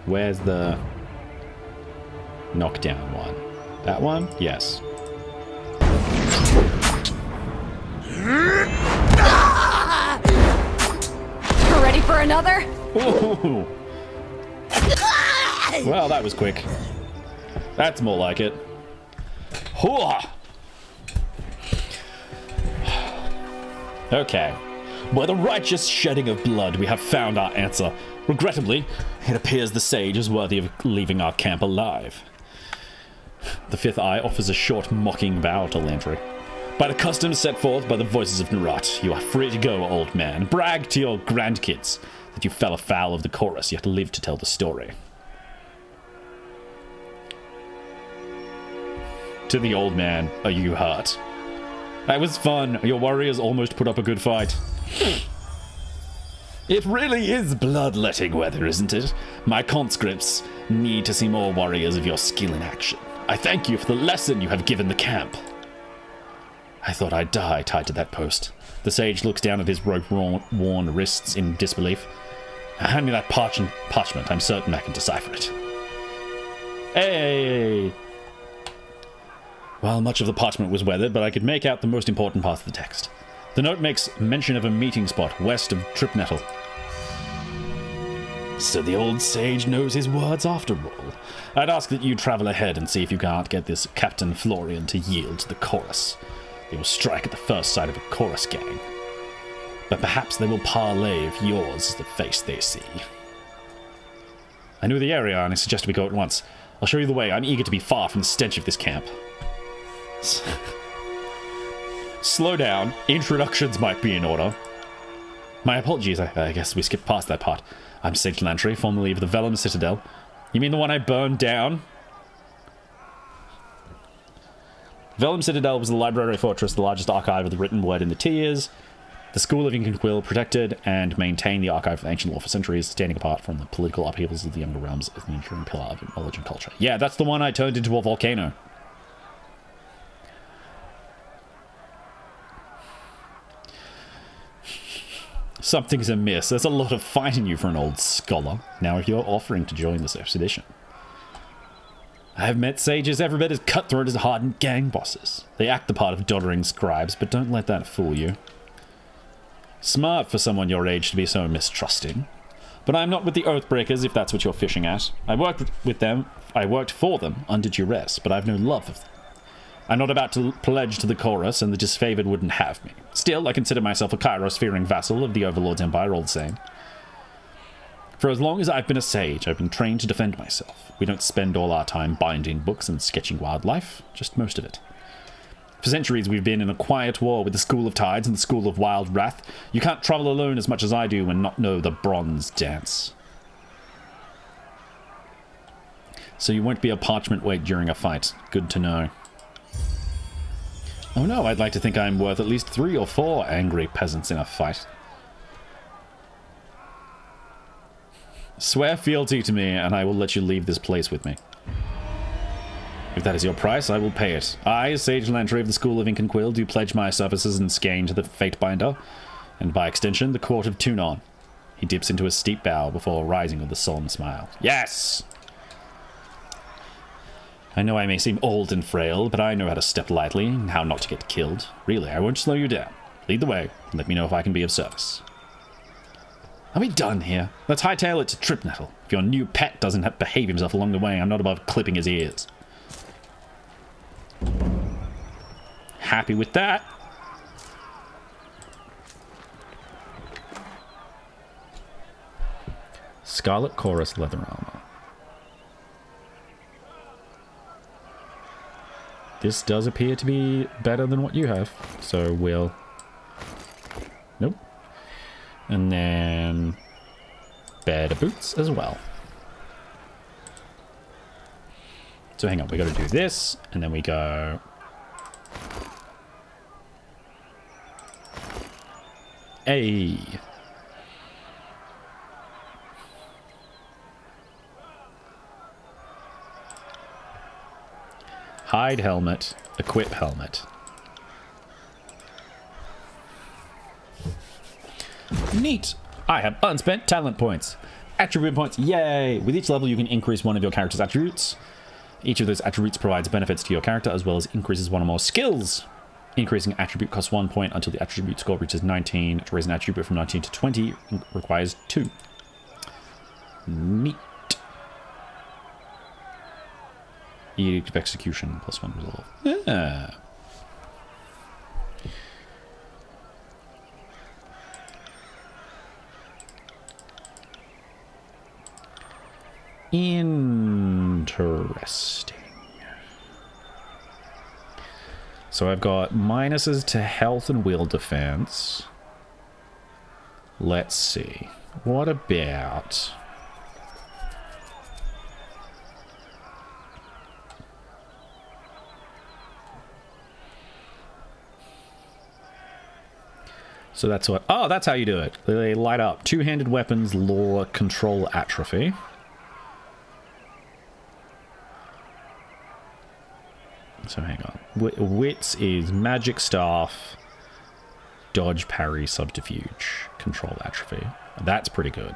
Where's the knockdown one? That one? Yes. Ready for another? Ooh. Well, that was quick. That's more like it. Hooah! Okay. By the righteous shedding of blood, we have found our answer. Regrettably, it appears the sage is worthy of leaving our camp alive. The fifth eye offers a short, mocking bow to Landry. By the customs set forth by the voices of Narat, you are free to go, old man. Brag to your grandkids that you fell afoul of the chorus, yet live to tell the story. To the old man, are you hurt? That was fun. Your warriors almost put up a good fight. It really is bloodletting weather, isn't it? My conscripts need to see more warriors of your skill in action. I thank you for the lesson you have given the camp. I thought I'd die tied to that post. The sage looks down at his rope-worn wrists in disbelief. Hand me that parchment. I'm certain I can decipher it. Hey! Well, much of the parchment was weathered, but I could make out the most important parts of the text. The note makes mention of a meeting spot west of Tripnettle. So the old sage knows his words after all. I'd ask that you travel ahead and see if you can't get this Captain Florian to yield to the chorus. They will strike at the first sight of a chorus gang. But perhaps they will parley if yours is the face they see. I knew the area and I suggested we go at once. I'll show you the way. I'm eager to be far from the stench of this camp. Slow down. Introductions might be in order. My apologies, I guess we skipped past that part. I'm Sage Lantry, formerly of the Vellum Citadel. You mean the one I burned down? Vellum Citadel was the library fortress, the largest archive of the written word in the Tiers. The School of Inconquil protected and maintained the archive of ancient law for centuries, standing apart from the political upheavals of the Younger Realms as the enduring pillar of knowledge and culture. Yeah, that's the one I turned into a volcano. Something's amiss. There's a lot of fight in you for an old scholar. Now if you're offering to join this expedition. I have met sages every bit as cutthroat as hardened gang bosses. They act the part of doddering scribes, but don't let that fool you. Smart for someone your age to be so mistrusting. But I'm not with the Oathbreakers, if that's what you're fishing at. I worked for them under duress, but I've no love of them. I'm not about to pledge to the chorus, and the disfavored wouldn't have me. Still, I consider myself a Kairos-fearing vassal of the Overlord's empire, all the same. For as long as I've been a sage, I've been trained to defend myself. We don't spend all our time binding books and sketching wildlife, just most of it. For centuries, we've been in a quiet war with the School of Tides and the School of Wild Wrath. You can't travel alone as much as I do and not know the Bronze Dance. So you won't be a parchment weight during a fight. Good to know. Oh no, I'd like to think I'm worth at least 3 or 4 angry peasants in a fight. Swear fealty to me, and I will let you leave this place with me. If that is your price, I will pay it. I, Sage Lantry of the School of Inconquil, do pledge my services and skein to the Fatebinder, and by extension, the Court of Tunon. He dips into a steep bow before rising with a solemn smile. Yes! I know I may seem old and frail, but I know how to step lightly and how not to get killed. Really, I won't slow you down. Lead the way, and let me know if I can be of service. Are we done here? Let's hightail it to Tripnettle. If your new pet doesn't behave himself along the way, I'm not above clipping his ears. Happy with that. Scarlet Chorus leather armor. This does appear to be better than what you have, so we'll... Nope. And then... better boots as well. So hang on, we gotta do this, and then we go... Hey! Hide helmet, equip helmet. Neat! I have unspent talent points. Attribute points, yay! With each level you can increase one of your character's attributes. Each of those attributes provides benefits to your character as well as increases one or more skills. Increasing attribute costs 1 point until the attribute score reaches 19. To raise an attribute from 19 to 20 requires 2. Neat. Edict of Execution, +1 resolve. Yeah. Interesting. So I've got minuses to health and wheel defense. Let's see. What about... So that's what... Oh, that's how you do it. They light up. Two-handed weapons, law, control, atrophy. So hang on. Wits is magic staff, dodge, parry, subterfuge, control, atrophy. That's pretty good.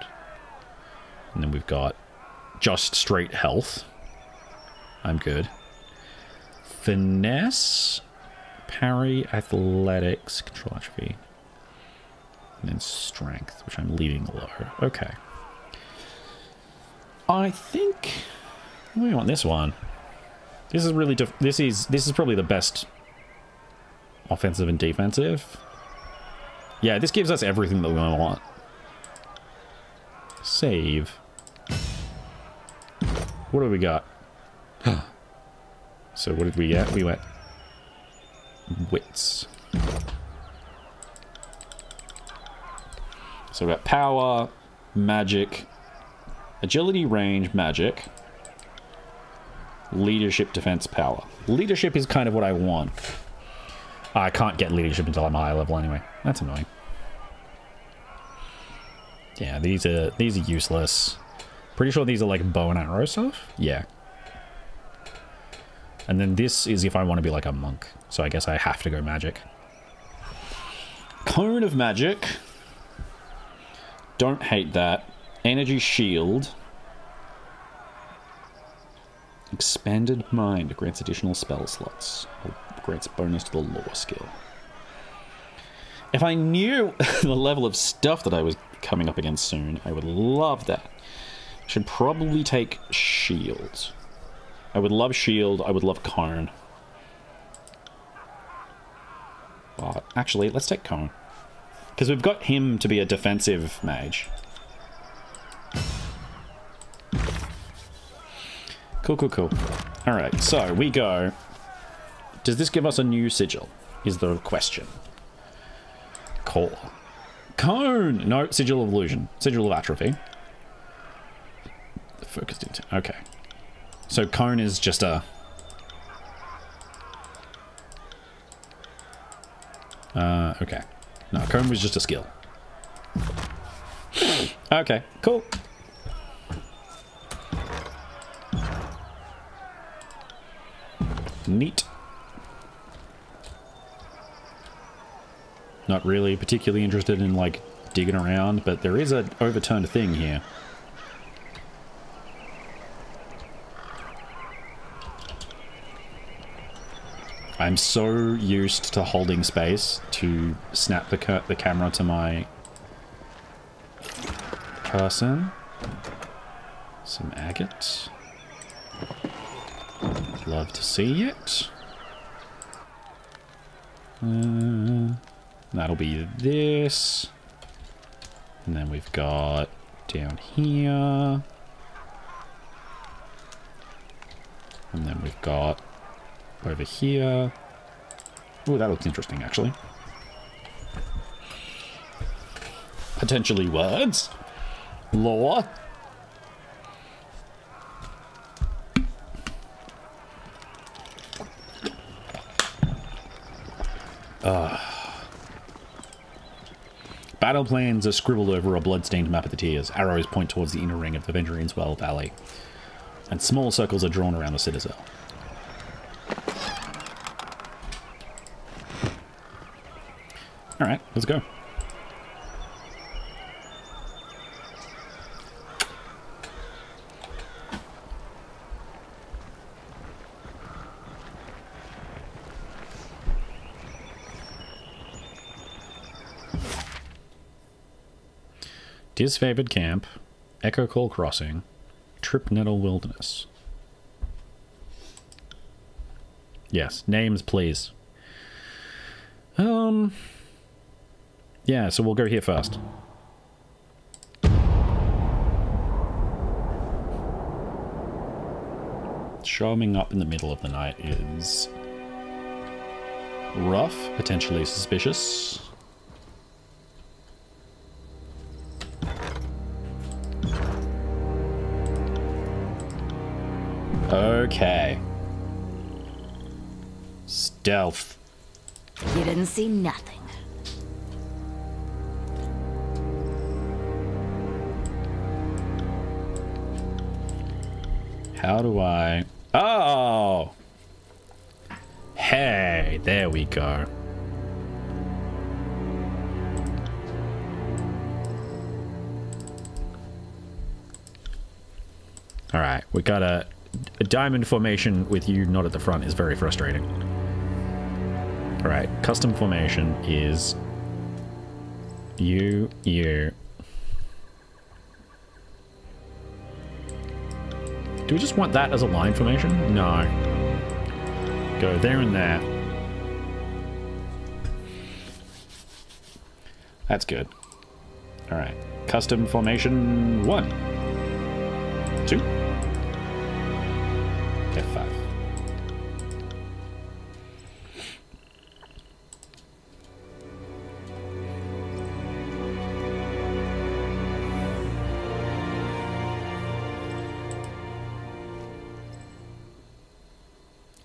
And then we've got just straight health. I'm good. Finesse, parry, athletics, control, atrophy. And then strength, which I'm leaving low. Okay. I think we want this one. This is really this is probably the best offensive and defensive. Yeah, this gives us everything that we want. Save. What do we got? So what did we get? We went wits. So we got power, magic, agility, range, magic, leadership, defense, power. Leadership is kind of what I want. I can't get leadership until I'm high level anyway. That's annoying. Yeah, these are useless. Pretty sure these are like bow and arrow stuff. Yeah. And then this is if I want to be like a monk. So I guess I have to go magic. Cone of magic. Don't hate that. Energy shield. Expanded mind grants additional spell slots. Or grants a bonus to the lore skill. If I knew the level of stuff that I was coming up against soon, I would love that. I should probably take shield. I would love shield. I would love cone. But actually, let's take cone. Because we've got him to be a defensive mage. Cool, cool, cool. Alright, so we go. Does this give us a new sigil? Is the question. Core. Cone! No, sigil of illusion. Sigil of atrophy. Focused into. Okay. So cone is just a... okay. No, cone was just a skill. Okay, cool. Neat. Not really particularly interested in, like, digging around, but there is an overturned thing here. I'm so used to holding space to snap the camera to my person. Some agate. Love to see it. That'll be this. And then we've got down here. And then we've got over here. Oh, that looks interesting, actually. Potentially words. Lore. Battle plans are scribbled over a blood-stained map of the tiers. Arrows point towards the inner ring of the Vendurian's Well Valley. And small circles are drawn around the citadel. Alright, let's go. Disfavored Camp, Echo Call Crossing, Trip Nettle Wilderness. Yes, names, please. Yeah, so we'll go here first. Showing up in the middle of the night is rough, potentially suspicious. Okay. Stealth. You didn't see nothing. How do I... Oh! Hey, there we go. Alright, we got a diamond formation with you not at the front is very frustrating. Alright, custom formation is you. Do we just want that as a line formation? No. Go there and there. That's good. Alright. Custom formation 1. 2. F5.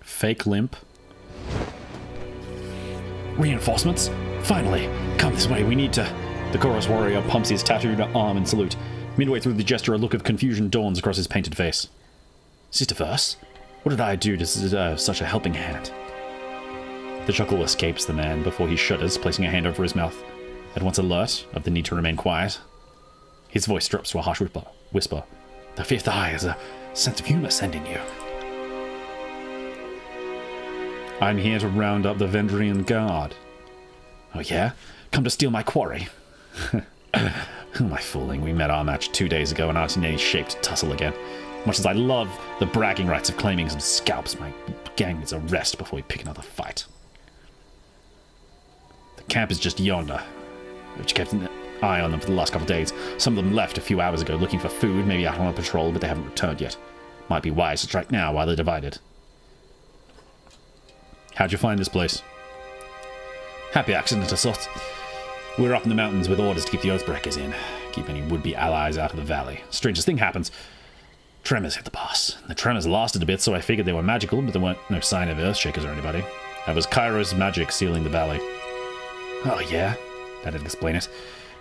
Fake limp. Reinforcements? Finally! Come this way, we need to... The chorus warrior pumps his tattooed arm in salute. Midway through the gesture, a look of confusion dawns across his painted face. Sisterverse? What did I do to deserve such a helping hand? The chuckle escapes the man before he shudders, placing a hand over his mouth. At once alert of the need to remain quiet, his voice drops to a harsh whisper. The fifth eye has a sense of humor sending you. I'm here to round up the Vendrian Guard. Oh yeah? Come to steal my quarry? Who am I fooling? We met our match 2 days ago and aren't in any shape to tussle again. Much as I love the bragging rights of claiming some scalps, my gang needs a rest before we pick another fight. The camp is just yonder. We've kept an eye on them for the last couple of days. Some of them left a few hours ago looking for food, maybe out on a patrol, but they haven't returned yet. Might be wise to strike now while they're divided. How'd you find this place? Happy accident of sorts. We're up in the mountains with orders to keep the Oathbreakers in. Keep any would-be allies out of the valley. Strangest thing happens. Tremors hit the pass. The tremors lasted a bit, so I figured they were magical, but there weren't no sign of Earthshakers or anybody. That was Kairos magic sealing the valley. Oh yeah? That'd explain it.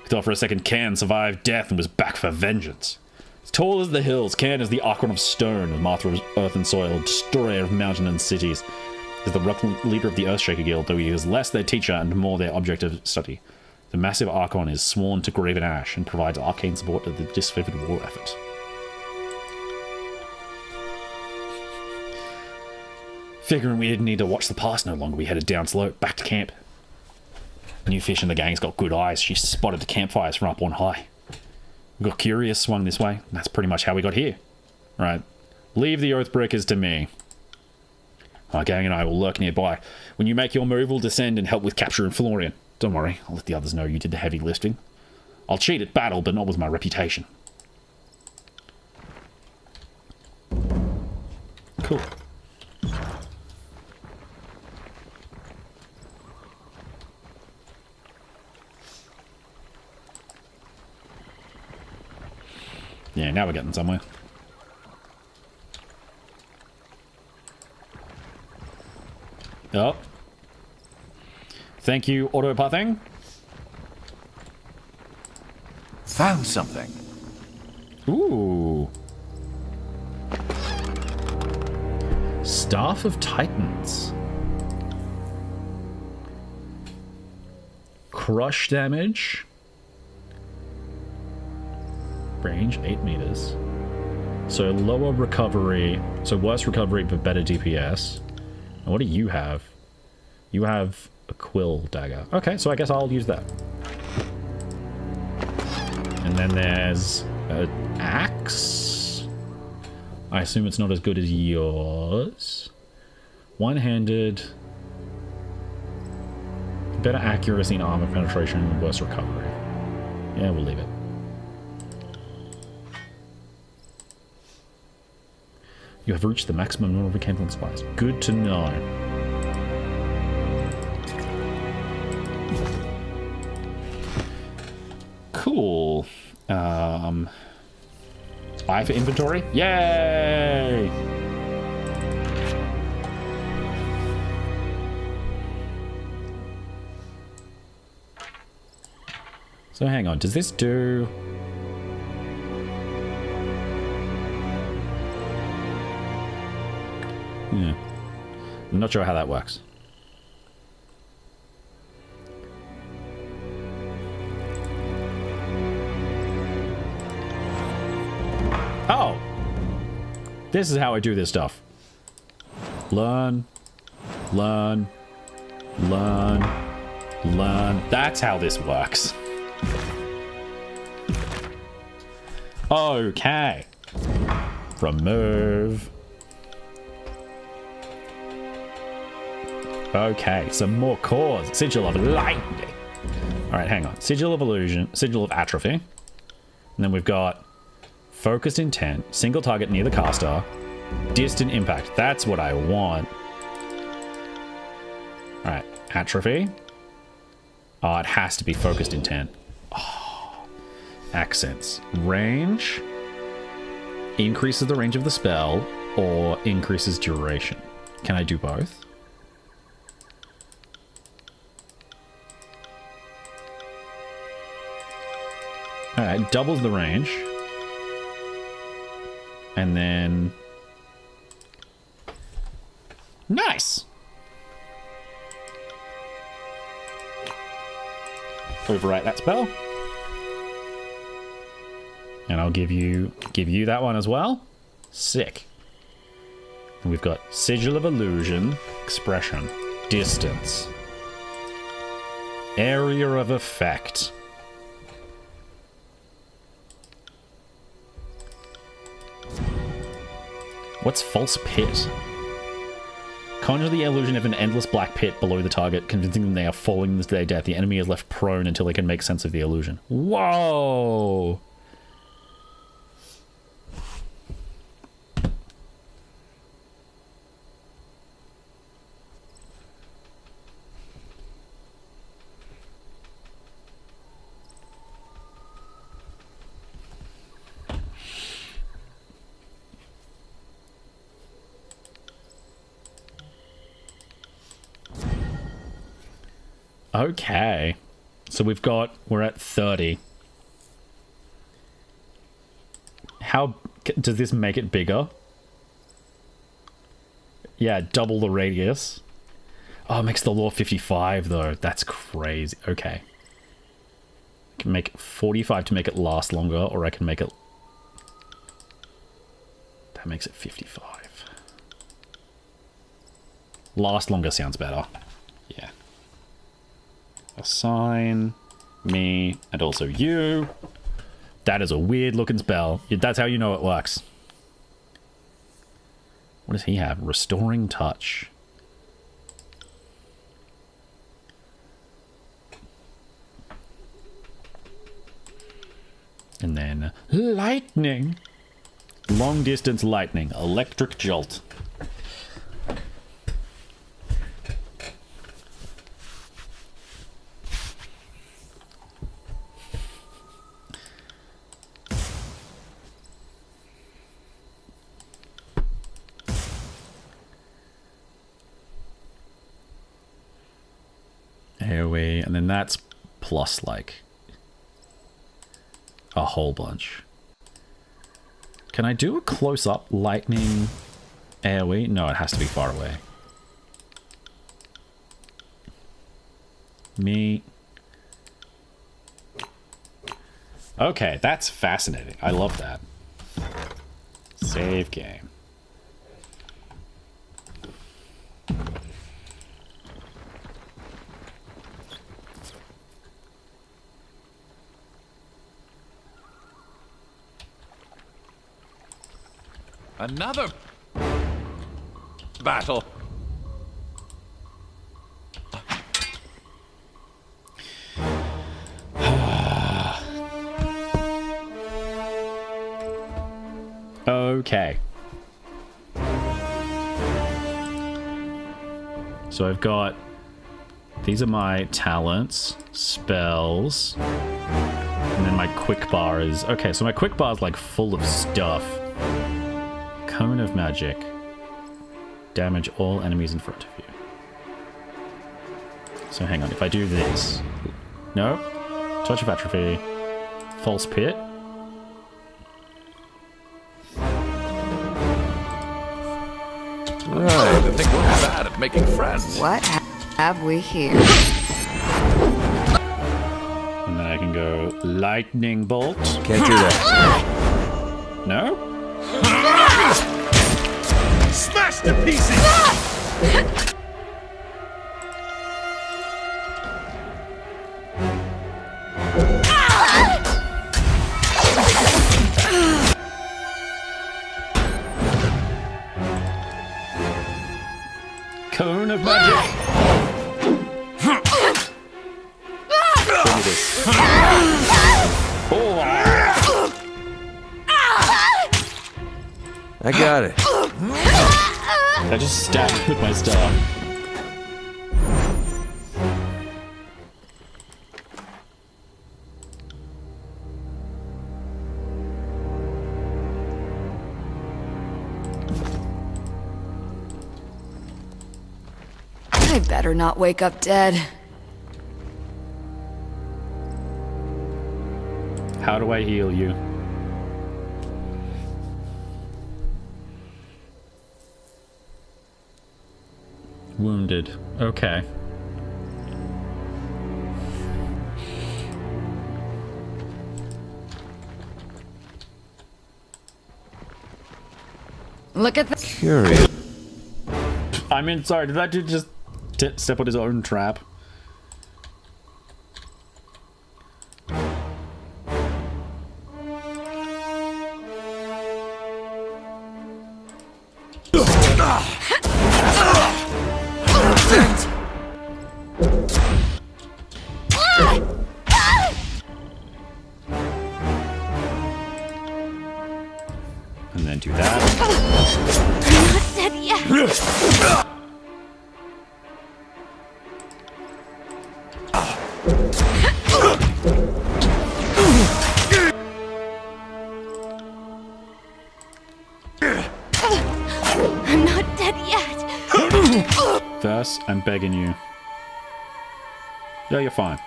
We thought for a second Cairn survived death and was back for vengeance. As tall as the hills, Cairn is the Archon of Stone, the Martha of Earth and Soil, destroyer of mountain and cities. Is the leader of the Earthshaker Guild, though he is less their teacher and more their object of study. The massive Archon is sworn to Graven Ash and provides arcane support to the disfavored war effort. Figuring we didn't need to watch the pass no longer, we headed down slope, back to camp. New fish in the gang's got good eyes. She spotted the campfires from up on high. We got curious, swung this way, and that's pretty much how we got here. Right. Leave the Oathbreakers to me. Our gang and I will lurk nearby. When you make your move, we'll descend and help with capturing Florian. Don't worry, I'll let the others know you did the heavy lifting. I'll cheat at battle, but not with my reputation. Cool. Yeah, now we're getting somewhere. Oh. Thank you, autopathing. Found something. Ooh. Staff of Titans. Crush damage. Range 8 meters. So lower recovery. So worse recovery but better DPS. And what do you have? You have a quill dagger. Okay, so I guess I'll use that. And then there's an axe. I assume it's not as good as yours. One-handed. Better accuracy and armor penetration and worse recovery. Yeah, we'll leave it. You have reached the maximum number of encantment supplies. Good to know. Cool. I for inventory? Yay! So hang on, does this do... Yeah. I'm not sure how that works. Oh! This is how I do this stuff. Learn. Learn. Learn. Learn. That's how this works. Okay. Remove. Okay, some more cores. Sigil of lightning. Alright, hang on. Sigil of illusion. Sigil of atrophy. And then we've got focused intent. Single target near the caster. Distant impact. That's what I want. Alright, atrophy. Oh, it has to be focused intent. Oh. Accents. Range. Increases the range of the spell or increases duration. Can I do both? Alright, doubles the range. And then... Nice! Overwrite that spell. And I'll give you that one as well. Sick. And we've got Sigil of Illusion, Expression, Distance, Area of Effect. What's False Pit? Conjure the illusion of an endless black pit below the target, convincing them they are falling to their death. The enemy is left prone until they can make sense of the illusion. Whoa! Okay, so we're at 30. How does this make it bigger? Yeah, double the radius. Oh, it makes the law 55 though. That's crazy. Okay. I can make 45 to make it last longer, or I can make it... That makes it 55. Last longer sounds better. Yeah. Assign me and also you. That is a weird looking spell. That's how you know it works. What does he have? Restoring touch. And then lightning. Long distance lightning. Electric jolt. AoE, and then that's plus like a whole bunch. Can I do a close-up lightning AoE? No, it has to be far away. Me. Okay, that's fascinating. I love that. Save game. Another battle. Okay. So I've got... These are my talents, spells, and then my quick bar is... Okay, so my quick bar is like full of stuff. Cone of magic. Damage all enemies in front of you. So hang on, if I do this... No. Touch of atrophy. False pit. Right, I think we're bad at making friends. What have we here? And then I can go lightning bolt. Can't do that. No? Smash to pieces! Cone of magic. Show me this. Oh. I got it. I just stabbed with my staff. I better not wake up dead. How do I heal you? Wounded. Okay. Look at the... Curious. I mean, sorry, did that dude just step on his own trap? And then do that. Not dead yet. I'm not dead yet. Verse, I'm begging you. Yeah, you're fine.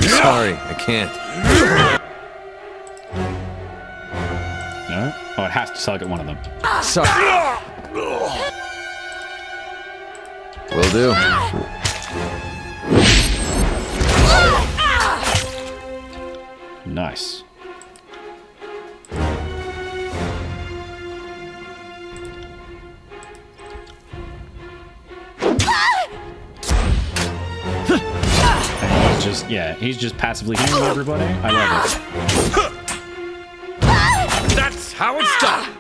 Sorry, I can't. No? Oh, it has to target one of them. Sorry. Will do. Nice. And he's just, yeah, he's just passively healing everybody. I love it. That's how it's done.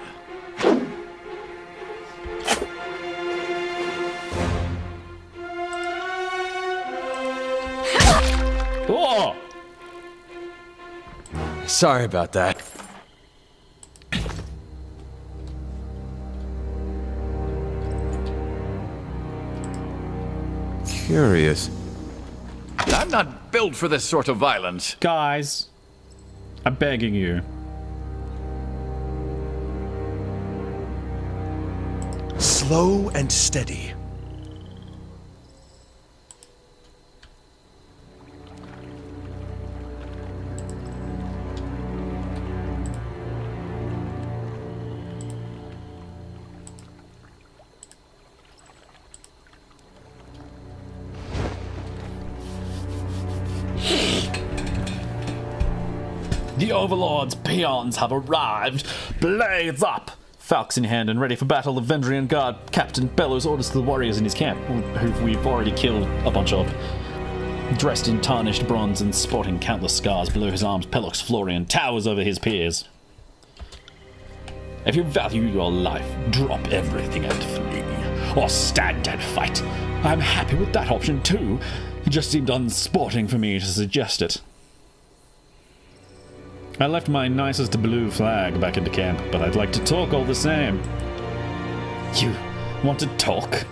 Oh! Sorry about that. Curious. I'm not built for this sort of violence. Guys, I'm begging you. Slow and steady. The Overlord's peons have arrived. Blades up! Falcons in hand and ready for battle, the Vendrian Guard Captain bellows orders to the warriors in his camp, who we've already killed a bunch of. Dressed in tarnished bronze and sporting countless scars below his arms, Pelox Florian towers over his peers. If you value your life, drop everything and flee. Or stand and fight. I'm happy with that option too. It just seemed unsporting for me to suggest it. I left my nicest blue flag back into camp, but I'd like to talk all the same. You want to talk?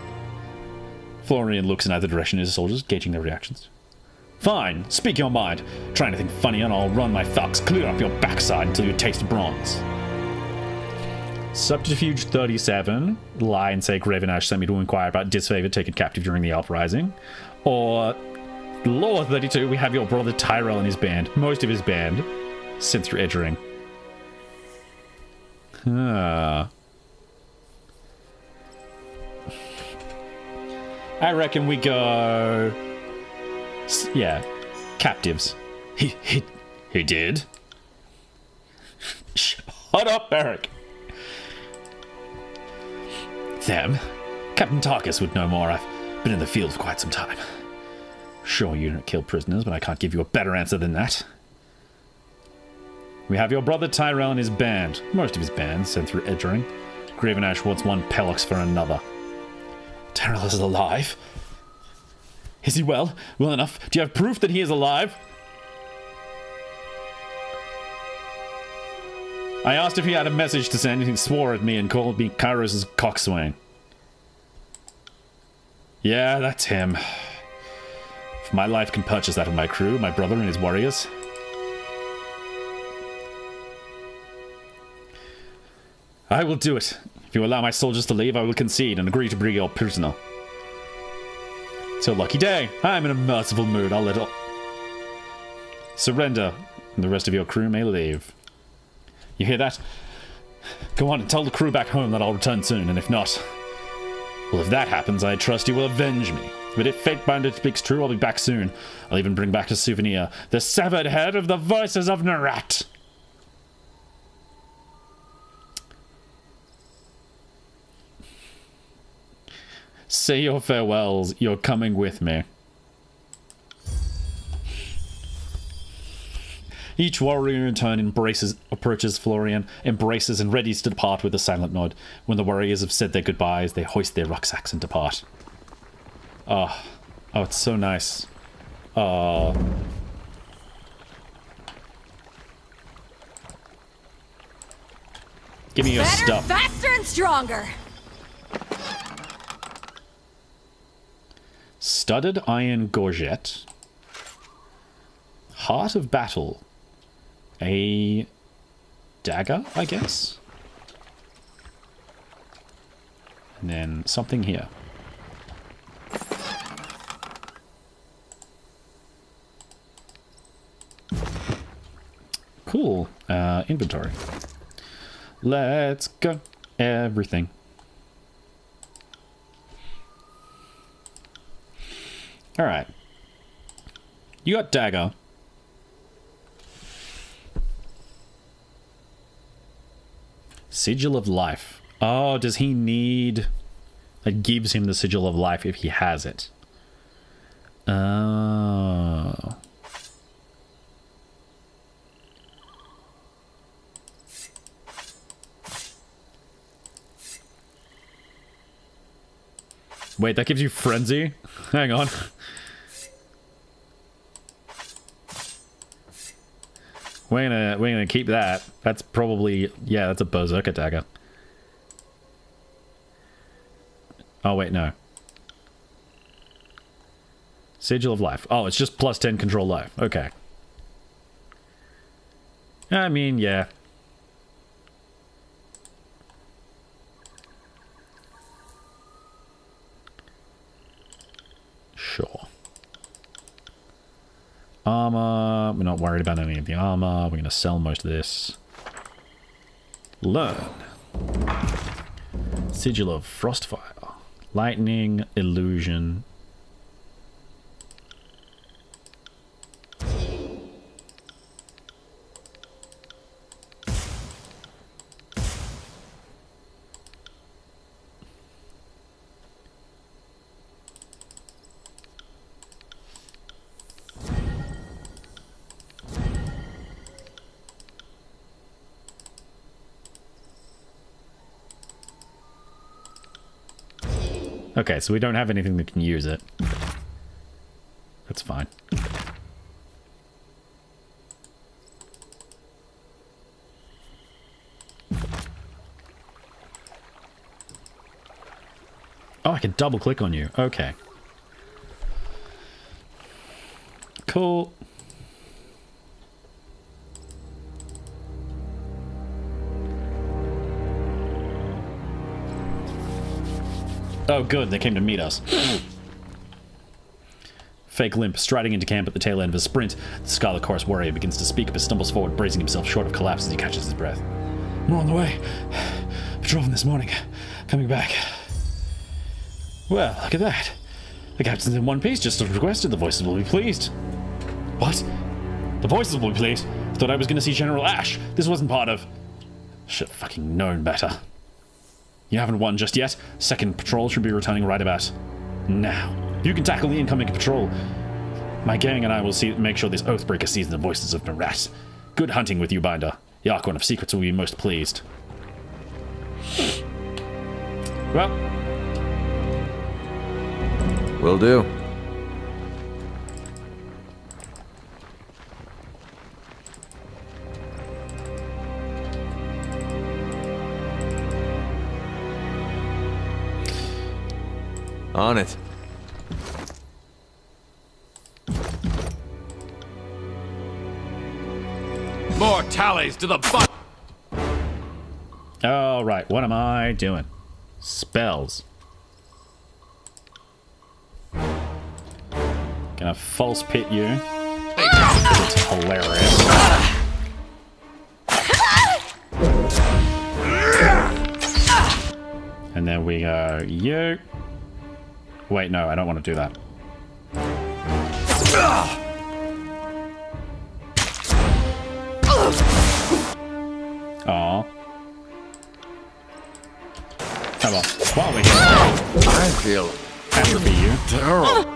Florian looks in either direction of his soldiers, gauging their reactions. Fine, speak your mind. Try anything funny and I'll run my thugs clear up your backside until you taste bronze. Subterfuge 37, lie and say Gravenash sent me to inquire about disfavor taken captive during the uprising. Or Law 32, we have your brother Tyrell and his band, most of his band, sent through Edgering. I reckon we go... yeah, captives. He did? Shut up, Eric. Them? Captain Tarkus would know more. I've been in the field for quite some time. Sure, you don't kill prisoners, but I can't give you a better answer than that. We have your brother Tyrell and his band. Most of his band sent through Edgering. Gravenash wants one Pellox for another. Tyrell is alive? Is he well? Well enough? Do you have proof that he is alive? I asked if he had a message to send, and he swore at me and called me Kairos' coxswain. Yeah, that's him. If my life can purchase that of my crew, my brother and his warriors. I will do it. If you allow my soldiers to leave, I will concede and agree to bring your prisoner. So lucky day. I'm in a merciful mood. I'll let it... surrender, and the rest of your crew may leave. You hear that? Go on and tell the crew back home that I'll return soon, and if not... well, if that happens, I trust you will avenge me. But if Fatebinder speaks true, I'll be back soon. I'll even bring back a souvenir. The severed head of the Voices of Narat. Say your farewells. You're coming with me. Each warrior in turn approaches Florian, embraces and readies to depart with a silent nod. When the warriors have said their goodbyes, they hoist their rucksacks and depart. Oh, it's so nice. Oh. Give me your stuff. Faster and stronger. Studded iron gorget. Heart of battle. A dagger, I guess. And then something here. Cool. Inventory. Let's go. Everything. Alright. You got dagger. Sigil of life. Oh, does he need... it gives him the sigil of life if he has it. Oh. Wait, that gives you frenzy? Hang on. We're gonna keep that. That's probably, yeah, that's a berserker dagger. Oh wait, no. Sigil of life. Oh, it's just plus 10 control life. Okay. I mean, yeah. Sure. Armor. We're not worried about any of the armor. We're going to sell most of this. Learn. Sigil of Frostfire. Lightning. Illusion. Okay, so we don't have anything that can use it. That's fine. Oh, I can double click on you. Okay. Cool. Oh, good. They came to meet us. Fake limp, striding into camp at the tail end of a sprint. The Scarlet Chorus warrior begins to speak, but stumbles forward, bracing himself short of collapse as he catches his breath. More on the way. Patrol from this morning. Coming back. Well, look at that. The captain's in one piece, just as requested. The voices will be pleased. What? The voices will be pleased? I thought I was going to see General Ash. This wasn't part of... Should have fucking known better. You haven't won just yet. Second patrol should be returning right about now. You can tackle the incoming patrol. My gang and I will make sure this Oathbreaker sees the voices of Narat. Good hunting with you, Binder. The Archon of Secrets will be most pleased. Well. Will do. On it. More tallies to the butt. All right, what am I doing? Spells. Gonna false pit you. It's hilarious. And then we go, you. Wait, no, I don't want to do that. Aww. Oh well, while we're here, I feel atrophy you. terrible.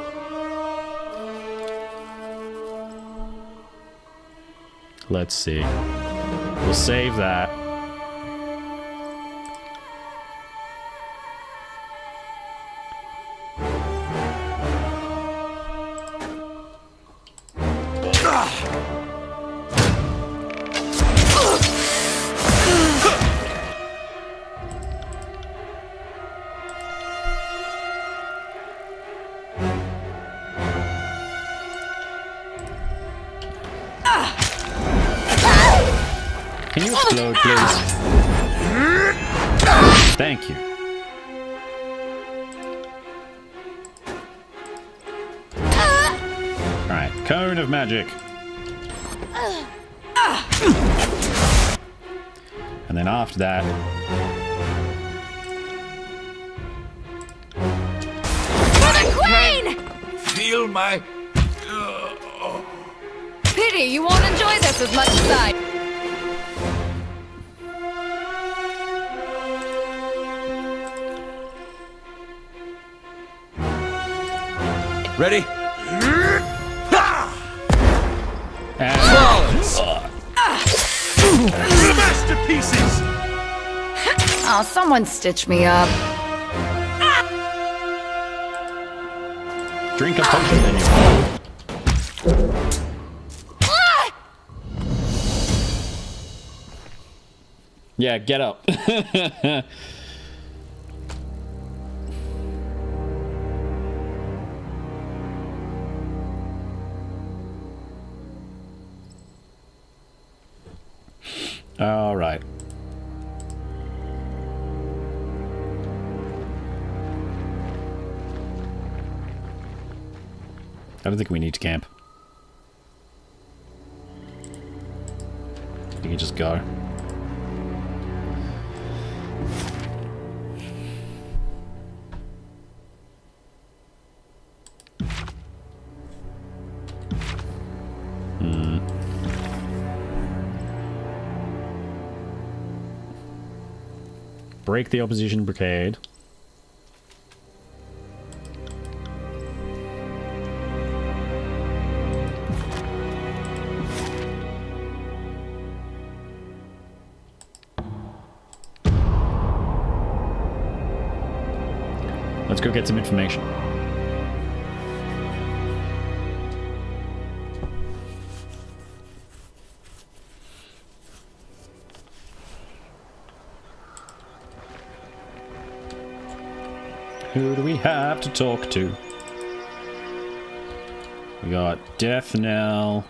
Let's see. We'll save that. Can you explode, please? Thank you. Alright, Cone of Magic. And then after that... For the Queen! Feel my... Pity you won't enjoy this as much as I. Ready? And... Smashed to pieces! Oh, someone stitch me up. Drink a potion, then you... Yeah, get up. All right. I don't think we need to camp. We can just go. Break the opposition brigade. Let's go get some information. Who do we have to talk to? We got Death Knell.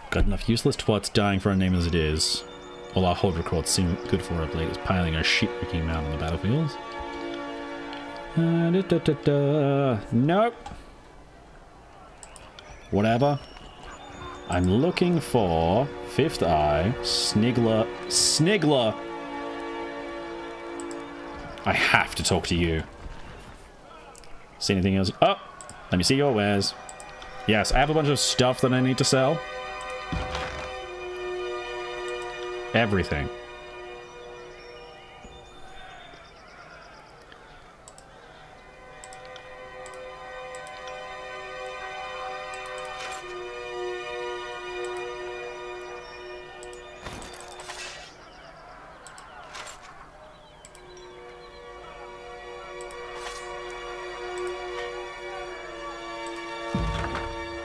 Got enough useless twats dying for our name as it is. All our hold records seem good for our late is piling our shit-wrecking amount on the battlefields. Nope. Whatever. I'm looking for Fifth Eye, Snigler. Snigler! I have to talk to you. See anything else? Oh! Let me see your wares. Yes, I have a bunch of stuff that I need to sell. Everything.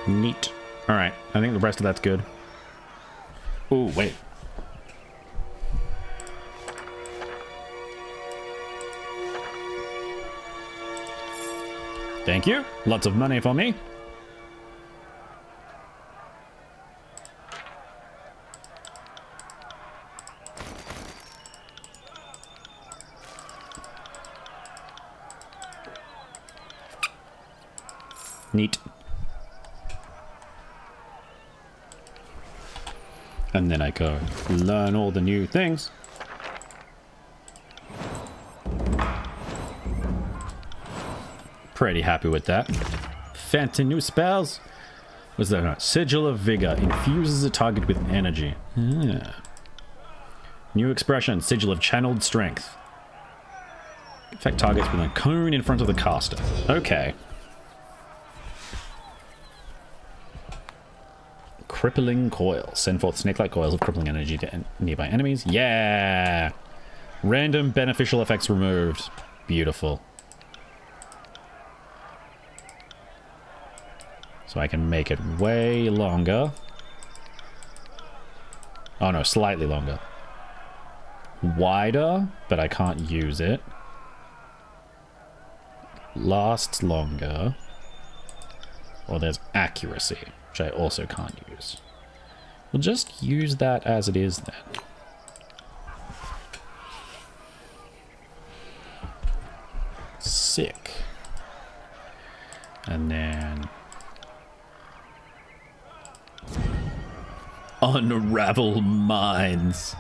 Neat. Alright, I think the rest of that's good. Ooh, wait. Thank you. Lots of money for me. Neat. And then I go learn all the new things. Pretty happy with that. Fancy new spells. What's that? Sigil of Vigor. Infuses a target with energy. Ah. New expression. Sigil of Channeled Strength. Affect targets with a cone in front of the caster. Okay. Crippling Coil. Send forth snake-like coils of crippling energy to nearby enemies. Yeah! Random beneficial effects removed. Beautiful. So I can make it way longer. Oh no, slightly longer. Wider, but I can't use it. Lasts longer. Or there's accuracy, which I also can't use. We'll just use that as it is then. Sick. And then... Unravel Minds.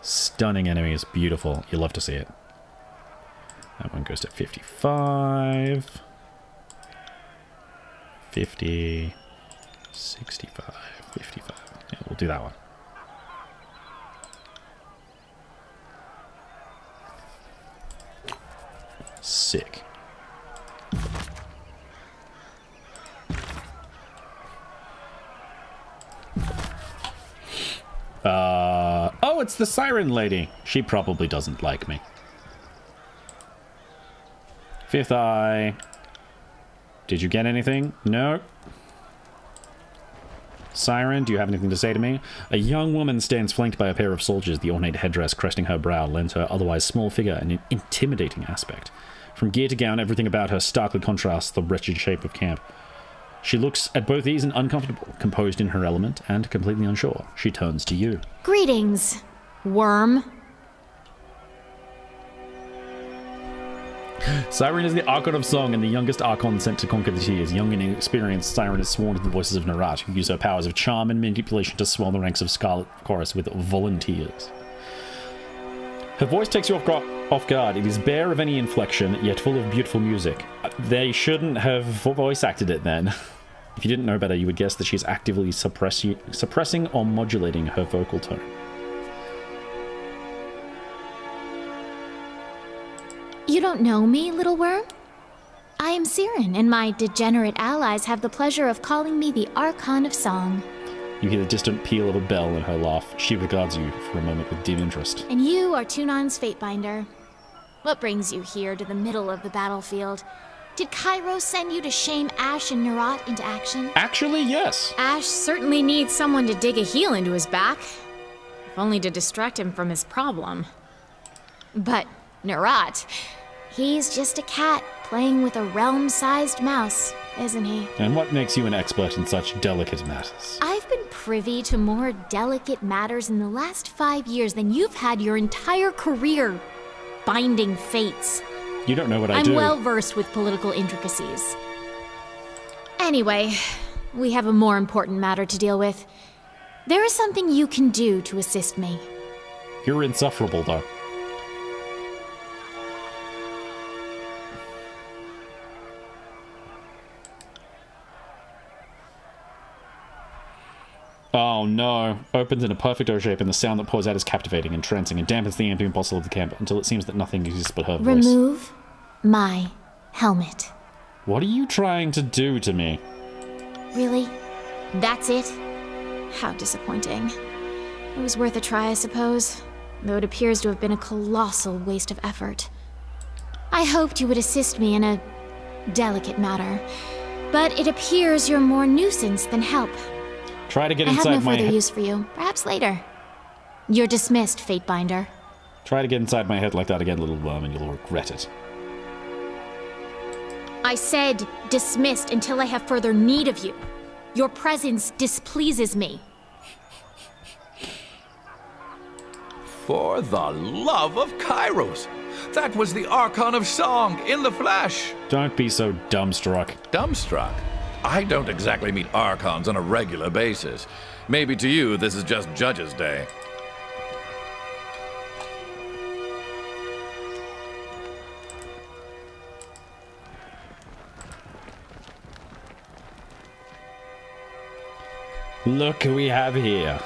Stunning enemies. Beautiful. You love to see it. That one goes to 55. 50. 65. 55. Yeah, we'll do that one. Sick. Oh, it's the Siren Lady. She probably doesn't like me. Fifth Eye. Did you get anything? No. Siren, do you have anything to say to me? A young woman stands flanked by a pair of soldiers. The ornate headdress cresting her brow lends her otherwise small figure an intimidating aspect. From gear to gown, everything about her starkly contrasts the wretched shape of camp. She looks at both ease and uncomfortable, composed in her element, and completely unsure. She turns to you. Greetings, worm. Siren is the Archon of Song and the youngest Archon sent to conquer the Tears. Young and inexperienced, Siren is sworn to the voices of Narat, who use her powers of charm and manipulation to swell the ranks of Scarlet Chorus with volunteers. Her voice takes you off guard. It is bare of any inflection, yet full of beautiful music. They shouldn't have voice acted it then. If you didn't know better, you would guess that she's actively suppressing or modulating her vocal tone. You don't know me, little worm? I am Siren, and my degenerate allies have the pleasure of calling me the Archon of Song. You hear the distant peal of a bell and her laugh. She regards you for a moment with dim interest. And you are Tunon's Fatebinder. What brings you here to the middle of the battlefield? Did Cairo send you to shame Ash and Nerat into action? Actually, yes. Ash certainly needs someone to dig a heel into his back. If only to distract him from his problem. But Nerat, he's just a cat playing with a realm-sized mouse, isn't he? And what makes you an expert in such delicate matters? I've been privy to more delicate matters in the last 5 years than you've had your entire career binding fates. You don't know what I do. I'm well versed with political intricacies. Anyway, we have a more important matter to deal with. There is something you can do to assist me. You're insufferable, though. Oh no. Opens in a perfect O shape, and the sound that pours out is captivating, entrancing, and dampens the ambient bustle of the camp until it seems that nothing exists but her voice. Remove my helmet. What are you trying to do to me? Really? That's it? How disappointing. It was worth a try, I suppose, though it appears to have been a colossal waste of effort. I hoped you would assist me in a delicate matter, but it appears you're more nuisance than help. Try to get I have inside no my further use for you. Perhaps later. You're dismissed, Fatebinder. Try to get inside my head like that again, little worm, and you'll regret it. I said dismissed until I have further need of you. Your presence displeases me. For the love of Kairos! That was the Archon of Song in the flesh! Don't be so dumbstruck. Dumbstruck? I don't exactly meet Archons on a regular basis. Maybe to you, this is just Judge's Day. Look who we have here.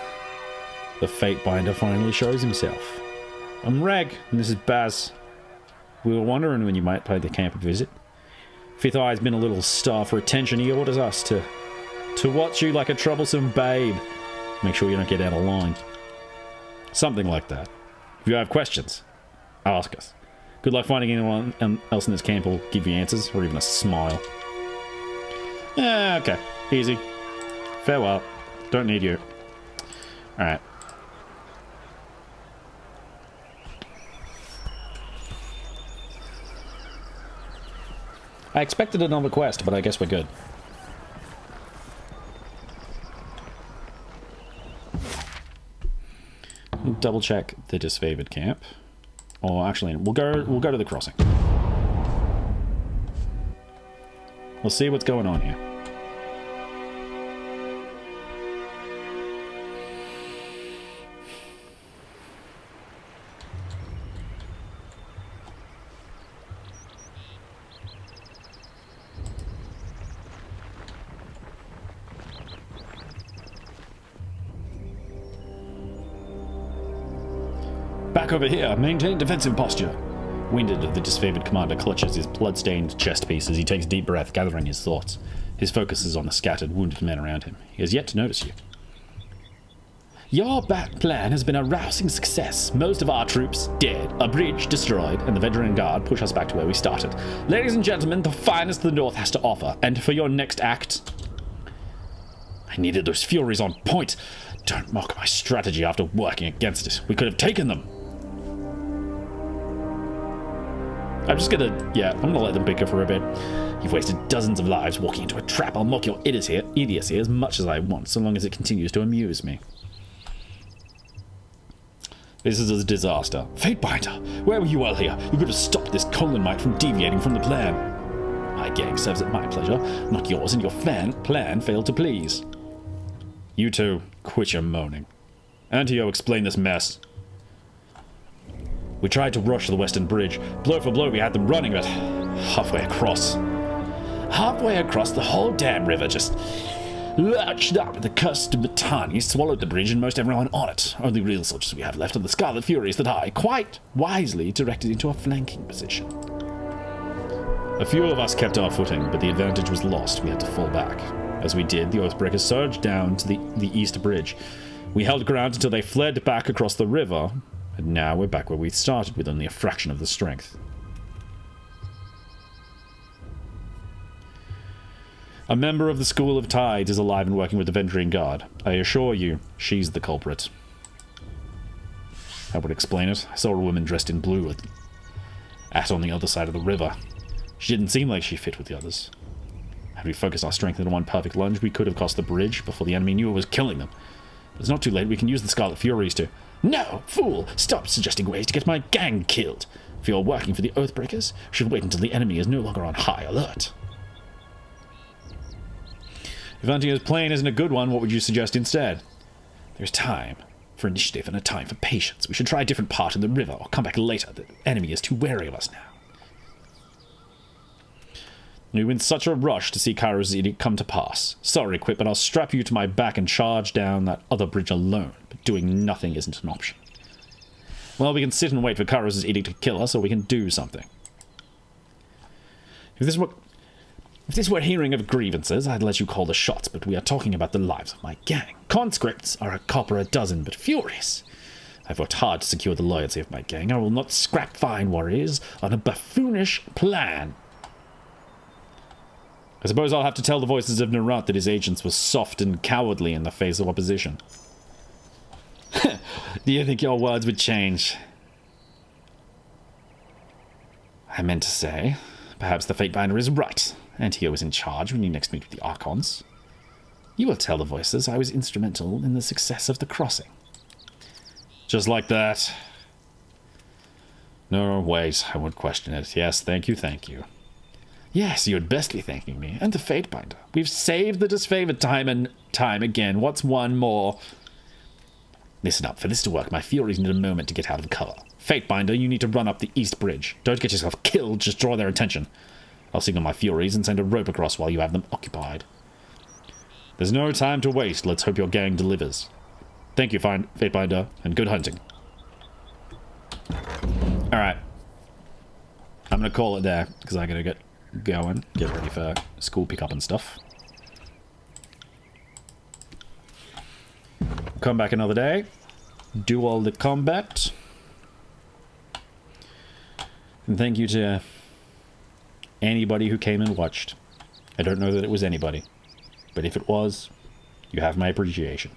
The Fatebinder finally shows himself. I'm Reg, and this is Baz. We were wondering when you might pay the camp a visit. Fifth Eye's been a little starved for attention. He orders us to watch you like a troublesome babe. Make sure you don't get out of line. Something like that. If you have questions, ask us. Good luck finding anyone else in this camp who'll give you answers, or even a smile. Okay. Easy. Farewell. Don't need you. Alright. I expected another quest, but I guess we're good. We'll double check the disfavored camp. Or actually, we'll go to the crossing. We'll see what's going on here. Back over here, maintain defensive posture. Winded, the disfavored commander clutches his blood-stained chest piece as he takes a deep breath, gathering his thoughts. His focus is on the scattered, wounded men around him. He has yet to notice you. Your back plan has been a rousing success. Most of our troops dead, a bridge destroyed, and the veteran guard push us back to where we started. Ladies and gentlemen, the finest the North has to offer. And for your next act... I needed those Furies on point. Don't mock my strategy after working against it. We could have taken them. I'm gonna let them bicker for a bit. You've wasted dozens of lives walking into a trap. I'll mock your idiocy as much as I want, so long as it continues to amuse me. This is a disaster. Fatebinder, where were you earlier? You could have stopped this colon mite from deviating from the plan. My gang serves at my pleasure, not yours, and your plan failed to please. You two, quit your moaning. Antio, explain this mess. We tried to rush the western bridge. Blow for blow, we had them running, but halfway across, the whole damn river just lurched up. The cursed Batani swallowed the bridge and most everyone on it. Only real soldiers we have left are the Scarlet Furies that I, quite wisely, directed into a flanking position. A few of us kept our footing, but the advantage was lost. We had to fall back. As we did, the Oathbreakers surged down to the east bridge. We held ground until they fled back across the river, and now we're back where we started with only a fraction of the strength. A member of the School of Tides is alive and working with the Venturing Guard. I assure you, she's the culprit. That would explain it. I saw a woman dressed in blue on the other side of the river. She didn't seem like she fit with the others. Had we focused our strength into one perfect lunge, we could have crossed the bridge before the enemy knew it was killing them. But it's not too late. We can use the Scarlet Furies to... No! Fool! Stop suggesting ways to get my gang killed! If you're working for the Oathbreakers, you should wait until the enemy is no longer on high alert. If hunting as plain isn't a good one, what would you suggest instead? There's time for initiative and a time for patience. We should try a different part in the river, or come back later. The enemy is too wary of us now. We were in such a rush to see Kairos' edict come to pass. Sorry, Quip, but I'll strap you to my back and charge down that other bridge alone. But doing nothing isn't an option. Well, we can sit and wait for Kairos' edict to kill us, or we can do something. If this were hearing of grievances, I'd let you call the shots, but we are talking about the lives of my gang. Conscripts are a copper a dozen, but Furies. I've worked hard to secure the loyalty of my gang. I will not scrap fine warriors on a buffoonish plan. I suppose I'll have to tell the voices of Narat that his agents were soft and cowardly in the face of opposition. Do you think your words would change? I meant to say, perhaps the Fatebinder is right. Antio is in charge when you next meet with the Archons. You will tell the voices I was instrumental in the success of the crossing. Just like that. No, wait, I won't question it. Yes, thank you, thank you. Yes, you had best be thanking me, and the Fatebinder. We've saved the disfavored time and time again. What's one more? Listen up, for this to work, my Furies need a moment to get out of cover. Fatebinder, you need to run up the East Bridge. Don't get yourself killed, just draw their attention. I'll signal my Furies and send a rope across while you have them occupied. There's no time to waste. Let's hope your gang delivers. Thank you, Fatebinder, and good hunting. Alright. I'm gonna call it there, because I gotta get going, get ready for school pickup and stuff. Come back another day, do all the combat, and thank you to anybody who came and watched. I don't know that it was anybody, but if it was, you have my appreciation.